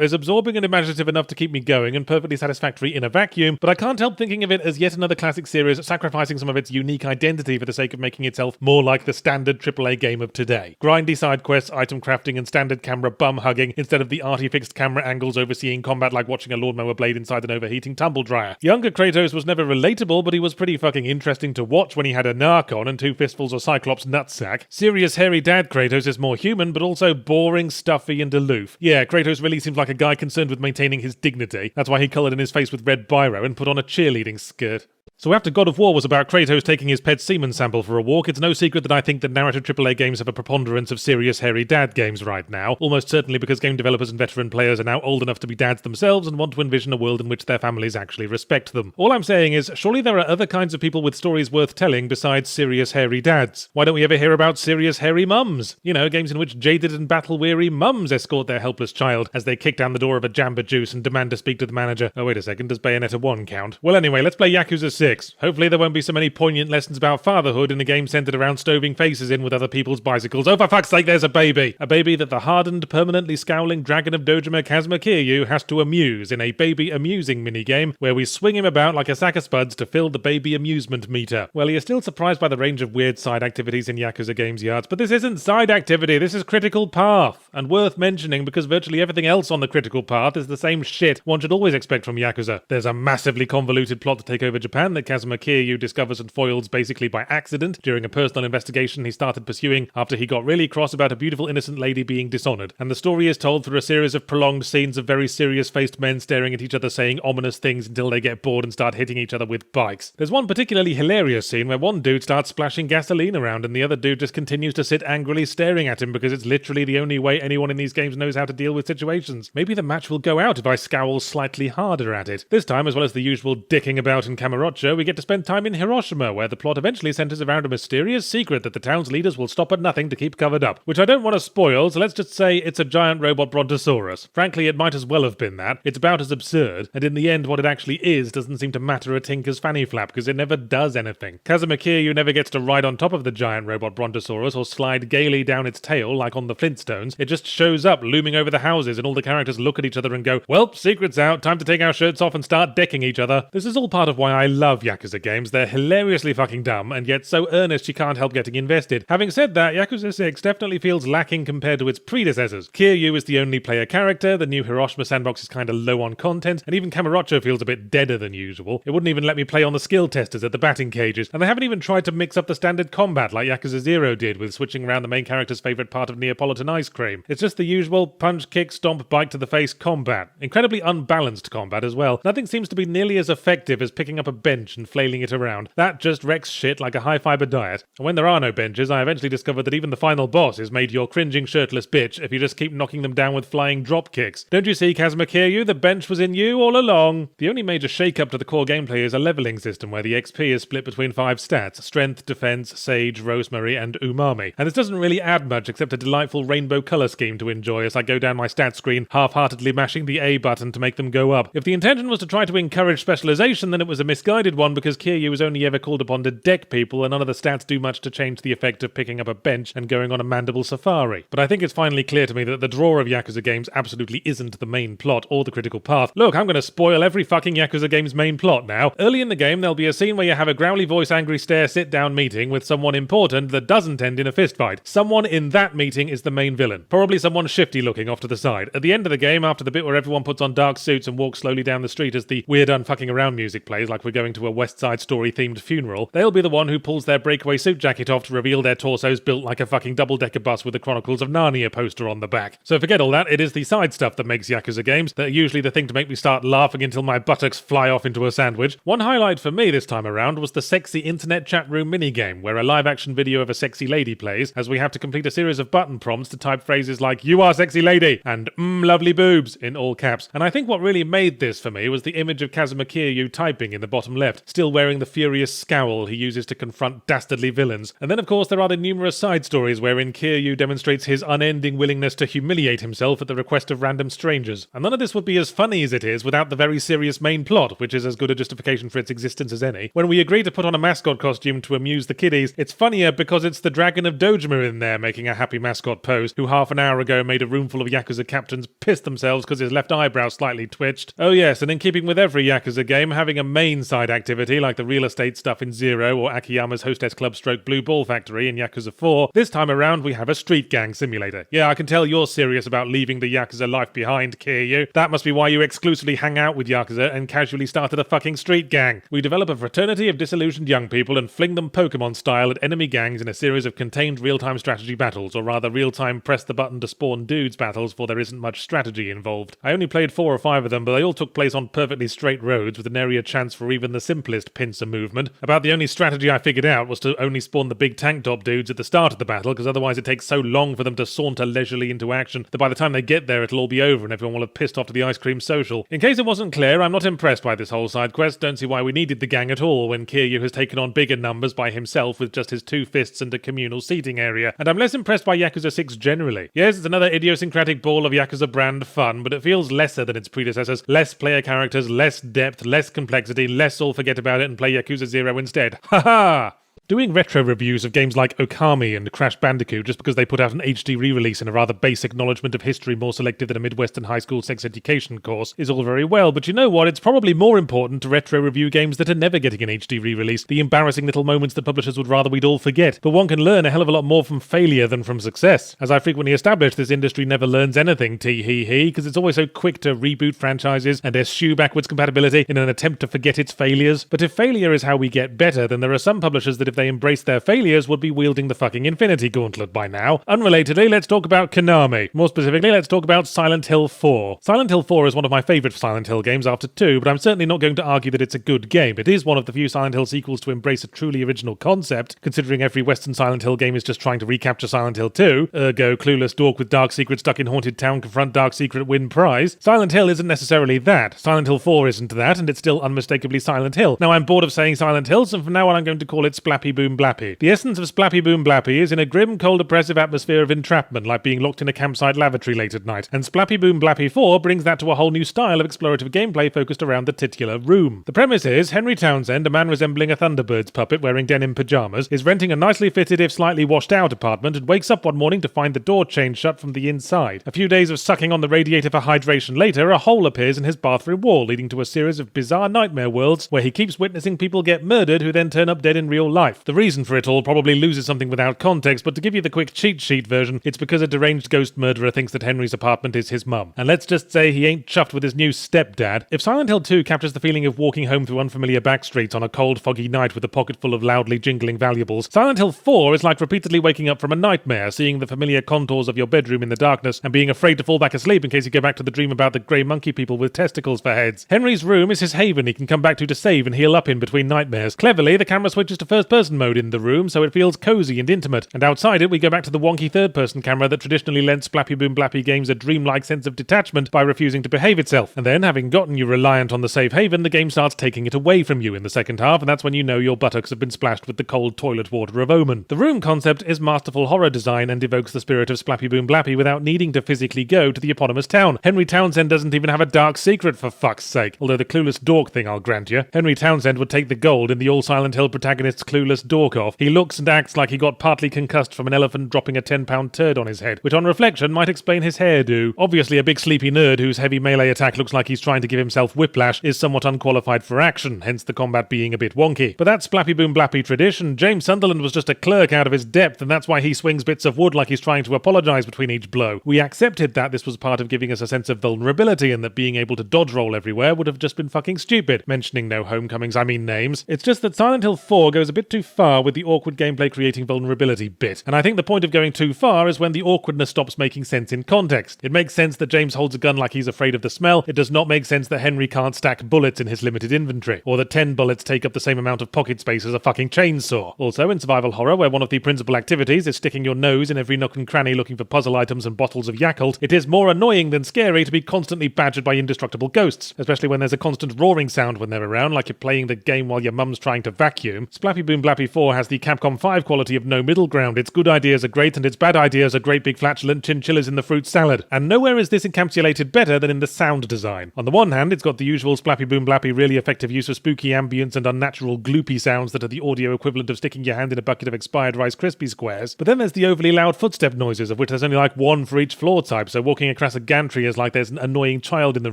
is absorbing and imaginative enough to keep me going and perfectly satisfactory in a vacuum, but I can't help thinking of it as yet another classic series sacrificing some of its unique identity for the sake of making itself more like the standard AAA game of today. Grindy side quests, item crafting, and standard camera bum hugging instead of the arty fixed camera angles overseeing combat like watching a lawnmower blade inside an overheating tumble dryer. Younger Kratos was never relatable, but he was pretty fucking interesting to watch when he had a narc on and 2 fistfuls of Cyclops nutsack. Serious hairy dad Kratos is more human, but also boring, stuffy, and aloof. Yeah, Kratos really seems like a guy concerned with maintaining his dignity. That's why he coloured in his face with red biro and put on a cheerleading skirt. So after God of War was about Kratos taking his pet semen sample for a walk, it's no secret that I think that narrative AAA games have a preponderance of serious hairy dad games right now, almost certainly because game developers and veteran players are now old enough to be dads themselves and want to envision a world in which their families actually respect them. All I'm saying is, surely there are other kinds of people with stories worth telling besides serious hairy dads. Why don't we ever hear about serious hairy mums? You know, games in which jaded and battle-weary mums escort their helpless child as they kick down the door of a Jamba Juice and demand to speak to the manager. Oh, wait a second, does Bayonetta 1 count? Well, anyway, let's play Yakuza 6. Hopefully there won't be so many poignant lessons about fatherhood in a game centered around stoving faces in with other people's bicycles. Oh, for fuck's sake, there's a baby! A baby that the hardened, permanently scowling dragon of Dojima Kazuma Kiryu has to amuse in a baby amusing minigame where we swing him about like a sack of spuds to fill the baby amusement meter. Well, he is still surprised by the range of weird side activities in Yakuza games yards, but this isn't side activity, this is critical path. And worth mentioning because virtually everything else on the critical path is the same shit one should always expect from Yakuza. There's a massively convoluted plot to take over Japan that Kazuma Kiryu discovers and foils basically by accident during a personal investigation he started pursuing after he got really cross about a beautiful innocent lady being dishonoured. And the story is told through a series of prolonged scenes of very serious-faced men staring at each other saying ominous things until they get bored and start hitting each other with bikes. There's one particularly hilarious scene where one dude starts splashing gasoline around and the other dude just continues to sit angrily staring at him because it's literally the only way anyone in these games knows how to deal with situations. Maybe the match will go out if I scowl slightly harder at it. This time, as well as the usual dicking about in Kamurocho, we get to spend time in Hiroshima, where the plot eventually centers around a mysterious secret that the town's leaders will stop at nothing to keep covered up. Which I don't want to spoil, so let's just say it's a giant robot brontosaurus. Frankly, it might as well have been that. It's about as absurd, and in the end what it actually is doesn't seem to matter a tinker's fanny flap, because it never does anything. Kazuma Kiryu never gets to ride on top of the giant robot brontosaurus or slide gaily down its tail like on the Flintstones. It just shows up looming over the houses and all the characters look at each other and go, well, secret's out, time to take our shirts off and start decking each other. This is all part of why I love Yakuza games. They're hilariously fucking dumb and yet so earnest you can't help getting invested. Having said that, Yakuza 6 definitely feels lacking compared to its predecessors. Kiryu is the only player character, the new Hiroshima sandbox is kinda low on content, and even Kamurocho feels a bit deader than usual. It wouldn't even let me play on the skill testers at the batting cages, and they haven't even tried to mix up the standard combat like Yakuza 0 did with switching around the main character's favourite part of Neapolitan ice cream. It's just the usual punch, kick, stomp, bite to the face combat. Incredibly unbalanced combat as well. Nothing seems to be nearly as effective as picking up a bench and flailing it around. That just wrecks shit like a high-fibre diet. And when there are no benches, I eventually discovered that even the final boss is made your cringing shirtless bitch if you just keep knocking them down with flying drop kicks. Don't you see, Kazuma Kiryu? The bench was in you all along. The only major shake-up to the core gameplay is a leveling system where the XP is split between 5 stats: strength, defense, sage, rosemary, and umami. And this doesn't really add much except a delightful rainbow color scheme to enjoy as I go down my stat screen, half-heartedly mashing the A button to make them go up. If the intention was to try to encourage specialization, then it was a misguided one because Kiryu was only ever called upon to deck people and none of the stats do much to change the effect of picking up a bench and going on a mandible safari. But I think it's finally clear to me that the draw of Yakuza games absolutely isn't the main plot or the critical path. Look, I'm going to spoil every fucking Yakuza game's main plot now. Early in the game, there'll be a scene where you have a growly voice, angry stare, sit-down meeting with someone important that doesn't end in a fistfight. Someone in that meeting is the main villain. Probably someone shifty looking off to the side. At the end of the game, after the bit where everyone puts on dark suits and walks slowly down the street as the weird unfucking around music plays like we're going to a West Side Story themed funeral, they'll be the one who pulls their breakaway suit jacket off to reveal their torsos built like a fucking double-decker bus with the Chronicles of Narnia poster on the back. So forget all that, it is the side stuff that makes Yakuza games. They're usually the thing to make me start laughing until my buttocks fly off into a sandwich. One highlight for me this time around was the sexy internet chat room minigame, where a live-action video of a sexy lady plays, as we have to complete a series of button prompts to type phrases like, "You are sexy lady," and lovely boobs, in all caps. And I think what really made this for me was the image of Kazuma Kiryu typing in the bottom left, still wearing the furious scowl he uses to confront dastardly villains. And then of course there are the numerous side stories wherein Kiryu demonstrates his unending willingness to humiliate himself at the request of random strangers. And none of this would be as funny as it is without the very serious main plot, which is as good a justification for its existence as any. When we agree to put on a mascot costume to amuse the kiddies, it's funnier because it's the Dragon of Dojima in there making a happy mascot pose, who half an hour ago made a roomful of Yakuza captains piss themselves because his left eyebrow slightly twitched. Oh yes, and in keeping with every Yakuza game, having a main side activity like the real estate stuff in Zero or Akiyama's Hostess Club stroke Blue Ball Factory in Yakuza 4, this time around we have a street gang simulator. Yeah, I can tell you're serious about leaving the Yakuza life behind, Kiryu. That must be why you exclusively hang out with Yakuza and casually started a fucking street gang. We develop a fraternity of disillusioned young people and fling them Pokemon style at enemy gangs in a series of contained real-time strategy battles, or rather real-time press the button to spawn dudes battles, for there isn't much strategy involved. I only played 4 or 5 of them, but they all took place on perfectly straight roads with an area chance for even the simplest pincer movement. About the only strategy I figured out was to only spawn the big tank top dudes at the start of the battle, because otherwise it takes so long for them to saunter leisurely into action that by the time they get there it'll all be over and everyone will have pissed off to the ice cream social. In case it wasn't clear, I'm not impressed by this whole side quest. Don't see why we needed the gang at all when Kiryu has taken on bigger numbers by himself with just his 2 fists and a communal seating area. And I'm less impressed by Yakuza 6 generally. Yes, it's another idiosyncratic ball of Yakuza brand fun, but it feels lesser than its predecessors. Less player characters, less depth, less complexity, let's all forget about it and play Yakuza 0 instead. Ha! Doing retro reviews of games like Okami and Crash Bandicoot just because they put out an HD re-release and a rather base acknowledgement of history more selective than a Midwestern high school sex education course is all very well, but you know what? It's probably more important to retro review games that are never getting an HD re-release, the embarrassing little moments that publishers would rather we'd all forget. But one can learn a hell of a lot more from failure than from success. As I frequently establish, this industry never learns anything, tee-hee-hee, because it's always so quick to reboot franchises and eschew backwards compatibility in an attempt to forget its failures. But if failure is how we get better, then there are some publishers that if they embraced their failures would be wielding the fucking Infinity Gauntlet by now. Unrelatedly, let's talk about Konami. More specifically, let's talk about Silent Hill 4. Silent Hill 4 is one of my favourite Silent Hill games after 2, but I'm certainly not going to argue that it's a good game. It is one of the few Silent Hill sequels to embrace a truly original concept, considering every Western Silent Hill game is just trying to recapture Silent Hill 2, ergo clueless dork with dark secret stuck in haunted town confront dark secret win prize. Silent Hill isn't necessarily that. Silent Hill 4 isn't that, and it's still unmistakably Silent Hill. Now I'm bored of saying Silent Hills, and from now on I'm going to call it Splappy Boom Blappy. The essence of Splappy Boom Blappy is in a grim, cold, oppressive atmosphere of entrapment, like being locked in a campsite lavatory late at night, and Splappy Boom Blappy 4 brings that to a whole new style of explorative gameplay focused around the titular room. The premise is Henry Townsend, a man resembling a Thunderbirds puppet wearing denim pajamas, is renting a nicely fitted if slightly washed out apartment and wakes up one morning to find the door chained shut from the inside. A few days of sucking on the radiator for hydration later, a hole appears in his bathroom wall, leading to a series of bizarre nightmare worlds where he keeps witnessing people get murdered who then turn up dead in real life. The reason for it all probably loses something without context, but to give you the quick cheat sheet version, it's because a deranged ghost murderer thinks that Henry's apartment is his mum. And let's just say he ain't chuffed with his new stepdad. If Silent Hill 2 captures the feeling of walking home through unfamiliar back streets on a cold, foggy night with a pocket full of loudly jingling valuables, Silent Hill 4 is like repeatedly waking up from a nightmare, seeing the familiar contours of your bedroom in the darkness, and being afraid to fall back asleep in case you go back to the dream about the grey monkey people with testicles for heads. Henry's room is his haven he can come back to save and heal up in between nightmares. Cleverly, the camera switches to first-person mode in the room, so it feels cozy and intimate, and outside it we go back to the wonky third-person camera that traditionally lent Splappy Boom Blappy games a dreamlike sense of detachment by refusing to behave itself. And then, having gotten you reliant on the safe haven, the game starts taking it away from you in the second half, and that's when you know your buttocks have been splashed with the cold toilet water of omen. The room concept is masterful horror design and evokes the spirit of Splappy Boom Blappy without needing to physically go to the eponymous town. Henry Townsend doesn't even have a dark secret, for fuck's sake, although the clueless dork thing I'll grant you. Henry Townsend would take the gold in the all Silent Hill protagonist's clueless dork off. He looks and acts like he got partly concussed from an elephant dropping a 10-pound turd on his head, which on reflection might explain his hairdo. Obviously a big sleepy nerd whose heavy melee attack looks like he's trying to give himself whiplash is somewhat unqualified for action, hence the combat being a bit wonky. But that's Splappy Boom Blappy tradition. James Sunderland was just a clerk out of his depth, and that's why he swings bits of wood like he's trying to apologise between each blow. We accepted that this was part of giving us a sense of vulnerability and that being able to dodge roll everywhere would have just been fucking stupid. Mentioning no homecomings, I mean names. It's just that Silent Hill 4 goes a bit too far with the awkward gameplay creating vulnerability bit, and I think the point of going too far is when the awkwardness stops making sense in context. It makes sense that James holds a gun like he's afraid of the smell. It does not make sense that Henry can't stack bullets in his limited inventory, or that 10 bullets take up the same amount of pocket space as a fucking chainsaw. Also, in survival horror, where one of the principal activities is sticking your nose in every nook and cranny looking for puzzle items and bottles of Yakult, it is more annoying than scary to be constantly badgered by indestructible ghosts, especially when there's a constant roaring sound when they're around, like you're playing the game while your mum's trying to vacuum. Splappy Boom Blappy 4 has the Capcom 5 quality of no middle ground. Its good ideas are great, and its bad ideas are great big flatulent chinchillas in the fruit salad. And nowhere is this encapsulated better than in the sound design. On the one hand, it's got the usual Splappy Boom Blappy really effective use of spooky ambience and unnatural gloopy sounds that are the audio equivalent of sticking your hand in a bucket of expired Rice Krispie squares. But then there's the overly loud footstep noises, of which there's only like one for each floor type, so walking across a gantry is like there's an annoying child in the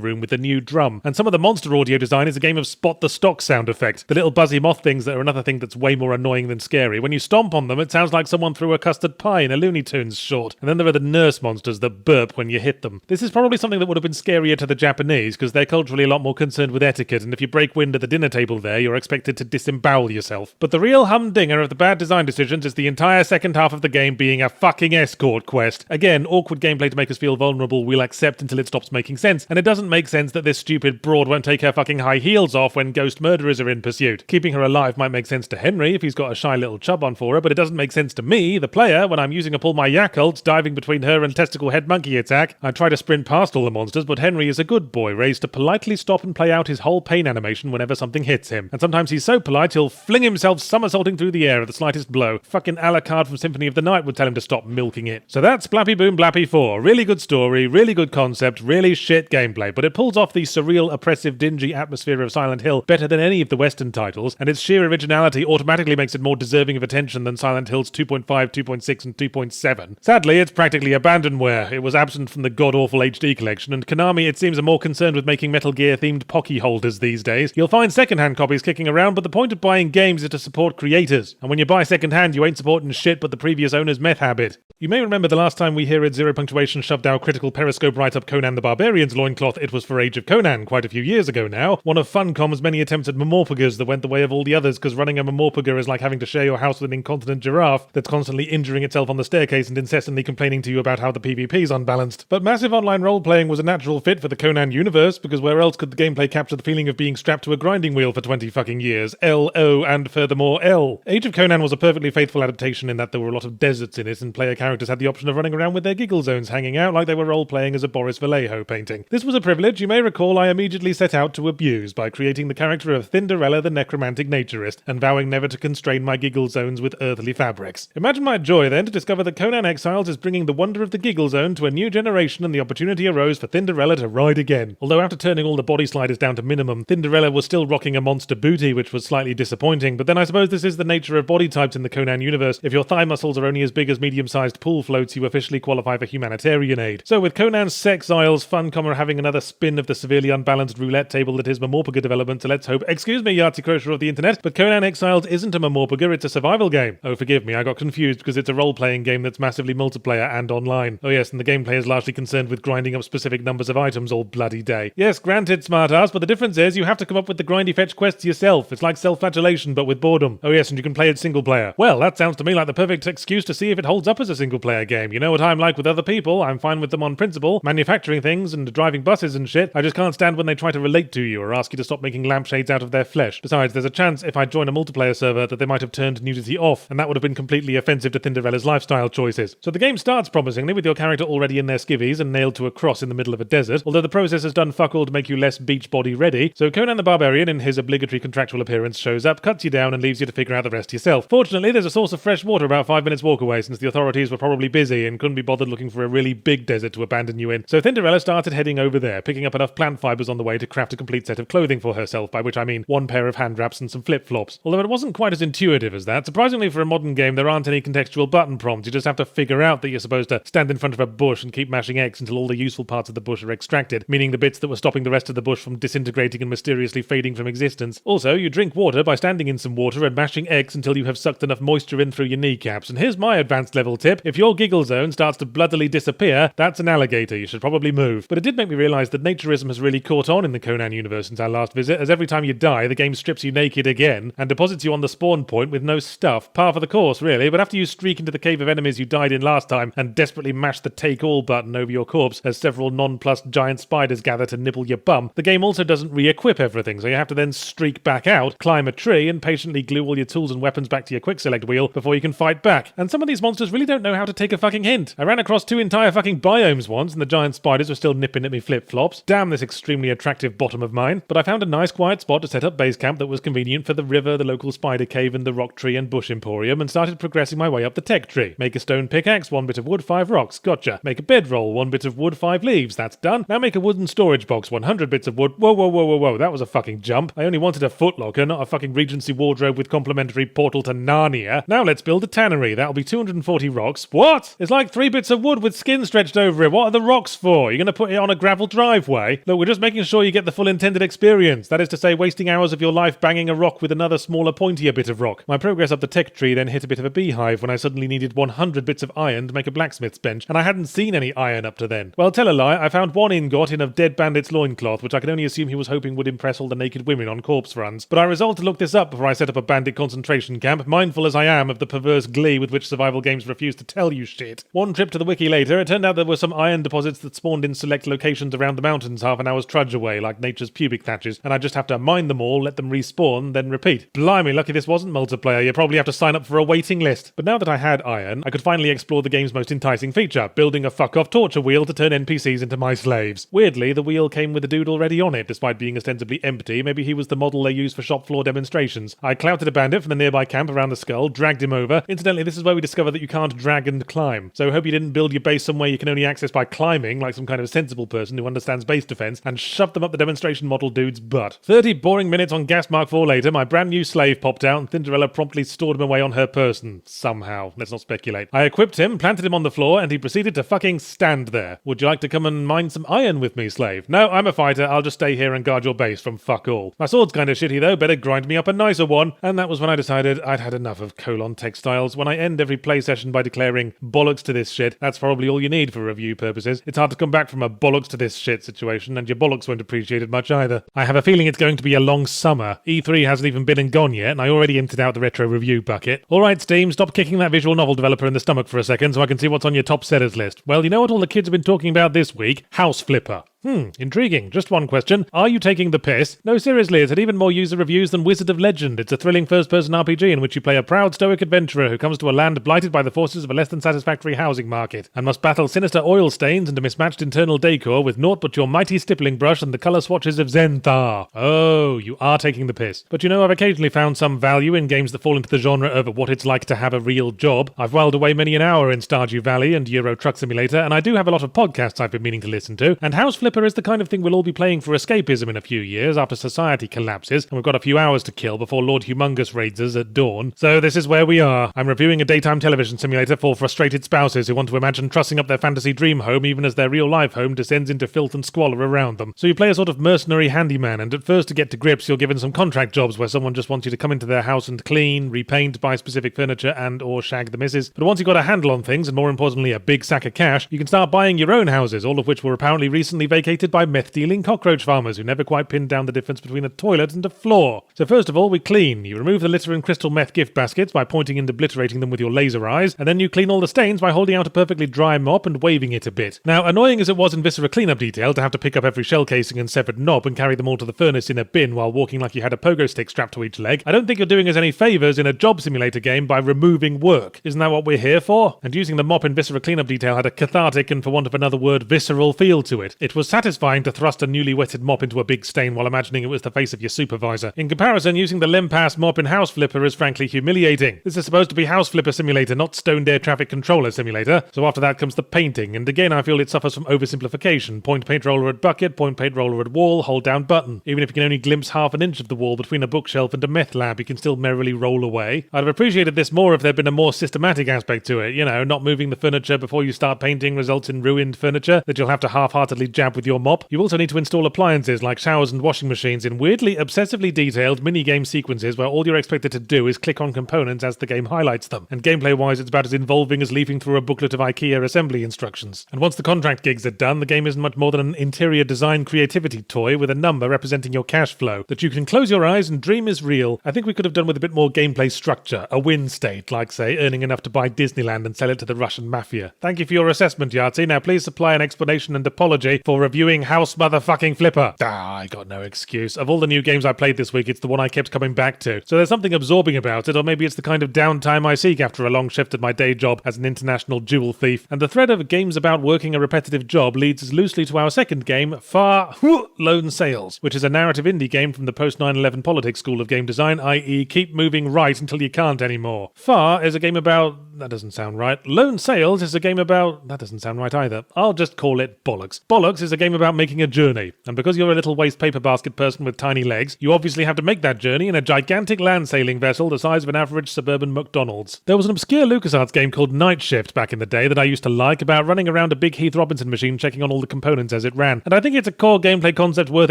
room with a new drum. And some of the monster audio design is a game of spot the stock sound effect. The little buzzy moth things that are another thing that's way more more annoying than scary. When you stomp on them, it sounds like someone threw a custard pie in a Looney Tunes short. And then there are the nurse monsters that burp when you hit them. This is probably something that would have been scarier to the Japanese, because they're culturally a lot more concerned with etiquette, and if you break wind at the dinner table there, you're expected to disembowel yourself. But the real humdinger of the bad design decisions is the entire second half of the game being a fucking escort quest. Again, awkward gameplay to make us feel vulnerable we'll accept until it stops making sense, and it doesn't make sense that this stupid broad won't take her fucking high heels off when ghost murderers are in pursuit. Keeping her alive might make sense to Henry if he's got a shy little chub on for her, but it doesn't make sense to me, the player, when I'm using a pull my Yakult, diving between her and testicle head monkey attack. I try to sprint past all the monsters, but Henry is a good boy, raised to politely stop and play out his whole pain animation whenever something hits him. And sometimes he's so polite he'll fling himself somersaulting through the air at the slightest blow. Fucking Alucard from Symphony of the Night would tell him to stop milking it. So that's Blappy Boom Blappy 4. Really good story, really good concept, really shit gameplay, but it pulls off the surreal, oppressive, dingy atmosphere of Silent Hill better than any of the Western titles, and its sheer originality automatically makes it more deserving of attention than Silent Hills 2.5, 2.6, and 2.7. Sadly, it's practically abandonware. It was absent from the god-awful HD collection, and Konami, it seems, are more concerned with making Metal Gear-themed Pocky holders these days. You'll find second-hand copies kicking around, but the point of buying games is to support creators. And when you buy second-hand, you ain't supporting shit but the previous owner's meth habit. You may remember the last time we here at Zero Punctuation shoved our critical Periscope right up Conan the Barbarian's loincloth, it was for Age of Conan, quite a few years ago now. One of Funcom's many attempts at Mamorpagas that went the way of all the others, because running a Mamorpaga is like having to share your house with an incontinent giraffe that's constantly injuring itself on the staircase and incessantly complaining to you about how the PvP's unbalanced. But massive online role-playing was a natural fit for the Conan universe, because where else could the gameplay capture the feeling of being strapped to a grinding wheel for 20 fucking years? L-O and furthermore L. Age of Conan was a perfectly faithful adaptation in that there were a lot of deserts in it, and player characters had the option of running around with their giggle zones hanging out like they were role-playing as a Boris Vallejo painting. This was a privilege you may recall I immediately set out to abuse by creating the character of Cinderella the Necromantic Naturist and vowing never to constrain my giggle zones with earthly fabrics. Imagine my joy then to discover that Conan Exiles is bringing the wonder of the giggle zone to a new generation, and the opportunity arose for Cinderella to ride again. Although after turning all the body sliders down to minimum, Cinderella was still rocking a monster booty, which was slightly disappointing, but then I suppose this is the nature of body types in the Conan universe. If your thigh muscles are only as big as medium-sized pool floats, you officially qualify for humanitarian aid. So with Conan's Sexiles, Funcom are having another spin of the severely unbalanced roulette table that is Mamorpaga development, so let's hope, excuse me, Yahtzee Crusher of the internet, but Conan Exiles isn't a Mamorpaga, it's a survival game. Oh, forgive me, I got confused because it's a role-playing game that's massively multiplayer and online. Oh yes, and the gameplay is largely concerned with grinding up specific numbers of items all bloody day. Yes, granted, smartass, but the difference is you have to come up with the grindy fetch quests yourself. It's like self-flagellation, but with boredom. Oh yes, and you can play it single player. Well, that sounds to me like the perfect excuse to see if it holds up as a single player game. You know what I'm like with other people, I'm fine with them on principle, manufacturing things and driving buses and shit. I just can't stand when they try to relate to you or ask you to stop making lampshades out of their flesh. Besides, there's a chance if I join a multiplayer server that they might have turned nudity off, and that would have been completely offensive to Cinderella's lifestyle choices. So the game starts promisingly with your character already in their skivvies and nailed to a cross in the middle of a desert, although the process has done fuck all to make you less beach body ready. So Conan the Barbarian, in his obligatory contractual appearance, shows up, cuts you down, and leaves you to figure out the rest yourself. Fortunately, there's a source of fresh water about 5 minutes walk away, since the authorities were probably busy and couldn't be bothered looking for a really big desert to abandon you in. So Cinderella started heading over there, picking up enough plant fibers on the way to craft a complete set of clothing for herself, by which I mean one pair of hand wraps and some flip-flops. Although it wasn't quite as intuitive as that. Surprisingly for a modern game, there aren't any contextual button prompts. You just have to figure out that you're supposed to stand in front of a bush and keep mashing X until all the useful parts of the bush are extracted, meaning the bits that were stopping the rest of the bush from disintegrating and mysteriously fading from existence. Also, you drink water by standing in some water and mashing X until you have sucked enough moisture in through your kneecaps. And here's my advanced level tip. If your giggle zone starts to bloodily disappear, that's an alligator. You should probably move. But it did make me realise that naturism has really caught on in the Conan universe since our last visit, as every time you die, the game strips you naked again and deposits you on the spawn point with no stuff. Par for the course, really, but after you streak into the cave of enemies you died in last time and desperately mash the take all button over your corpse as several nonplussed giant spiders gather to nibble your bum, the game also doesn't re-equip everything, so you have to then streak back out, climb a tree, and patiently glue all your tools and weapons back to your quick select wheel before you can fight back. And some of these monsters really don't know how to take a fucking hint. I ran across 2 entire fucking biomes once, and the giant spiders were still nipping at me flip-flops. Damn this extremely attractive bottom of mine. But I found a nice quiet spot to set up base camp that was convenient for the river, the local spider cave, and the rock tree and bush emporium, and started progressing my way up the tech tree. Make a stone pickaxe, 1 bit of wood, 5 rocks. Gotcha. Make a bedroll, 1 bit of wood, 5 leaves. That's done. Now make a wooden storage box, 100 bits of wood. Whoa, that was a fucking jump. I only wanted a footlocker, not a fucking Regency wardrobe with complimentary portal to Narnia. Now let's build a tannery. That'll be 240 rocks. What? It's like 3 bits of wood with skin stretched over it. What are the rocks for? You're gonna put it on a gravel driveway? Look, we're just making sure you get the full intended experience. That is to say, wasting hours of your life banging a rock with another smaller pointier bit of rock. My progress up the tech tree then hit a bit of a beehive when I suddenly needed 100 bits of iron to make a blacksmith's bench, and I hadn't seen any iron up to then. Well, tell a lie, I found one ingot in a dead bandit's loincloth, which I can only assume he was hoping would impress all the naked women on corpse runs. But I resolved to look this up before I set up a bandit concentration camp, mindful as I am of the perverse glee with which survival games refuse to tell you shit. One trip to the wiki later, it turned out there were some iron deposits that spawned in select locations around the mountains half an hour's trudge away, like nature's pubic thatches, and I just have to mine them all, let them respawn, then repeat. Blimey, lucky this wasn't multiplayer, you probably have to sign up for a waiting list. But now that I had iron, I could finally explore the game's most enticing feature, building a fuck-off torture wheel to turn NPCs into my slaves. Weirdly, the wheel came with a dude already on it, despite being ostensibly empty. Maybe he was the model they used for shop floor demonstrations. I clouted a bandit from the nearby camp around the skull, dragged him over. Incidentally, this is where we discover that you can't drag and climb. So hope you didn't build your base somewhere you can only access by climbing, like some kind of sensible person who understands base defense, and shoved them up the demonstration model dude's butt. 30 boring minutes on Gas Mark IV later, my brand new slave popped out, and Cinderella promptly stored him away on her person. Somehow. Let's not speculate. I equipped him, planted him on the floor, and he proceeded to fucking stand there. Would you like to come and mine some iron with me, slave? No, I'm a fighter. I'll just stay here and guard your base from fuck all. My sword's kind of shitty though. Better grind me up a nicer one. And that was when I decided I'd had enough of colon textiles. When I end every play session by declaring bollocks to this shit, that's probably all you need for review purposes. It's hard to come back from a bollocks to this shit situation, and your bollocks won't appreciate it much either. I have a feeling it's going to be a long summer. E3 hasn't even been and gone yet, and I already emptied out the retro review bucket. Alright, Steam, stop kicking that visual novel developer in the stomach for a second so I can see what's on your top sellers list. Well, you know what all the kids have been talking about this week? House Flipper. Intriguing. Just one question. Are you taking the piss? No, seriously, it's had even more user reviews than Wizard of Legend. It's a thrilling first-person RPG in which you play a proud stoic adventurer who comes to a land blighted by the forces of a less than satisfactory housing market, and must battle sinister oil stains and a mismatched internal decor with naught but your mighty stippling brush and the colour swatches of Zenthar. Oh, you are taking the piss. But you know, I've occasionally found some value in games that fall into the genre of what it's like to have a real job. I've whiled away many an hour in Stardew Valley and Euro Truck Simulator, and I do have a lot of podcasts I've been meaning to listen to, and House Flipper is the kind of thing we'll all be playing for escapism in a few years after society collapses, and we've got a few hours to kill before Lord Humongous raids us at dawn. So this is where we are. I'm reviewing a daytime television simulator for frustrated spouses who want to imagine trussing up their fantasy dream home even as their real-life home descends into filth and squalor around them. So you play a sort of mercenary handyman, and at first to get to grips you're given some contract jobs where someone just wants you to come into their house and clean, repaint, buy specific furniture and or shag the missus. But once you've got a handle on things, and more importantly a big sack of cash, you can start buying your own houses, all of which were apparently recently vacated by meth-dealing cockroach farmers who never quite pinned down the difference between a toilet and a floor. So first of all, we clean. You remove the litter and crystal meth gift baskets by pointing and obliterating them with your laser eyes, and then you clean all the stains by holding out a perfectly dry mop and waving it a bit. Now, annoying as it was in Viscera cleanup detail to have to pick up every shell casing and severed knob and carry them all to the furnace in a bin while walking like you had a pogo stick strapped to each leg, I don't think you're doing us any favours in a job simulator game by removing work. Isn't that what we're here for? And using the mop in Viscera cleanup detail had a cathartic and, for want of another word, visceral feel to it. It was satisfying to thrust a newly wetted mop into a big stain while imagining it was the face of your supervisor. In comparison, using the Lempass mop in House Flipper is frankly humiliating. This is supposed to be House Flipper Simulator, not Stoned Air Traffic Controller Simulator, so after that comes the painting, and again I feel it suffers from oversimplification. Point paint roller at bucket, point paint roller at wall, hold down button. Even if you can only glimpse half an inch of the wall between a bookshelf and a meth lab, you can still merrily roll away. I'd have appreciated this more if there'd been a more systematic aspect to it. You know, not moving the furniture before you start painting results in ruined furniture that you'll have to half-heartedly jab with your mop. You also need to install appliances like showers and washing machines in weirdly, obsessively detailed mini-game sequences where all you're expected to do is click on components as the game highlights them. And gameplay-wise, it's about as involving as leafing through a booklet of IKEA assembly instructions. And once the contract gigs are done, the game isn't much more than an interior design creativity toy with a number representing your cash flow that you can close your eyes and dream is real. I think we could have done with a bit more gameplay structure, a win state, like, say, earning enough to buy Disneyland and sell it to the Russian mafia. Thank you for your assessment, Yahtzee. Now please supply an explanation and apology for reviewing House Motherfucking Flipper. I got no excuse. Of all the new games I played this week, it's the one I kept coming back to. So there's something absorbing about it, or maybe it's the kind of downtime I seek after a long shift at my day job as an international jewel thief. And the thread of games about working a repetitive job leads us loosely to our second game, Far Lone Sales, which is a narrative indie game from the post-9/11 politics school of game design, i.e. keep moving right until you can't anymore. Far is a game about... that doesn't sound right. Lone Sales is a game about... that doesn't sound right either. I'll just call it Bollocks. Bollocks is a game about making a journey, and because you're a little waste paper basket person with tiny legs, you obviously have to make that journey in a gigantic land sailing vessel the size of an average suburban McDonald's. There was an obscure LucasArts game called Night Shift back in the day that I used to like, about running around a big Heath Robinson machine checking on all the components as it ran, and I think it's a core gameplay concept worth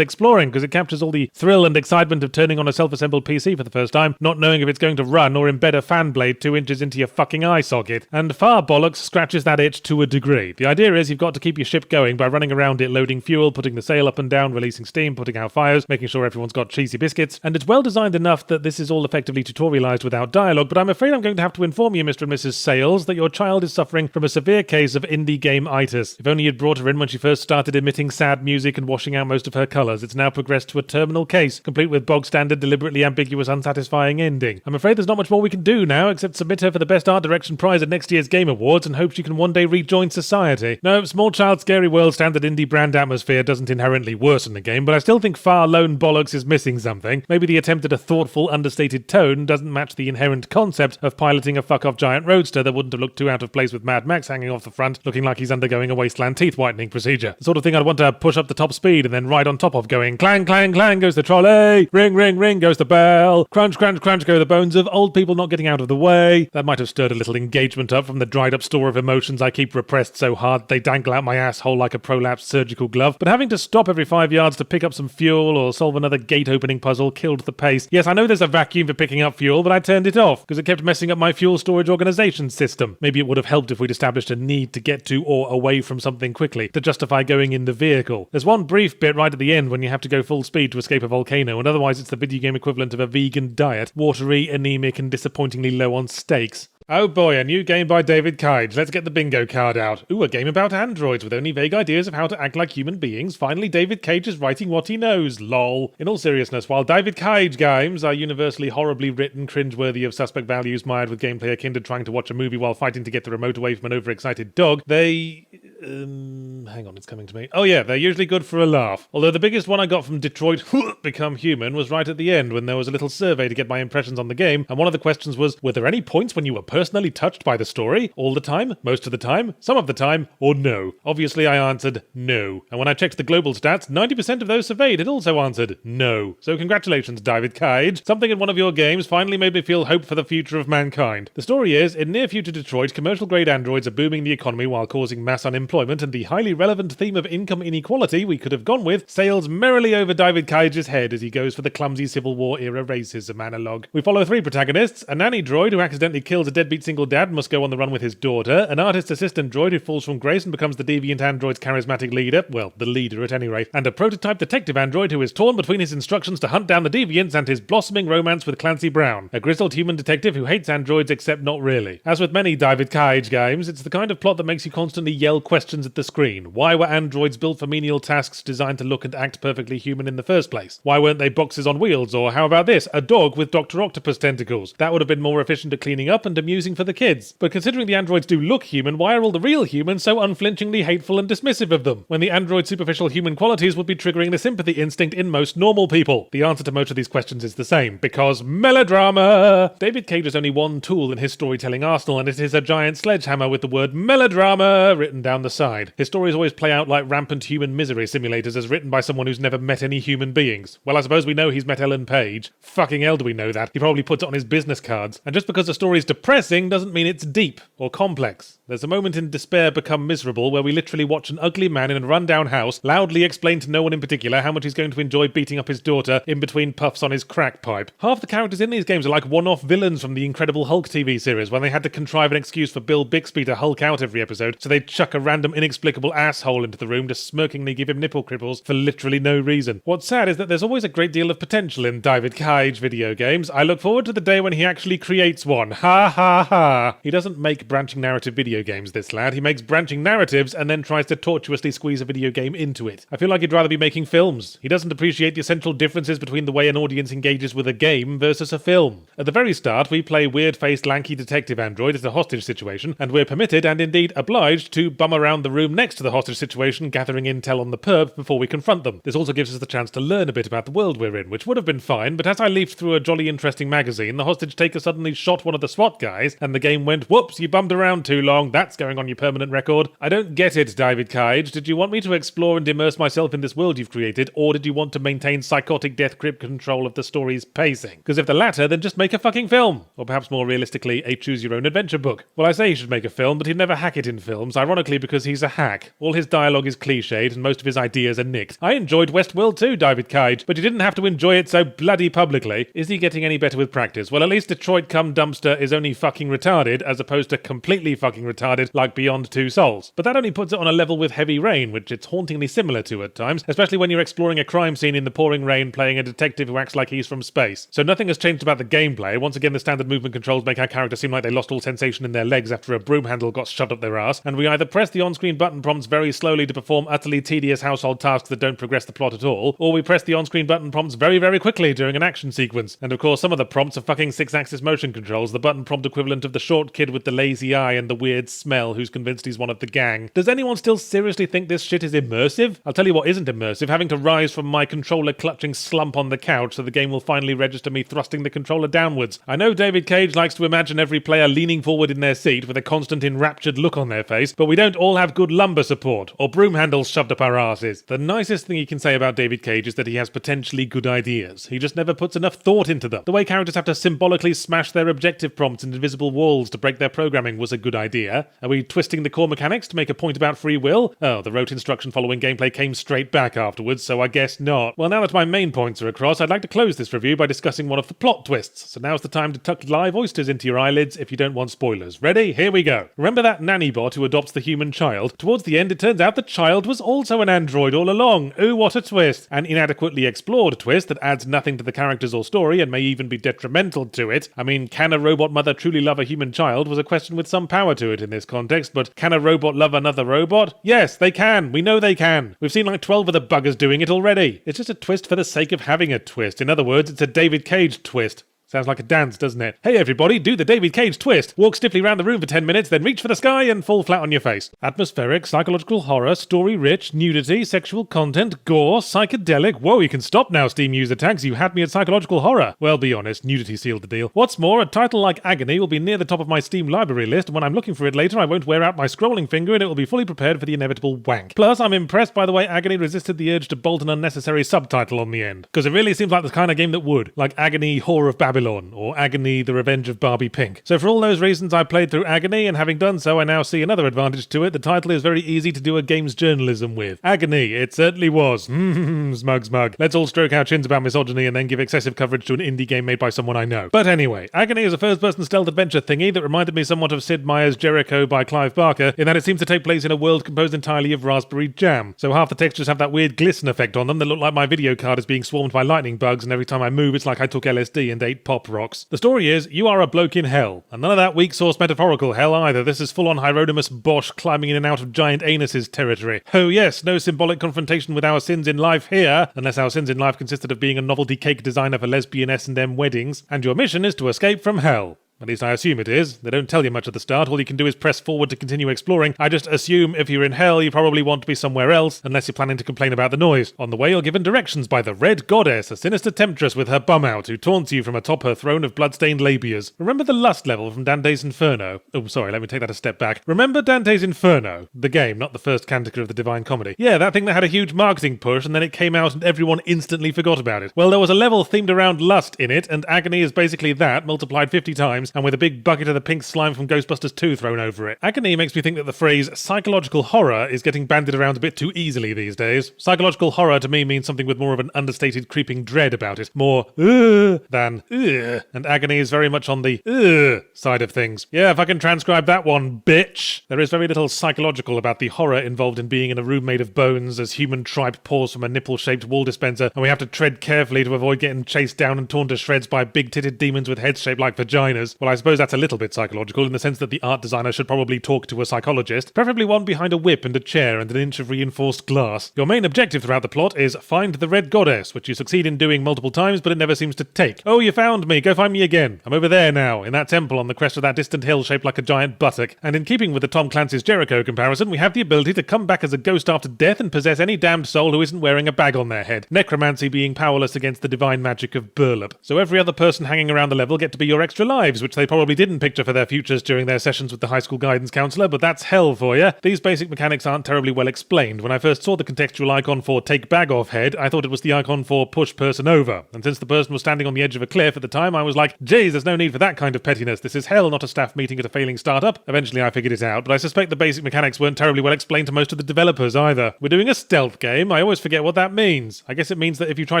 exploring because it captures all the thrill and excitement of turning on a self-assembled PC for the first time, not knowing if it's going to run or embed a fan blade 2 inches into your fucking eye socket. And Far Bollocks scratches that itch to a degree. The idea is you've got to keep your ship going by running around it, loading fuel, putting the sail up and down, releasing steam, putting out fires, making sure everyone's got cheesy biscuits, and it's well designed enough that this is all effectively tutorialized without dialogue, but I'm afraid I'm going to have to inform you, Mr. and Mrs. Sales, that your child is suffering from a severe case of indie game-itis. If only you'd brought her in when she first started emitting sad music and washing out most of her colours. It's now progressed to a terminal case, complete with bog-standard, deliberately ambiguous, unsatisfying ending. I'm afraid there's not much more we can do now, except submit her for the Best Art Direction prize at next year's Game Awards and hope she can one day rejoin society. No, Small Child Scary World standard indie brand atmosphere doesn't inherently worsen the game, but I still think Far Lone Bollocks is missing something. Maybe the attempt at a thoughtful, understated tone doesn't match the inherent concept of piloting a fuck-off giant roadster that wouldn't have looked too out of place with Mad Max hanging off the front, looking like he's undergoing a wasteland teeth whitening procedure. The sort of thing I'd want to push up the top speed and then ride on top of, going clang, clang, clang goes the trolley, ring, ring, ring goes the bell, crunch, crunch, crunch go the bones of old people not getting out of the way. That might have stirred a little engagement up from the dried up store of emotions I keep repressed so hard they dangle out my asshole like a prolapsed surgical glove. But having to stop every 5 yards to pick up some fuel or solve another gate opening puzzle killed the pace. Yes, I know there's a vacuum for picking up fuel, but I turned it off because it kept messing up my fuel storage organization system. Maybe it would have helped if we'd established a need to get to or away from something quickly to justify going in the vehicle. There's one brief bit right at the end when you have to go full speed to escape a volcano, and otherwise it's the video game equivalent of a vegan diet, watery, anemic, and disappointingly low on stakes. Oh boy, a new game by David Cage. Let's get the bingo card out. Ooh, a game about androids with only vague ideas of how to act like human beings. Finally, David Cage is writing what he knows. Lol. In all seriousness, while David Cage games are universally horribly written, cringeworthy of suspect values, mired with gameplay akin to trying to watch a movie while fighting to get the remote away from an overexcited dog, they... hang on, it's coming to me. Oh yeah, they're usually good for a laugh. Although the biggest one I got from Detroit Become Human was right at the end when there was a little survey to get my impressions on the game, and one of the questions was, were there any points when you were personally touched by the story? All the time? Most of the time? Some of the time? Or no? Obviously I answered no. And when I checked the global stats, 90% of those surveyed had also answered no. So congratulations, David Cage. Something in one of your games finally made me feel hope for the future of mankind. The story is, in near future Detroit, commercial-grade androids are booming the economy while causing mass unemployment, and the highly relevant theme of income inequality we could have gone with sails merrily over David Cage's head as he goes for the clumsy Civil War-era racism analogue. We follow 3 protagonists: a nanny droid who accidentally kills a deadbeat single dad and must go on the run with his daughter, an artist assistant droid who falls from grace and becomes the deviant android's charismatic leader, well, the leader at any rate, and a prototype detective android who is torn between his instructions to hunt down the deviants and his blossoming romance with Clancy Brown, a grizzled human detective who hates androids except not really. As with many David Cage games, it's the kind of plot that makes you constantly yell questions at the screen. Why were androids built for menial tasks designed to look and act perfectly human in the first place? Why weren't they boxes on wheels? Or how about this, a dog with Dr. Octopus tentacles? That would have been more efficient at cleaning up and amusing for the kids. But considering the androids do look human, why are all the real humans so unflinchingly hateful and dismissive of them, when the android's superficial human qualities would be triggering the sympathy instinct in most normal people? The answer to most of these questions is the same, because melodrama! David Cage has only one tool in his storytelling arsenal, and it is a giant sledgehammer with the word melodrama written down the side. His stories always play out like rampant human misery simulators as written by someone who's never met any human beings. Well, I suppose we know he's met Ellen Page. Fucking hell do we know that. He probably puts it on his business cards. And just because the story's depressing doesn't mean it's deep or complex. There's a moment in Despair Become Miserable where we literally watch an ugly man in a rundown house loudly explain to no one in particular how much he's going to enjoy beating up his daughter in between puffs on his crack pipe. Half the characters in these games are like one-off villains from the Incredible Hulk TV series when they had to contrive an excuse for Bill Bixby to Hulk out every episode, so they'd chuck a random inexplicable asshole into the room to smirkingly give him nipple cripples for literally no reason. What's sad is that there's always a great deal of potential in David Cage video games. I look forward to the day when he actually creates one. Ha ha ha. He doesn't make branching narrative video games, this lad. He makes branching narratives and then tries to tortuously squeeze a video game into it. I feel like he'd rather be making films. He doesn't appreciate the essential differences between the way an audience engages with a game versus a film. At the very start, we play weird-faced, lanky detective android as a hostage situation, and we're permitted and indeed obliged to bum around the room next to the hostage situation, gathering intel on the perp before we confront them. This also gives us the chance to learn a bit about the world we're in, which would have been fine, but as I leafed through a jolly interesting magazine, the hostage taker suddenly shot one of the SWAT guys, and the game went, whoops, you bummed around too long, that's going on your permanent record. I don't get it, David Cage. Did you want me to explore and immerse myself in this world you've created, or did you want to maintain psychotic death grip control of the story's pacing? Because if the latter, then just make a fucking film. Or perhaps more realistically, a choose-your-own-adventure book. Well, I say he should make a film, but he'd never hack it in films, ironically because he's a hack. All his dialogue is cliched, and most of his ideas are nicked. I enjoyed Westworld too, David Cage, but you didn't have to enjoy it so bloody publicly. Is he getting any better with practice? Well, at least Detroit Cum Dumpster is only fucking retarded, as opposed to completely fucking retarded like Beyond Two Souls. But that only puts it on a level with Heavy Rain, which it's hauntingly similar to at times, especially when you're exploring a crime scene in the pouring rain playing a detective who acts like he's from space. So nothing has changed about the gameplay. Once again, the standard movement controls make our character seem like they lost all sensation in their legs after a broom handle got shoved up their ass, and we either press the on-screen button prompts very slowly to perform utterly tedious household tasks that don't progress the plot at all, or we press the on-screen button prompts very, very quickly during an action sequence. And of course, some of the prompts are fucking 6-axis motion controls, the button prompt equivalent of the short kid with the lazy eye and the weird smell who's convinced he's one of the gang. Does anyone still seriously think this shit is immersive? I'll tell you what isn't immersive, having to rise from my controller-clutching slump on the couch so the game will finally register me thrusting the controller downwards. I know David Cage likes to imagine every player leaning forward in their seat with a constant enraptured look on their face, but we don't all have good lumbar support, or broom handles shoved up our asses. The nicest thing you can say about David Cage is that he has potentially good ideas. He just never puts enough thought into them. The way characters have to symbolically smash their objective prompts into invisible walls to break their programming was a good idea. Are we twisting the core mechanics to make a point about free will? Oh, the rote instruction following gameplay came straight back afterwards, so I guess not. Well, now that my main points are across, I'd like to close this review by discussing one of the plot twists. So now's the time to tuck live oysters into your eyelids if you don't want spoilers. Ready? Here we go. Remember that nanny bot who adopts the human child? Towards the end, it turns out the child was also an android all along. Ooh, what a twist. An inadequately explored twist that adds nothing to the characters or story and may even be detrimental to it. I mean, can a robot mother truly love a human child was a question with some power to it in this context, but can a robot love another robot? Yes, they can. We know they can. We've seen like 12 of the buggers doing it already. It's just a twist for the sake of having a twist. In other words, it's a David Cage twist. Sounds like a dance, doesn't it? Hey everybody, do the David Cage twist. Walk stiffly around the room for 10 minutes, then reach for the sky and fall flat on your face. Atmospheric, psychological horror, story-rich, nudity, sexual content, gore, psychedelic. Whoa, you can stop now, Steam user tags. You had me at psychological horror. Well, be honest, nudity sealed the deal. What's more, a title like Agony will be near the top of my Steam library list, and when I'm looking for it later, I won't wear out my scrolling finger and it will be fully prepared for the inevitable wank. Plus, I'm impressed by the way Agony resisted the urge to bolt an unnecessary subtitle on the end. Because it really seems like the kind of game that would. Like Agony, Whore of Babylon, or Agony, The Revenge of Barbie Pink. So for all those reasons, I played through Agony, and having done so, I now see another advantage to it. The title is very easy to do a game's journalism with. Agony, it certainly was. Smug. Let's all stroke our chins about misogyny and then give excessive coverage to an indie game made by someone I know. But anyway, Agony is a first-person stealth adventure thingy that reminded me somewhat of Sid Meier's Jericho by Clive Barker, in that it seems to take place in a world composed entirely of raspberry jam. So half the textures have that weird glisten effect on them that look like my video card is being swarmed by lightning bugs, and every time I move it's like I took LSD and ate Pop Rocks. The story is, you are a bloke in hell, and none of that weak sauce metaphorical hell either. This is full-on Hieronymus Bosch climbing in and out of giant anuses territory. Oh yes, no symbolic confrontation with our sins in life here, unless our sins in life consisted of being a novelty cake designer for lesbian S&M weddings, and your mission is to escape from hell. At least I assume it is. They don't tell you much at the start. All you can do is press forward to continue exploring. I just assume if you're in hell, you probably want to be somewhere else, unless you're planning to complain about the noise. On the way, you're given directions by the Red Goddess, a sinister temptress with her bum out, who taunts you from atop her throne of bloodstained labias. Remember the lust level from Dante's Inferno? Oh, sorry, let me take that a step back. Remember Dante's Inferno? The game, not the first canticle of the Divine Comedy. Yeah, that thing that had a huge marketing push, and then it came out and everyone instantly forgot about it. Well, there was a level themed around lust in it, and Agony is basically that, multiplied 50 times, and with a big bucket of the pink slime from Ghostbusters 2 thrown over it. Agony makes me think that the phrase psychological horror is getting bandied around a bit too easily these days. Psychological horror to me means something with more of an understated creeping dread about it. More than and Agony is very much on the side of things. Yeah, if I can transcribe that one, bitch. There is very little psychological about the horror involved in being in a room made of bones as human tripe pours from a nipple-shaped wall dispenser, and we have to tread carefully to avoid getting chased down and torn to shreds by big-titted demons with heads shaped like vaginas. Well, I suppose that's a little bit psychological in the sense that the art designer should probably talk to a psychologist, preferably one behind a whip and a chair and an inch of reinforced glass. Your main objective throughout the plot is find the red goddess, which you succeed in doing multiple times, but it never seems to take. Oh, you found me. Go find me again. I'm over there now, in that temple on the crest of that distant hill shaped like a giant buttock. And in keeping with the Tom Clancy's Jericho comparison, we have the ability to come back as a ghost after death and possess any damned soul who isn't wearing a bag on their head. Necromancy being powerless against the divine magic of burlap. So every other person hanging around the level get to be your extra lives, which they probably didn't picture for their futures during their sessions with the high school guidance counsellor, but that's hell for you. These basic mechanics aren't terribly well explained. When I first saw the contextual icon for take bag off head, I thought it was the icon for push person over. And since the person was standing on the edge of a cliff at the time, I was like, geez, there's no need for that kind of pettiness. This is hell, not a staff meeting at a failing startup. Eventually I figured it out, but I suspect the basic mechanics weren't terribly well explained to most of the developers either. We're doing a stealth game. I always forget what that means. I guess it means that if you try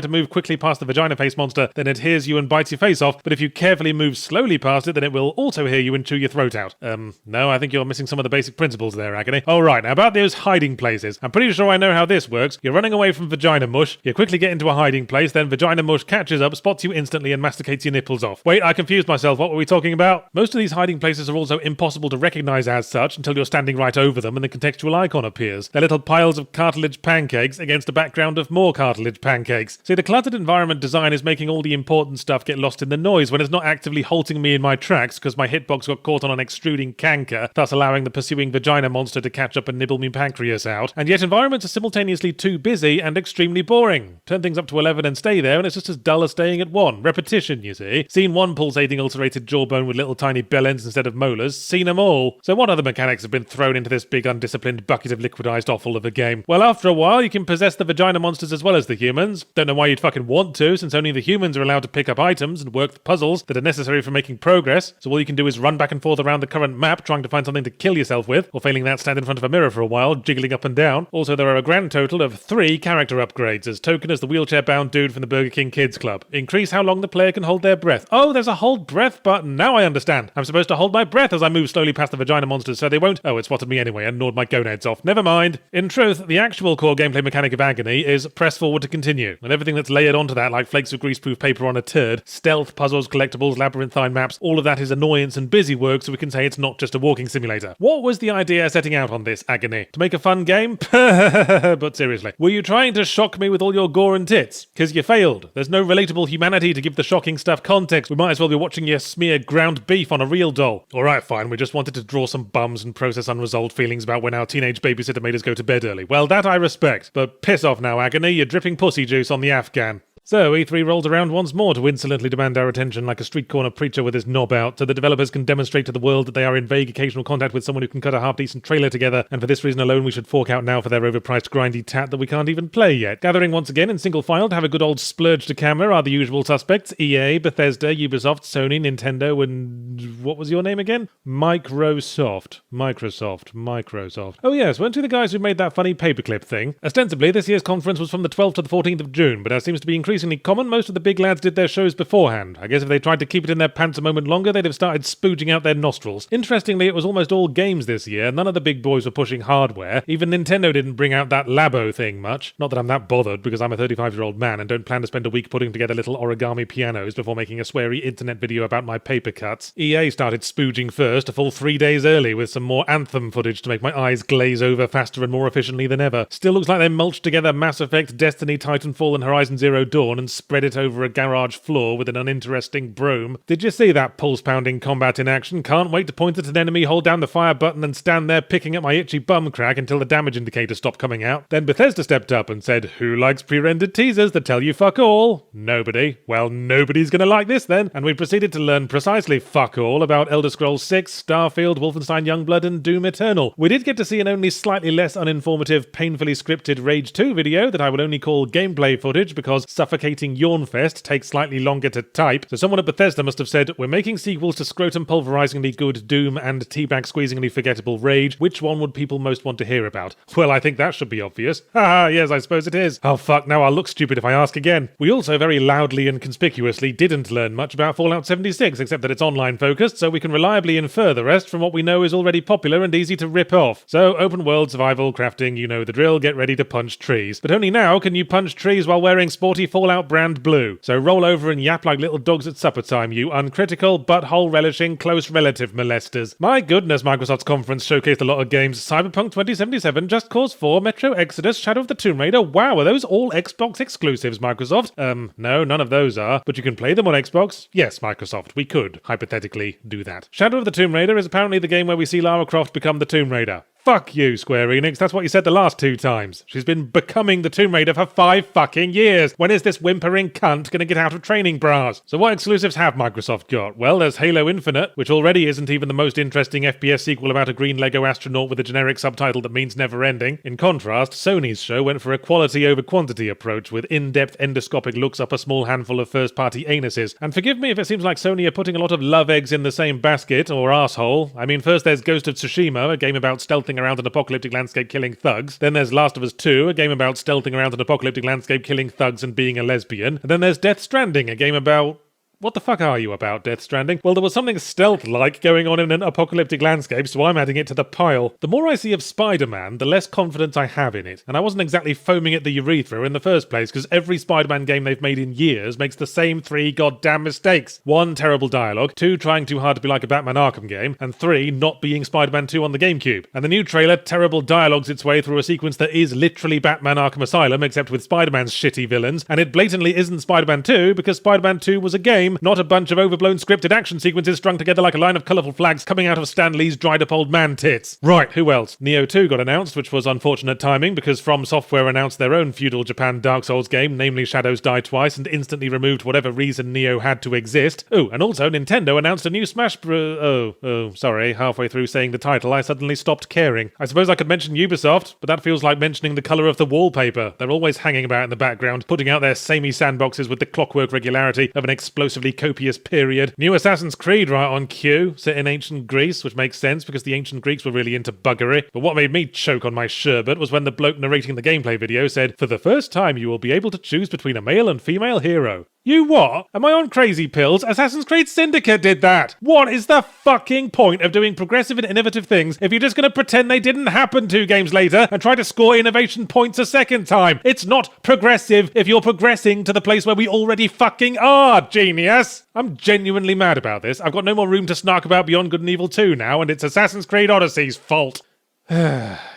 to move quickly past the vagina face monster, then it hears you and bites your face off, but if you carefully move slowly past it, then it will also hear you and chew your throat out. No, I think you're missing some of the basic principles there, Agony. Oh, right, now about those hiding places. I'm pretty sure I know how this works. You're running away from vagina mush, you quickly get into a hiding place, then vagina mush catches up, spots you instantly, and masticates your nipples off. Wait, I confused myself. What were we talking about? Most of these hiding places are also impossible to recognize as such until you're standing right over them and the contextual icon appears. They're little piles of cartilage pancakes against a background of more cartilage pancakes. See, the cluttered environment design is making all the important stuff get lost in the noise when it's not actively halting me in my tracks because my hitbox got caught on an extruding canker, thus allowing the pursuing vagina monster to catch up and nibble me pancreas out. And yet environments are simultaneously too busy and extremely boring. Turn things up to 11 and stay there and it's just as dull as staying at 1. Repetition, you see. Scene 1 pulsating ulcerated jawbone with little tiny bell ends instead of molars. Seen them all. So what other mechanics have been thrown into this big undisciplined bucket of liquidized offal of a game? Well, after a while you can possess the vagina monsters as well as the humans. Don't know why you'd fucking want to, since only the humans are allowed to pick up items and work the puzzles that are necessary for making progress. So all you can do is run back and forth around the current map trying to find something to kill yourself with, or failing that stand in front of a mirror for a while, jiggling up and down. Also, there are a grand total of 3 character upgrades, as token as the wheelchair-bound dude from the Burger King Kids Club. Increase how long the player can hold their breath. Oh, there's a hold breath button. Now I understand. I'm supposed to hold my breath as I move slowly past the vagina monsters so they won't... Oh, it spotted me anyway and gnawed my gonads off. Never mind. In truth, the actual core gameplay mechanic of Agony is press forward to continue, and everything that's layered onto that like flakes of greaseproof paper on a turd, stealth, puzzles, collectibles, labyrinthine maps, all of that is annoyance and busy work, so we can say it's not just a walking simulator. What was the idea setting out on this, Agony? To make a fun game? But seriously, were you trying to shock me with all your gore and tits? Because you failed. There's no relatable humanity to give the shocking stuff context. We might as well be watching you smear ground beef on a real doll. Alright, fine, we just wanted to draw some bums and process unresolved feelings about when our teenage babysitter made us go to bed early. Well, that I respect. But piss off now, Agony, you're dripping pussy juice on the Afghan. So E3 rolls around once more to insolently demand our attention like a street corner preacher with his knob out, so the developers can demonstrate to the world that they are in vague occasional contact with someone who can cut a half-decent trailer together, and for this reason alone we should fork out now for their overpriced grindy tat that we can't even play yet. Gathering once again in single file to have a good old splurge to camera are the usual suspects: EA, Bethesda, Ubisoft, Sony, Nintendo, and... what was your name again? Microsoft. Oh yes, weren't you the guys who made that funny paperclip thing? Ostensibly, this year's conference was from the 12th to the 14th of June, but as seems to be increasingly common, most of the big lads did their shows beforehand. I guess if they tried to keep it in their pants a moment longer, they'd have started spooging out their nostrils. Interestingly, it was almost all games this year. None of the big boys were pushing hardware. Even Nintendo didn't bring out that Labo thing much. Not that I'm that bothered, because I'm a 35-year-old man and don't plan to spend a week putting together little origami pianos before making a sweary internet video about my paper cuts. EA started spooging first, a full 3 days early, with some more Anthem footage to make my eyes glaze over faster and more efficiently than ever. Still looks like they mulched together Mass Effect, Destiny, Titanfall, and Horizon Zero Dawn and spread it over a garage floor with an uninteresting broom. Did you see that pulse-pounding combat in action? Can't wait to point at an enemy, hold down the fire button and stand there picking at my itchy bum crack until the damage indicator stopped coming out. Then Bethesda stepped up and said, who likes pre-rendered teasers that tell you fuck all? Nobody. Well, nobody's gonna like this then. And we proceeded to learn precisely fuck all about Elder Scrolls 6, Starfield, Wolfenstein Youngblood and Doom Eternal. We did get to see an only slightly less uninformative, painfully scripted Rage 2 video that I would only call gameplay footage because suffocating yawnfest takes slightly longer to type, so someone at Bethesda must have said, we're making sequels to scrotum-pulverizingly good Doom and teabag-squeezingly forgettable Rage. Which one would people most want to hear about? Well, I think that should be obvious. Haha, yes, I suppose it is. Oh fuck, now I'll look stupid if I ask again. We also very loudly and conspicuously didn't learn much about Fallout 76, except that it's online-focused, so we can reliably infer the rest from what we know is already popular and easy to rip off. So, open-world survival, crafting, you know the drill, get ready to punch trees. But only now can you punch trees while wearing sporty Fallout brand blue. So roll over and yap like little dogs at supper time, you uncritical, butthole-relishing, close relative molesters. My goodness, Microsoft's conference showcased a lot of games. Cyberpunk 2077, Just Cause 4, Metro Exodus, Shadow of the Tomb Raider. Wow, are those all Xbox exclusives, Microsoft? No, none of those are. But you can play them on Xbox? Yes, Microsoft, we could, hypothetically, do that. Shadow of the Tomb Raider is apparently the game where we see Lara Croft become the Tomb Raider. Fuck you, Square Enix. That's what you said the last 2 times. She's been becoming the Tomb Raider for 5 fucking years. When is this whimpering cunt gonna get out of training bras? So what exclusives have Microsoft got? Well, there's Halo Infinite, which already isn't even the most interesting FPS sequel about a green Lego astronaut with a generic subtitle that means never ending. In contrast, Sony's show went for a quality over quantity approach with in-depth endoscopic looks up a small handful of first-party anuses. And forgive me if it seems like Sony are putting a lot of love eggs in the same basket, or asshole. I mean, first there's Ghost of Tsushima, a game about stealthing around an apocalyptic landscape killing thugs. Then there's Last of Us 2, a game about stealthing around an apocalyptic landscape killing thugs and being a lesbian. And then there's Death Stranding, a game about... What the fuck are you about, Death Stranding? Well, there was something stealth-like going on in an apocalyptic landscape, so I'm adding it to the pile. The more I see of Spider-Man, the less confidence I have in it. And I wasn't exactly foaming at the urethra in the first place, because every Spider-Man game they've made in years makes the same 3 goddamn mistakes. 1, terrible dialogue. 2, trying too hard to be like a Batman Arkham game. And 3, not being Spider-Man 2 on the GameCube. And the new trailer terrible dialogues its way through a sequence that is literally Batman Arkham Asylum, except with Spider-Man's shitty villains. And it blatantly isn't Spider-Man 2, because Spider-Man 2 was a game, not a bunch of overblown scripted action sequences strung together like a line of colourful flags coming out of Stan Lee's dried up old man tits. Right, who else? Neo 2 got announced, which was unfortunate timing because From Software announced their own feudal Japan Dark Souls game, namely Shadows Die Twice, and instantly removed whatever reason Neo had to exist. Oh, and also Nintendo announced a new Smash sorry, halfway through saying the title I suddenly stopped caring. I suppose I could mention Ubisoft, but that feels like mentioning the colour of the wallpaper. They're always hanging about in the background, putting out their samey sandboxes with the clockwork regularity of an explosively copious period. New Assassin's Creed right on cue, set in ancient Greece, which makes sense because the ancient Greeks were really into buggery. But what made me choke on my sherbet was when the bloke narrating the gameplay video said, "For the first time you will be able to choose between a male and female hero." You what? Am I on crazy pills? Assassin's Creed Syndicate did that! What is the fucking point of doing progressive and innovative things if you're just gonna pretend they didn't happen 2 games later and try to score innovation points a second time? It's not progressive if you're progressing to the place where we already fucking are, genius! I'm genuinely mad about this. I've got no more room to snark about Beyond Good and Evil 2 now, and it's Assassin's Creed Odyssey's fault.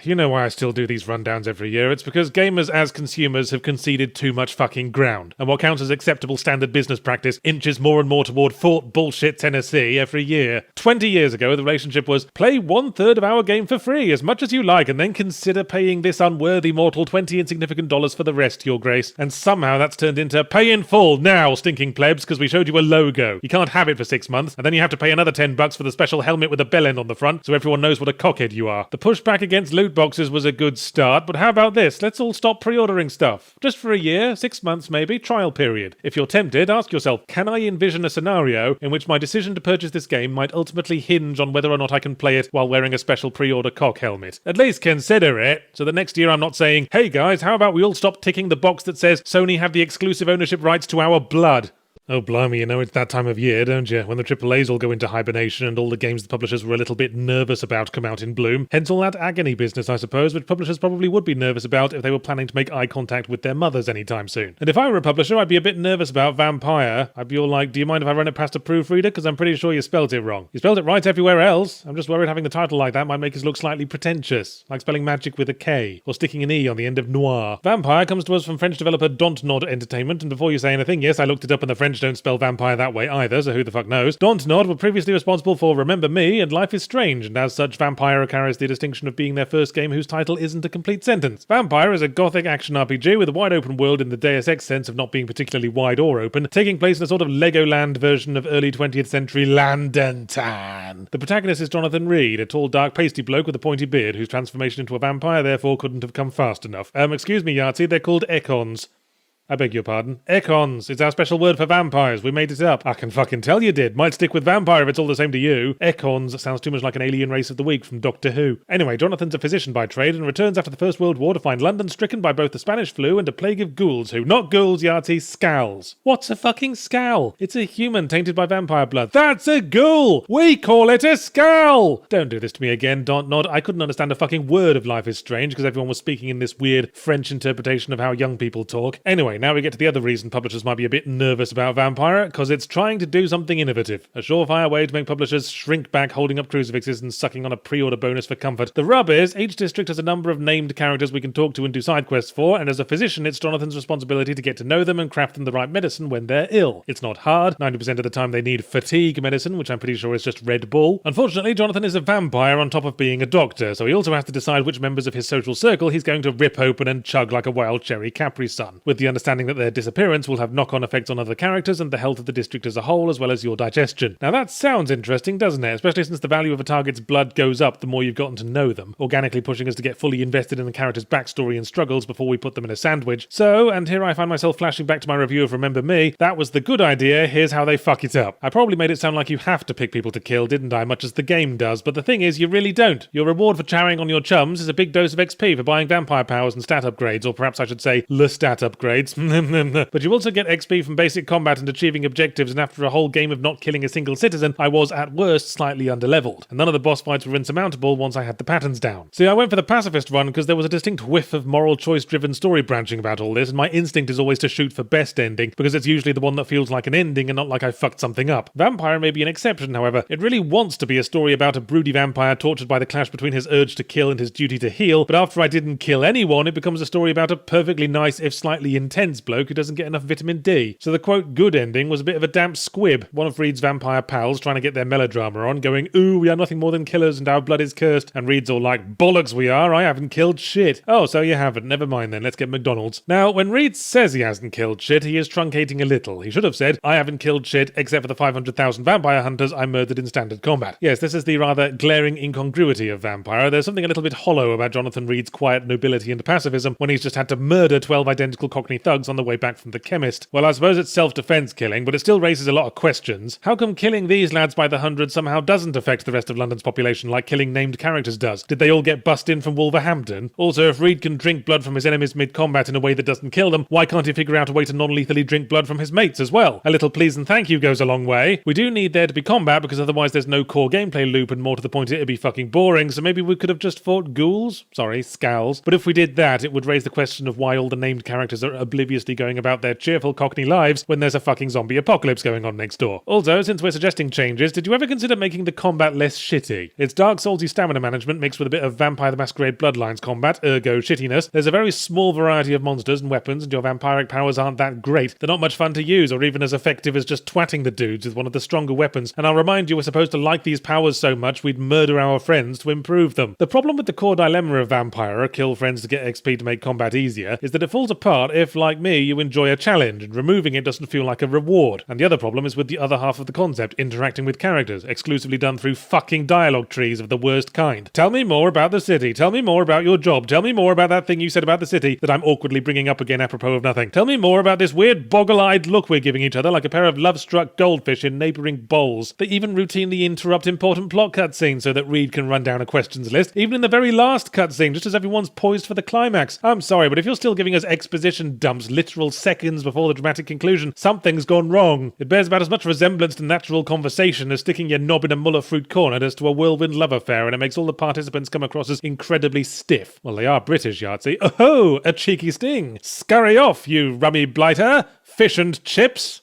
You know why I still do these rundowns every year. It's because gamers as consumers have conceded too much fucking ground. And what counts as acceptable standard business practice inches more and more toward Fort Bullshit Tennessee every year. 20 years ago, the relationship was, play 1/3 of our game for free, as much as you like, and then consider paying this unworthy mortal $20 insignificant dollars for the rest, your grace. And somehow that's turned into, pay in full now, stinking plebs, because we showed you a logo. You can't have it for 6 months, and then you have to pay another $10 for the special helmet with a bell end on the front, so everyone knows what a cockhead you are. The pushback against loot boxes was a good start, but how about this? Let's all stop pre-ordering stuff. Just for a year, 6 months maybe, trial period. If you're tempted, ask yourself, can I envision a scenario in which my decision to purchase this game might ultimately hinge on whether or not I can play it while wearing a special pre-order cock helmet? At least consider it, so that next year I'm not saying, hey guys, how about we all stop ticking the box that says Sony have the exclusive ownership rights to our blood? Oh, blimey, you know it's that time of year, don't you? When the AAAs all go into hibernation and all the games the publishers were a little bit nervous about come out in bloom. Hence all that agony business, I suppose, which publishers probably would be nervous about if they were planning to make eye contact with their mothers anytime soon. And if I were a publisher, I'd be a bit nervous about Vampire. I'd be all like, do you mind if I run it past a proofreader? Because I'm pretty sure you spelt it wrong. You spelled it right everywhere else. I'm just worried having the title like that might make us look slightly pretentious, like spelling magic with a K, or sticking an E on the end of noir. Vampire comes to us from French developer Dontnod Entertainment, and before you say anything, yes, I looked it up and the French don't spell vampire that way either, so who the fuck knows. Dontnod were previously responsible for Remember Me and Life is Strange, and as such, Vampire carries the distinction of being their first game whose title isn't a complete sentence. Vampire is a gothic action RPG with a wide open world in the Deus Ex sense of not being particularly wide or open, taking place in a sort of Legoland version of early 20th century London. The protagonist is Jonathan Reed, a tall dark pasty bloke with a pointy beard whose transformation into a vampire therefore couldn't have come fast enough. Excuse me, Yahtzee, they're called Econs. I beg your pardon. Econs. It's our special word for vampires. We made it up. I can fucking tell you did. Might stick with vampire if it's all the same to you. Econs sounds too much like an alien race of the week from Doctor Who. Anyway, Jonathan's a physician by trade and returns after the First World War to find London stricken by both the Spanish flu and a plague of ghouls who, not ghouls, Yahtzee, scowls. What's a fucking scowl? It's a human tainted by vampire blood. That's a ghoul! We call it a scowl! Don't do this to me again, Dontnod. I couldn't understand a fucking word of Life is Strange because everyone was speaking in this weird French interpretation of how young people talk. Anyway, Anyway, now we get to the other reason publishers might be a bit nervous about Vampire, because it's trying to do something innovative. A surefire way to make publishers shrink back holding up crucifixes and sucking on a pre-order bonus for comfort. The rub is, each district has a number of named characters we can talk to and do side quests for, and as a physician, it's Jonathan's responsibility to get to know them and craft them the right medicine when they're ill. It's not hard. 90% of the time they need fatigue medicine, which I'm pretty sure is just Red Bull. Unfortunately, Jonathan is a vampire on top of being a doctor, so he also has to decide which members of his social circle he's going to rip open and chug like a wild cherry Capri Sun, with the understanding that their disappearance will have knock-on effects on other characters and the health of the district as a whole, as well as your digestion. Now that sounds interesting, doesn't it? Especially since the value of a target's blood goes up the more you've gotten to know them, organically pushing us to get fully invested in the character's backstory and struggles before we put them in a sandwich. So, and here I find myself flashing back to my review of Remember Me, that was the good idea, here's how they fuck it up. I probably made it sound like you have to pick people to kill, didn't I, much as the game does, but the thing is, you really don't. Your reward for chowing on your chums is a big dose of XP for buying vampire powers and stat upgrades, or perhaps I should say, stat upgrades. But you also get XP from basic combat and achieving objectives, and after a whole game of not killing a single citizen, I was at worst slightly underleveled, and none of the boss fights were insurmountable once I had the patterns down. See, I went for the pacifist run because there was a distinct whiff of moral choice-driven story branching about all this, and my instinct is always to shoot for best ending, because it's usually the one that feels like an ending and not like I fucked something up. Vampire may be an exception, however. It really wants to be a story about a broody vampire tortured by the clash between his urge to kill and his duty to heal, but after I didn't kill anyone, it becomes a story about a perfectly nice, if slightly intense bloke who doesn't get enough vitamin D. So the quote good ending was a bit of a damp squib, one of Reed's vampire pals trying to get their melodrama on, going, ooh, we are nothing more than killers and our blood is cursed, and Reed's all like, bollocks we are, I haven't killed shit. Oh, so you haven't, never mind then, let's get McDonald's. Now, when Reed says he hasn't killed shit, he is truncating a little. He should have said, I haven't killed shit except for the 500,000 vampire hunters I murdered in standard combat. Yes, this is the rather glaring incongruity of Vampire. There's something a little bit hollow about Jonathan Reed's quiet nobility and pacifism when he's just had to murder 12 identical Cockney thugs on the way back from the chemist. Well, I suppose it's self-defense killing, but it still raises a lot of questions. How come killing these lads by the hundred somehow doesn't affect the rest of London's population like killing named characters does? Did they all get bussed in from Wolverhampton? Also, if Reed can drink blood from his enemies mid-combat in a way that doesn't kill them, why can't he figure out a way to non-lethally drink blood from his mates as well? A little please and thank you goes a long way. We do need there to be combat because otherwise there's no core gameplay loop, and more to the point it'd be fucking boring, so maybe we could have just fought ghouls? Sorry, scowls. But if we did that, it would raise the question of why all the named characters are obliviously going about their cheerful Cockney lives when there's a fucking zombie apocalypse going on next door. Also, since we're suggesting changes, did you ever consider making the combat less shitty? It's Dark Soulsy stamina management mixed with a bit of Vampire the Masquerade Bloodlines combat, ergo shittiness. There's a very small variety of monsters and weapons, and your vampiric powers aren't that great. They're not much fun to use, or even as effective as just twatting the dudes with one of the stronger weapons, and I'll remind you we're supposed to like these powers so much we'd murder our friends to improve them. The problem with the core dilemma of Vampire, kill friends to get XP to make combat easier, is that it falls apart if, like me, you enjoy a challenge, and removing it doesn't feel like a reward. And the other problem is with the other half of the concept, interacting with characters, exclusively done through fucking dialogue trees of the worst kind. Tell me more about the city, tell me more about your job, tell me more about that thing you said about the city that I'm awkwardly bringing up again apropos of nothing. Tell me more about this weird boggle-eyed look we're giving each other like a pair of love-struck goldfish in neighbouring bowls. They even routinely interrupt important plot cutscenes so that Reed can run down a questions list, even in the very last cutscene, just as everyone's poised for the climax. I'm sorry, but if you're still giving us exposition dumps literal seconds before the dramatic conclusion, something's gone wrong. It bears about as much resemblance to natural conversation as sticking your knob in a muller fruit corner does to a whirlwind love affair, and it makes all the participants come across as incredibly stiff. Well, they are British, Yahtzee. Oh, a cheeky sting. Scurry off, you rummy blighter. Fish and chips.